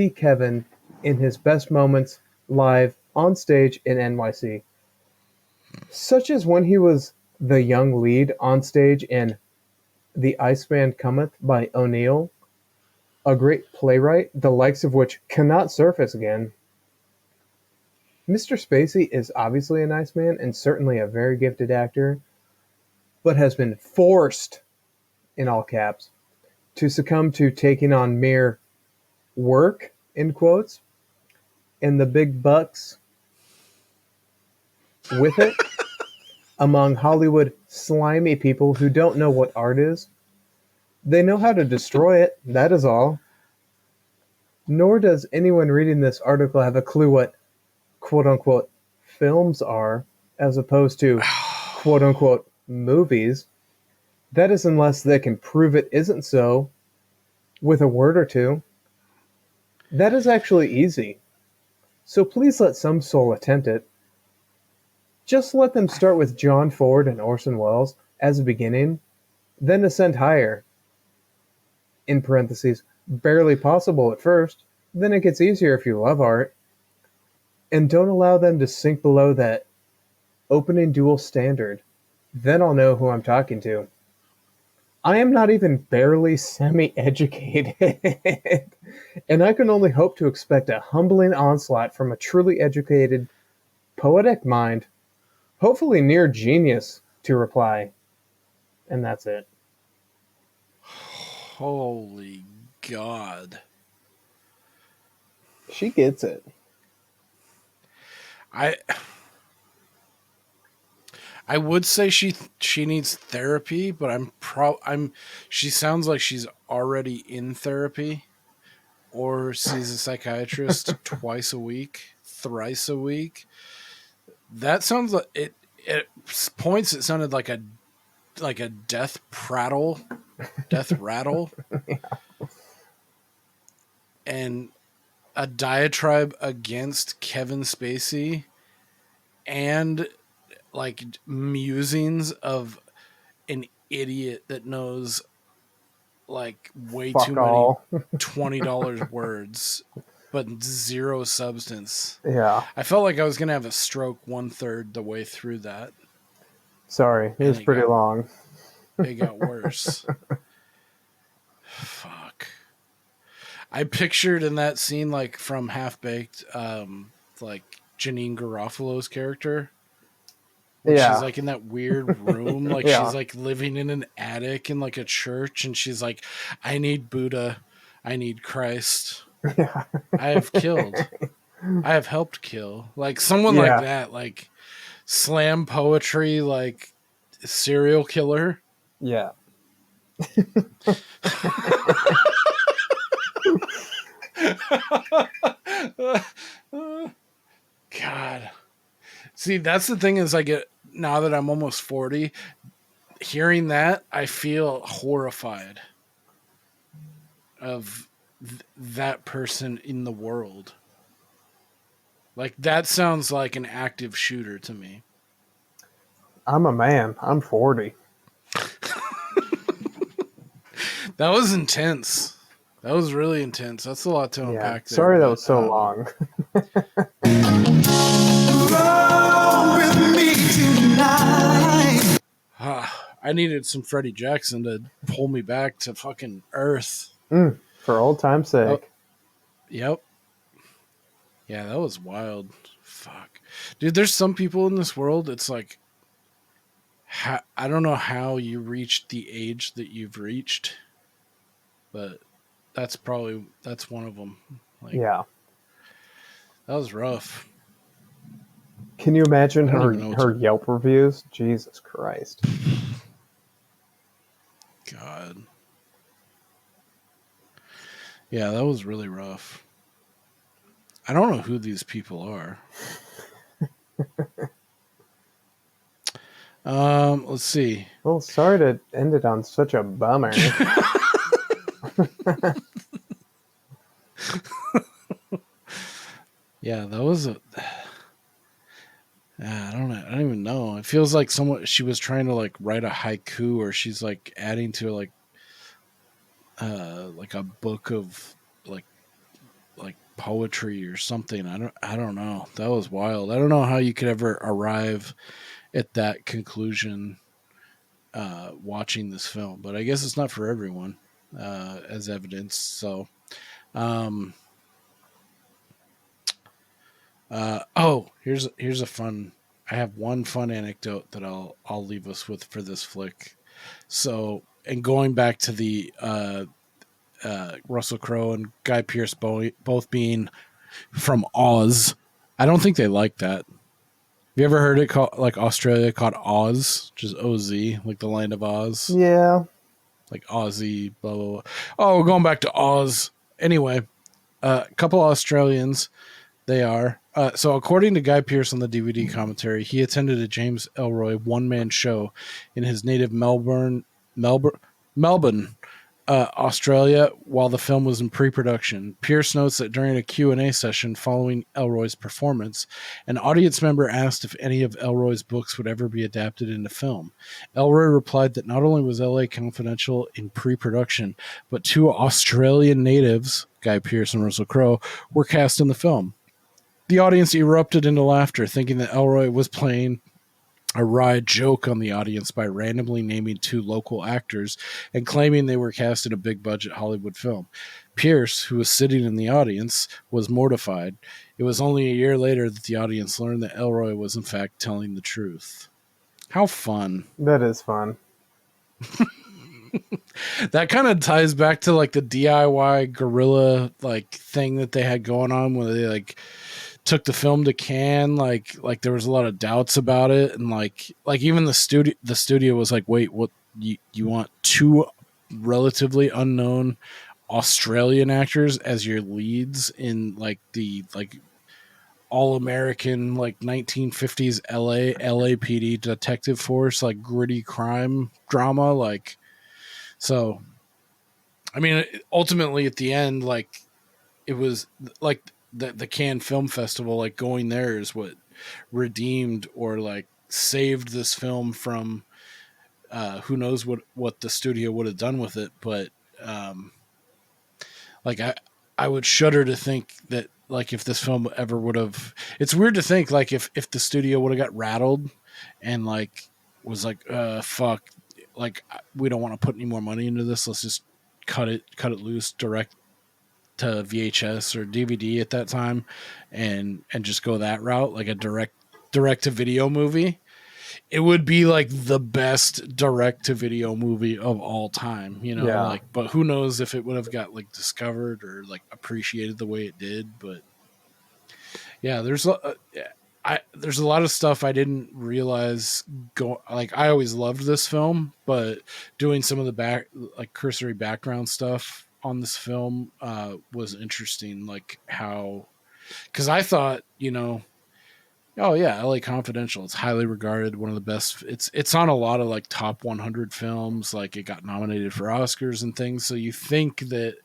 Kevin in his best moments live on stage in NYC, such as when he was the young lead on stage in The Iceman Cometh by O'Neill, a great playwright, the likes of which cannot surface again. Mr. Spacey is obviously a nice man and certainly a very gifted actor, but has been forced, in all caps, to succumb to taking on mere work, in quotes, and the big bucks with it among Hollywood slimy people who don't know what art is. They know how to destroy it, that is all. Nor does anyone reading this article have a clue what quote-unquote films are, as opposed to quote-unquote movies. That is unless they can prove it isn't so with a word or two. That is actually easy. So please let some soul attempt it. Just let them start with John Ford and Orson Welles as a beginning, then ascend higher. In parentheses, barely possible at first, then it gets easier if you love art. And don't allow them to sink below that opening dual standard. Then I'll know who I'm talking to. I am not even barely semi-educated, and I can only hope to expect a humbling onslaught from a truly educated, poetic mind, hopefully near genius, to reply. And that's it. Holy God. She gets it. I would say she needs therapy, but she sounds like she's already in therapy or sees a psychiatrist twice a week, thrice a week. That sounds like it points it sounded like a death rattle. Yeah. And a diatribe against Kevin Spacey and like musings of an idiot that knows like way Fuck too all. many $20 words but zero substance. Yeah. I felt like I was gonna have a stroke 1/3 the way through that. Sorry, it was pretty long. It got worse. Fuck. I pictured in that scene, like from Half Baked, like Janine Garofalo's character. Yeah. She's like in that weird room, like Yeah. she's like living in an attic in like a church, and she's like, I need Buddha, I need Christ. Yeah. I have killed. I have helped kill. Like someone like that, like slam poetry, like serial killer. Yeah. God. See, that's the thing is I get, now that I'm almost 40, hearing that, I feel horrified of that person in the world. Like, that sounds like an active shooter to me. I'm a man. I'm 40. That was intense. That was really intense. That's a lot to Yeah. unpack there. Sorry that was so long. I needed some Freddie Jackson to pull me back to fucking earth. For old time's sake. Oh, yep. Yeah, that was wild. Fuck. Dude, there's some people in this world, it's like, I don't know how you reached the age that you've reached, but that's one of them. Like, Yeah. That was rough. Can you imagine I don't even know her Yelp reviews? Jesus Christ. God. Yeah, that was really rough. I don't know who these people are. Let's see. Well, sorry to end it on such a bummer. Yeah, that was I don't know. I don't even know. It feels like she was trying to like write a haiku, or she's like adding to like a book of like poetry or something. I don't know. That was wild. I don't know how you could ever arrive at that conclusion watching this film, but I guess it's not for everyone, as evidence. So here's a fun. I have one fun anecdote that I'll leave us with for this flick. So, and going back to the Russell Crowe and Guy Pearce both being from Oz, I don't think they like that. Have you ever heard it called, like, Australia called Oz, just OZ, like the land of Oz? Yeah. Like Aussie, blah, blah, blah. Oh, we're going back to Oz. Anyway, a couple Australians, they are. So according to Guy Pearce on the DVD commentary, he attended a James Ellroy one-man show in his native Melbourne, Australia, while the film was in pre-production. Pearce notes that during a Q&A session following Ellroy's performance, an audience member asked if any of Ellroy's books would ever be adapted into film. Ellroy replied that not only was LA Confidential in pre-production, but two Australian natives, Guy Pearce and Russell Crowe, were cast in the film. The audience erupted into laughter, thinking that Ellroy was playing a wry joke on the audience by randomly naming two local actors and claiming they were cast in a big-budget Hollywood film. Pearce, who was sitting in the audience, was mortified. It was only a year later that the audience learned that Ellroy was in fact telling the truth. How fun. That is fun. That kind of ties back to like the DIY guerrilla like thing that they had going on where they like took the film to Cannes, like there was a lot of doubts about it, and like even the studio was like, wait, what, you want two relatively unknown Australian actors as your leads in like the like all American like 1950s LAPD detective force, like gritty crime drama, like. So I mean, ultimately at the end, like it was like the Cannes Film Festival, like going there is what redeemed or like saved this film from who knows what the studio would have done with it. But like I would shudder to think that like if this film ever would have, it's weird to think like if the studio would have got rattled and like was like fuck, like we don't want to put any more money into this, let's just cut it loose, direct to VHS or DVD at that time, and just go that route, like a direct to video movie. It would be like the best direct to video movie of all time, you know. Yeah. Like, but who knows if it would have got like discovered or like appreciated the way it did. But yeah, there's a lot of stuff I didn't realize. I always loved this film, but doing some of the cursory background stuff on this film was interesting, like how, because I thought, you know, oh yeah, LA Confidential, it's highly regarded, one of the best, it's on a lot of like top 100 films, like it got nominated for Oscars and things, so you think that,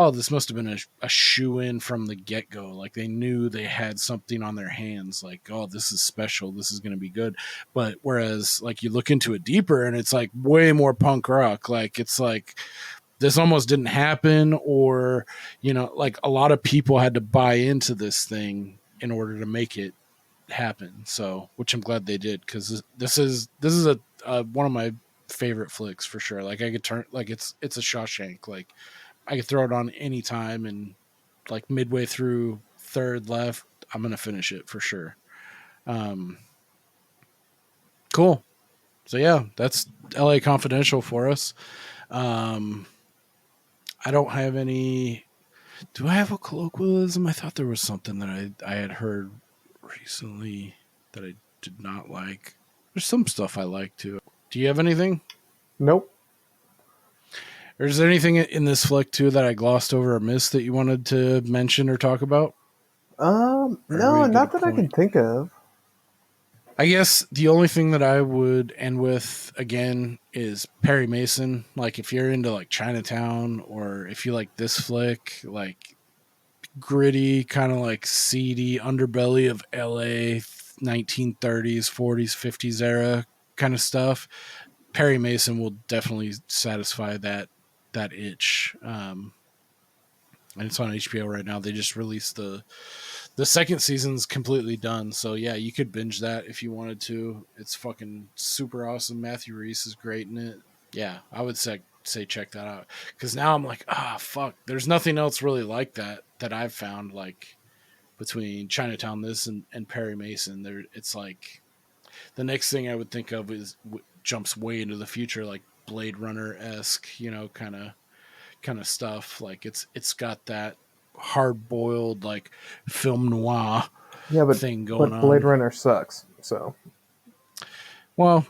oh, this must have been a shoe-in from the get-go. Like, they knew they had something on their hands. Like, oh, this is special. This is going to be good. But whereas, like, you look into it deeper, and it's, like, way more punk rock. Like, it's, like, this almost didn't happen, or, you know, like, a lot of people had to buy into this thing in order to make it happen. So, which I'm glad they did, because this is a one of my favorite flicks for sure. Like, I could turn, like, it's a Shawshank. Like, I could throw it on any time, and like midway through third left, I'm gonna finish it for sure. Cool. So yeah, that's LA Confidential for us. I don't have any. Do I have a colloquialism? I thought there was something that I had heard recently that I did not like. There's some stuff I like too. Do you have anything? Nope. Or is there anything in this flick too that I glossed over or missed that you wanted to mention or talk about? No, not that I can think of. I guess the only thing that I would end with again is Perry Mason. Like, if you're into like Chinatown, or if you like this flick, like gritty, kind of like seedy underbelly of LA 1930s, 40s, 50s era kind of stuff, Perry Mason will definitely satisfy that itch. And it's on HBO right now. They just released the second season's completely done, so yeah, you could binge that if you wanted to. It's fucking super awesome. Matthew Rhys is great in it. Yeah, I would say check that out, because now I'm like, fuck, there's nothing else really like that I've found, like between Chinatown, this and Perry Mason. There, it's like the next thing I would think of is jumps way into the future, like Blade Runner-esque, you know, kind of stuff. Like, it's got that hard-boiled, like, film noir thing going on. Blade Runner sucks, so. Well,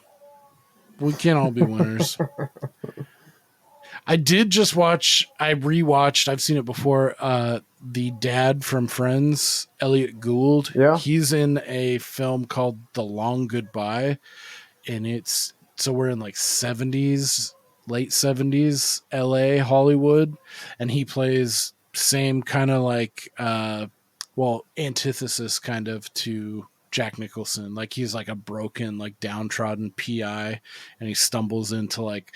we can't all be winners. I did just rewatched, I've seen it before, the dad from Friends, Elliot Gould. Yeah. He's in a film called The Long Goodbye, and so we're in like 70s, late 70s LA, Hollywood, and he plays same kind of like antithesis kind of to Jack Nicholson. Like, he's like a broken, like downtrodden PI, and he stumbles into like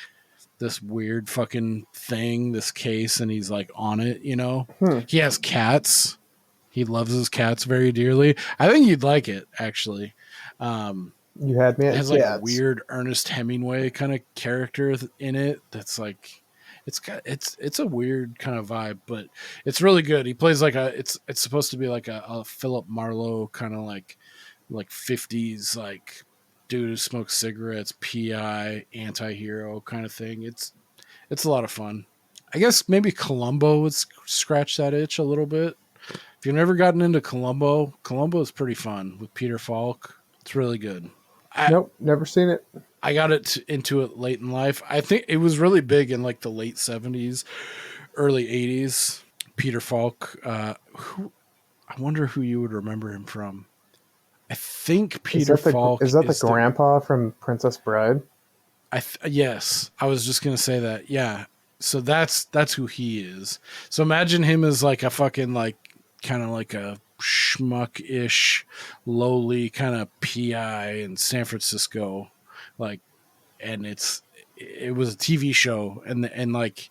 this weird fucking thing, this case, and he's like on it, you know. He has cats. He loves his cats very dearly. I think you'd like it, actually. You had me at it has like a weird Ernest Hemingway kind of character in it that's like, it's a weird kind of vibe, but it's really good. He plays like it's supposed to be like a Philip Marlowe kind of like 50s like dude who smokes cigarettes, PI, anti-hero kind of thing. It's a lot of fun. I guess maybe Columbo would scratch that itch a little bit. If you've never gotten into Columbo is pretty fun with Peter Falk. It's really good. Nope, never seen it. I got into it late in life. I think it was really big in like the late 70s, early 80s. Peter Falk, who I wonder who you would remember him from. I think Peter Falk is that the grandpa from Princess Bride? Yes, I was just gonna say that. Yeah, so that's who he is. So imagine him as like a fucking like kind of like a schmuck-ish, lowly kind of PI in San Francisco, like, and it was a TV show, and like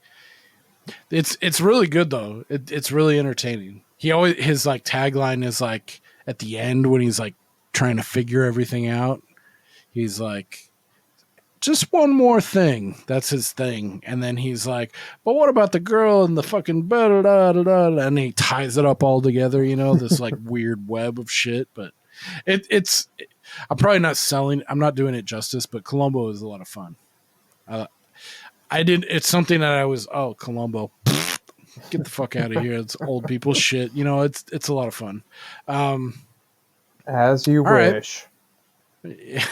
it's really good though. It's really entertaining. His like tagline is like at the end when he's like trying to figure everything out, he's like, just one more thing. That's his thing. And then he's like, but what about the girl and the fucking and he ties it up all together, you know, this like weird web of shit. But it's I'm probably I'm not doing it justice, but Columbo is a lot of fun. It's something that I was, Columbo, get the fuck out of here. It's old people shit. You know, it's a lot of fun. As you wish. Right.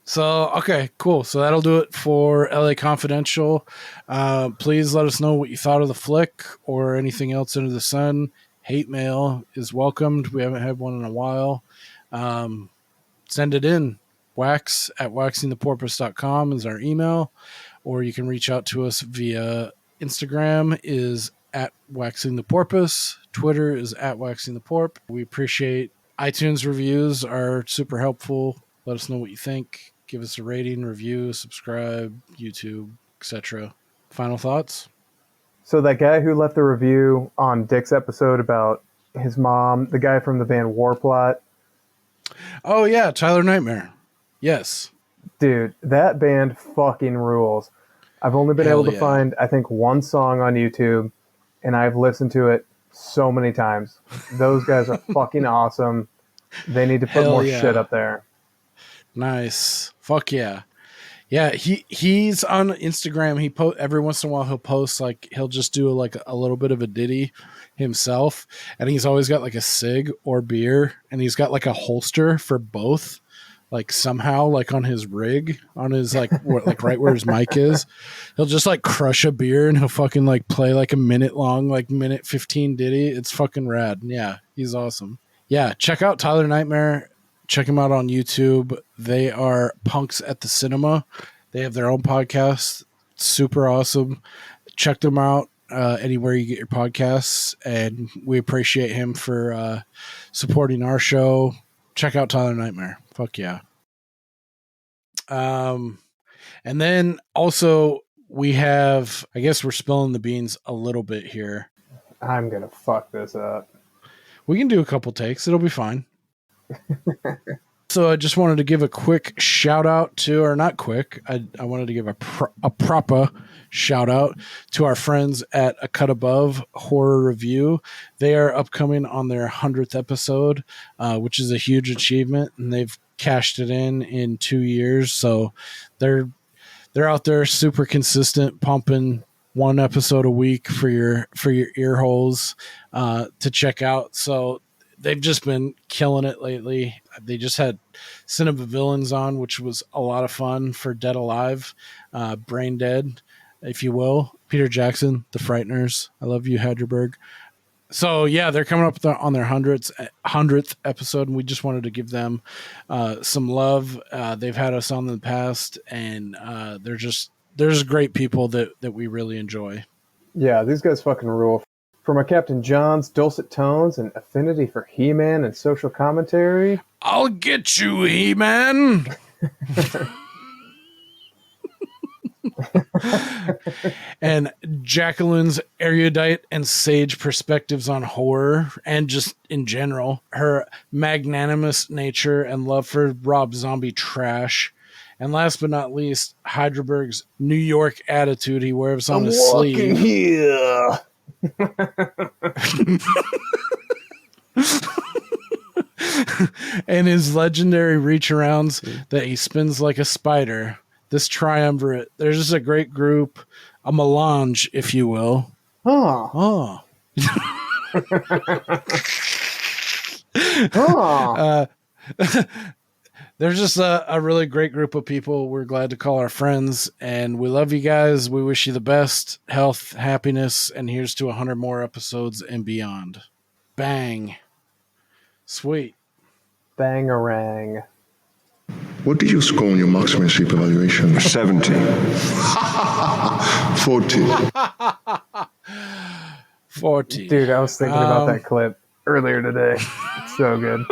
So, okay, cool. So that'll do it for LA Confidential. Please let us know what you thought of the flick or anything else under the sun. Hate mail is welcomed. We haven't had one in a while. Send it in. wax@waxingtheporpoise.com is our email, or you can reach out to us via Instagram is at Waxing the Porpoise. Twitter is at Waxing the Porp. We appreciate iTunes reviews are super helpful. Let us know what you think. Give us a rating, review, subscribe, YouTube, etc. Final thoughts? So that guy who left the review on Dick's episode about his mom, the guy from the band Warplot. Oh, yeah, Tyler Nightmare. Yes. Dude, that band fucking rules. I've only been able to find, I think, one song on YouTube, and I've listened to it so many times. Those guys are fucking awesome. They need to put more shit up there. Nice. Fuck yeah. Yeah, he's on Instagram. He every once in a while he'll post like he'll just do like a little bit of a ditty himself, and he's always got like a cig or beer, and he's got like a holster for both, like somehow like on his rig, on his like like right where his mic is. He'll just like crush a beer and he'll fucking like play like a minute long, like minute 15 ditty. It's fucking rad. Yeah, he's awesome. Yeah, check out Tyler Nightmare. Check them out on YouTube. They are Punks at the Cinema. They have their own podcast. Super awesome. Check them out anywhere you get your podcasts. And we appreciate him for supporting our show. Check out Tyler Nightmare. Fuck yeah. And then also we have, I guess we're spilling the beans a little bit here. I'm going to fuck this up. We can do a couple takes. It'll be fine. So I just wanted to give a quick shout out to, or not quick, I wanted to give a proper shout out to our friends at A Cut Above Horror Review. They are upcoming on their 100th episode, which is a huge achievement, and they've cashed it in 2 years. So they're out there super consistent, pumping one episode a week for your ear holes to check out. So they've just been killing it lately. They just had Cinema Villains on, which was a lot of fun for Dead Alive, Brain Dead, if you will. Peter Jackson, The Frighteners. I love you, Hyderberg. So, yeah, they're coming up on their 100th episode, and we just wanted to give them some love. They've had us on in the past, and they're just great people that we really enjoy. Yeah, these guys fucking rule. For my Captain John's dulcet tones and affinity for He-Man and social commentary. I'll get you, He-Man! And Jacqueline's erudite and sage perspectives on horror and just in general. Her magnanimous nature and love for Rob Zombie trash. And last but not least, Hyderberg's New York attitude he wears on his sleeve. Here. And his legendary reach arounds that he spins like a spider. This triumvirate, there's just a great group, a melange, if you will. Oh. There's just a really great group of people we're glad to call our friends, and we love you guys. We wish you the best health, happiness, and here's to 100 more episodes and beyond. Bang. Sweet. Bangarang. What did you score on your marksmanship evaluation? 70. 40. 40. Dude, I was thinking about that clip earlier today. It's so good.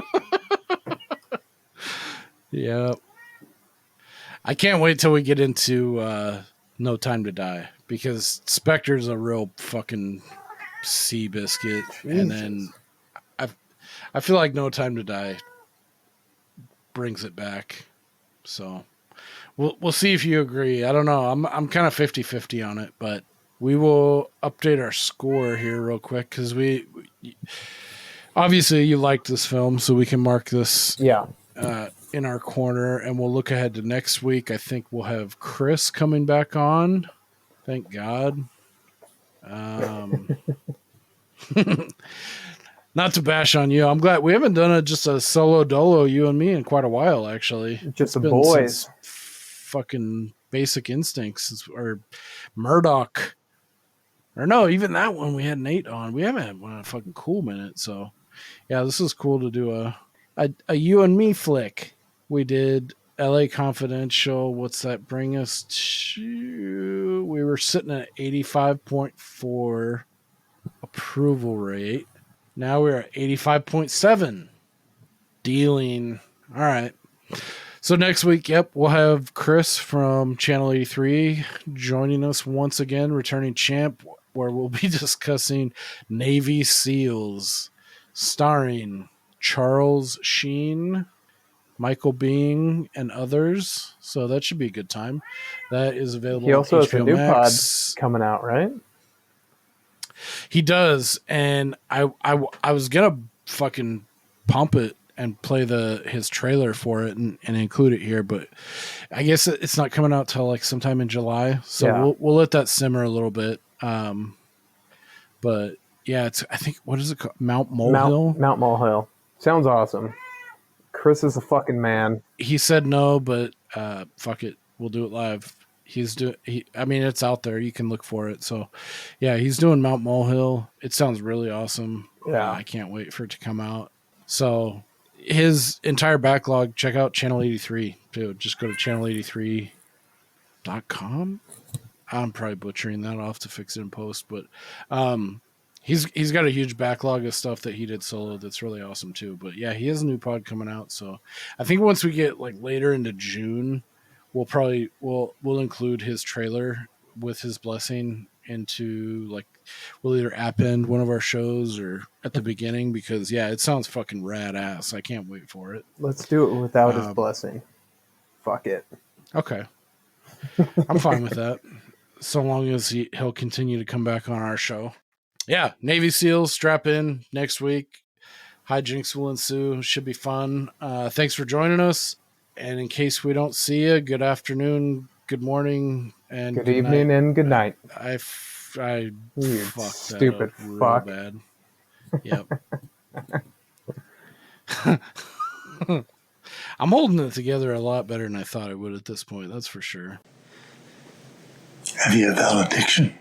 Yeah. I can't wait till we get into No Time to Die, because Spectre's a real fucking sea biscuit. Jesus. And then I feel like No Time to Die brings it back. So we'll see if you agree. I don't know. I'm kind of 50-50 on it, but we will update our score here real quick, because we obviously you liked this film, so we can mark this in our corner, and we'll look ahead to next week. I think we'll have Chris coming back on. Thank God. Not to bash on you. I'm glad we haven't done just a solo dolo, you and me, in quite a while, actually. Just the boys. Fucking Basic Instincts or Murdoch. Or no, even that one we had Nate on. We haven't had one in a fucking cool minute. So, yeah, this is cool to do a you and me flick. We did LA Confidential, what's that bring us to? We were sitting at 85.4 approval rate. Now we're at 85.7. Dealing. All right. So next week, we'll have Chris from Channel 83 joining us once again, returning champ, where we'll be discussing Navy SEALs, starring Charles Sheen, Michael Biehn, and others. So that should be a good time. That is available He also on has a HBO new Max. pod coming out, right? He does, and I was gonna fucking pump it and play his trailer for it and include it here, but I guess it's not coming out till like sometime in July, so we'll let that simmer a little bit. But yeah, I think, what is it called? Mount Molehill. Mount Molehill sounds awesome. Chris is a fucking man. He said no, but fuck it, we'll do it live. I mean, it's out there. You can look for it. So, yeah, he's doing Mount Molehill. It sounds really awesome. Yeah, I can't wait for it to come out. So, his entire backlog, check out Channel 83 too. Just go to channel83.com. I'm probably butchering that. I'll have to fix it in post, but he's got a huge backlog of stuff that he did solo that's really awesome too. But yeah, he has a new pod coming out. So I think once we get like later into June, we'll include his trailer with his blessing into, like, we'll either append one of our shows or at the beginning, because yeah, it sounds fucking rad ass. I can't wait for it. Let's do it without his blessing. Fuck it. Okay. I'm fine with that. So long as he'll continue to come back on our show. Yeah, Navy SEALs, strap in next week. Hijinks will ensue. Should be fun. Thanks for joining us. And in case we don't see you, good afternoon, good morning, and good evening night. And good night. I fucked that stupid up real fuck. bad. Yep. I'm holding it together a lot better than I thought I would at this point. That's for sure. Have you a valediction?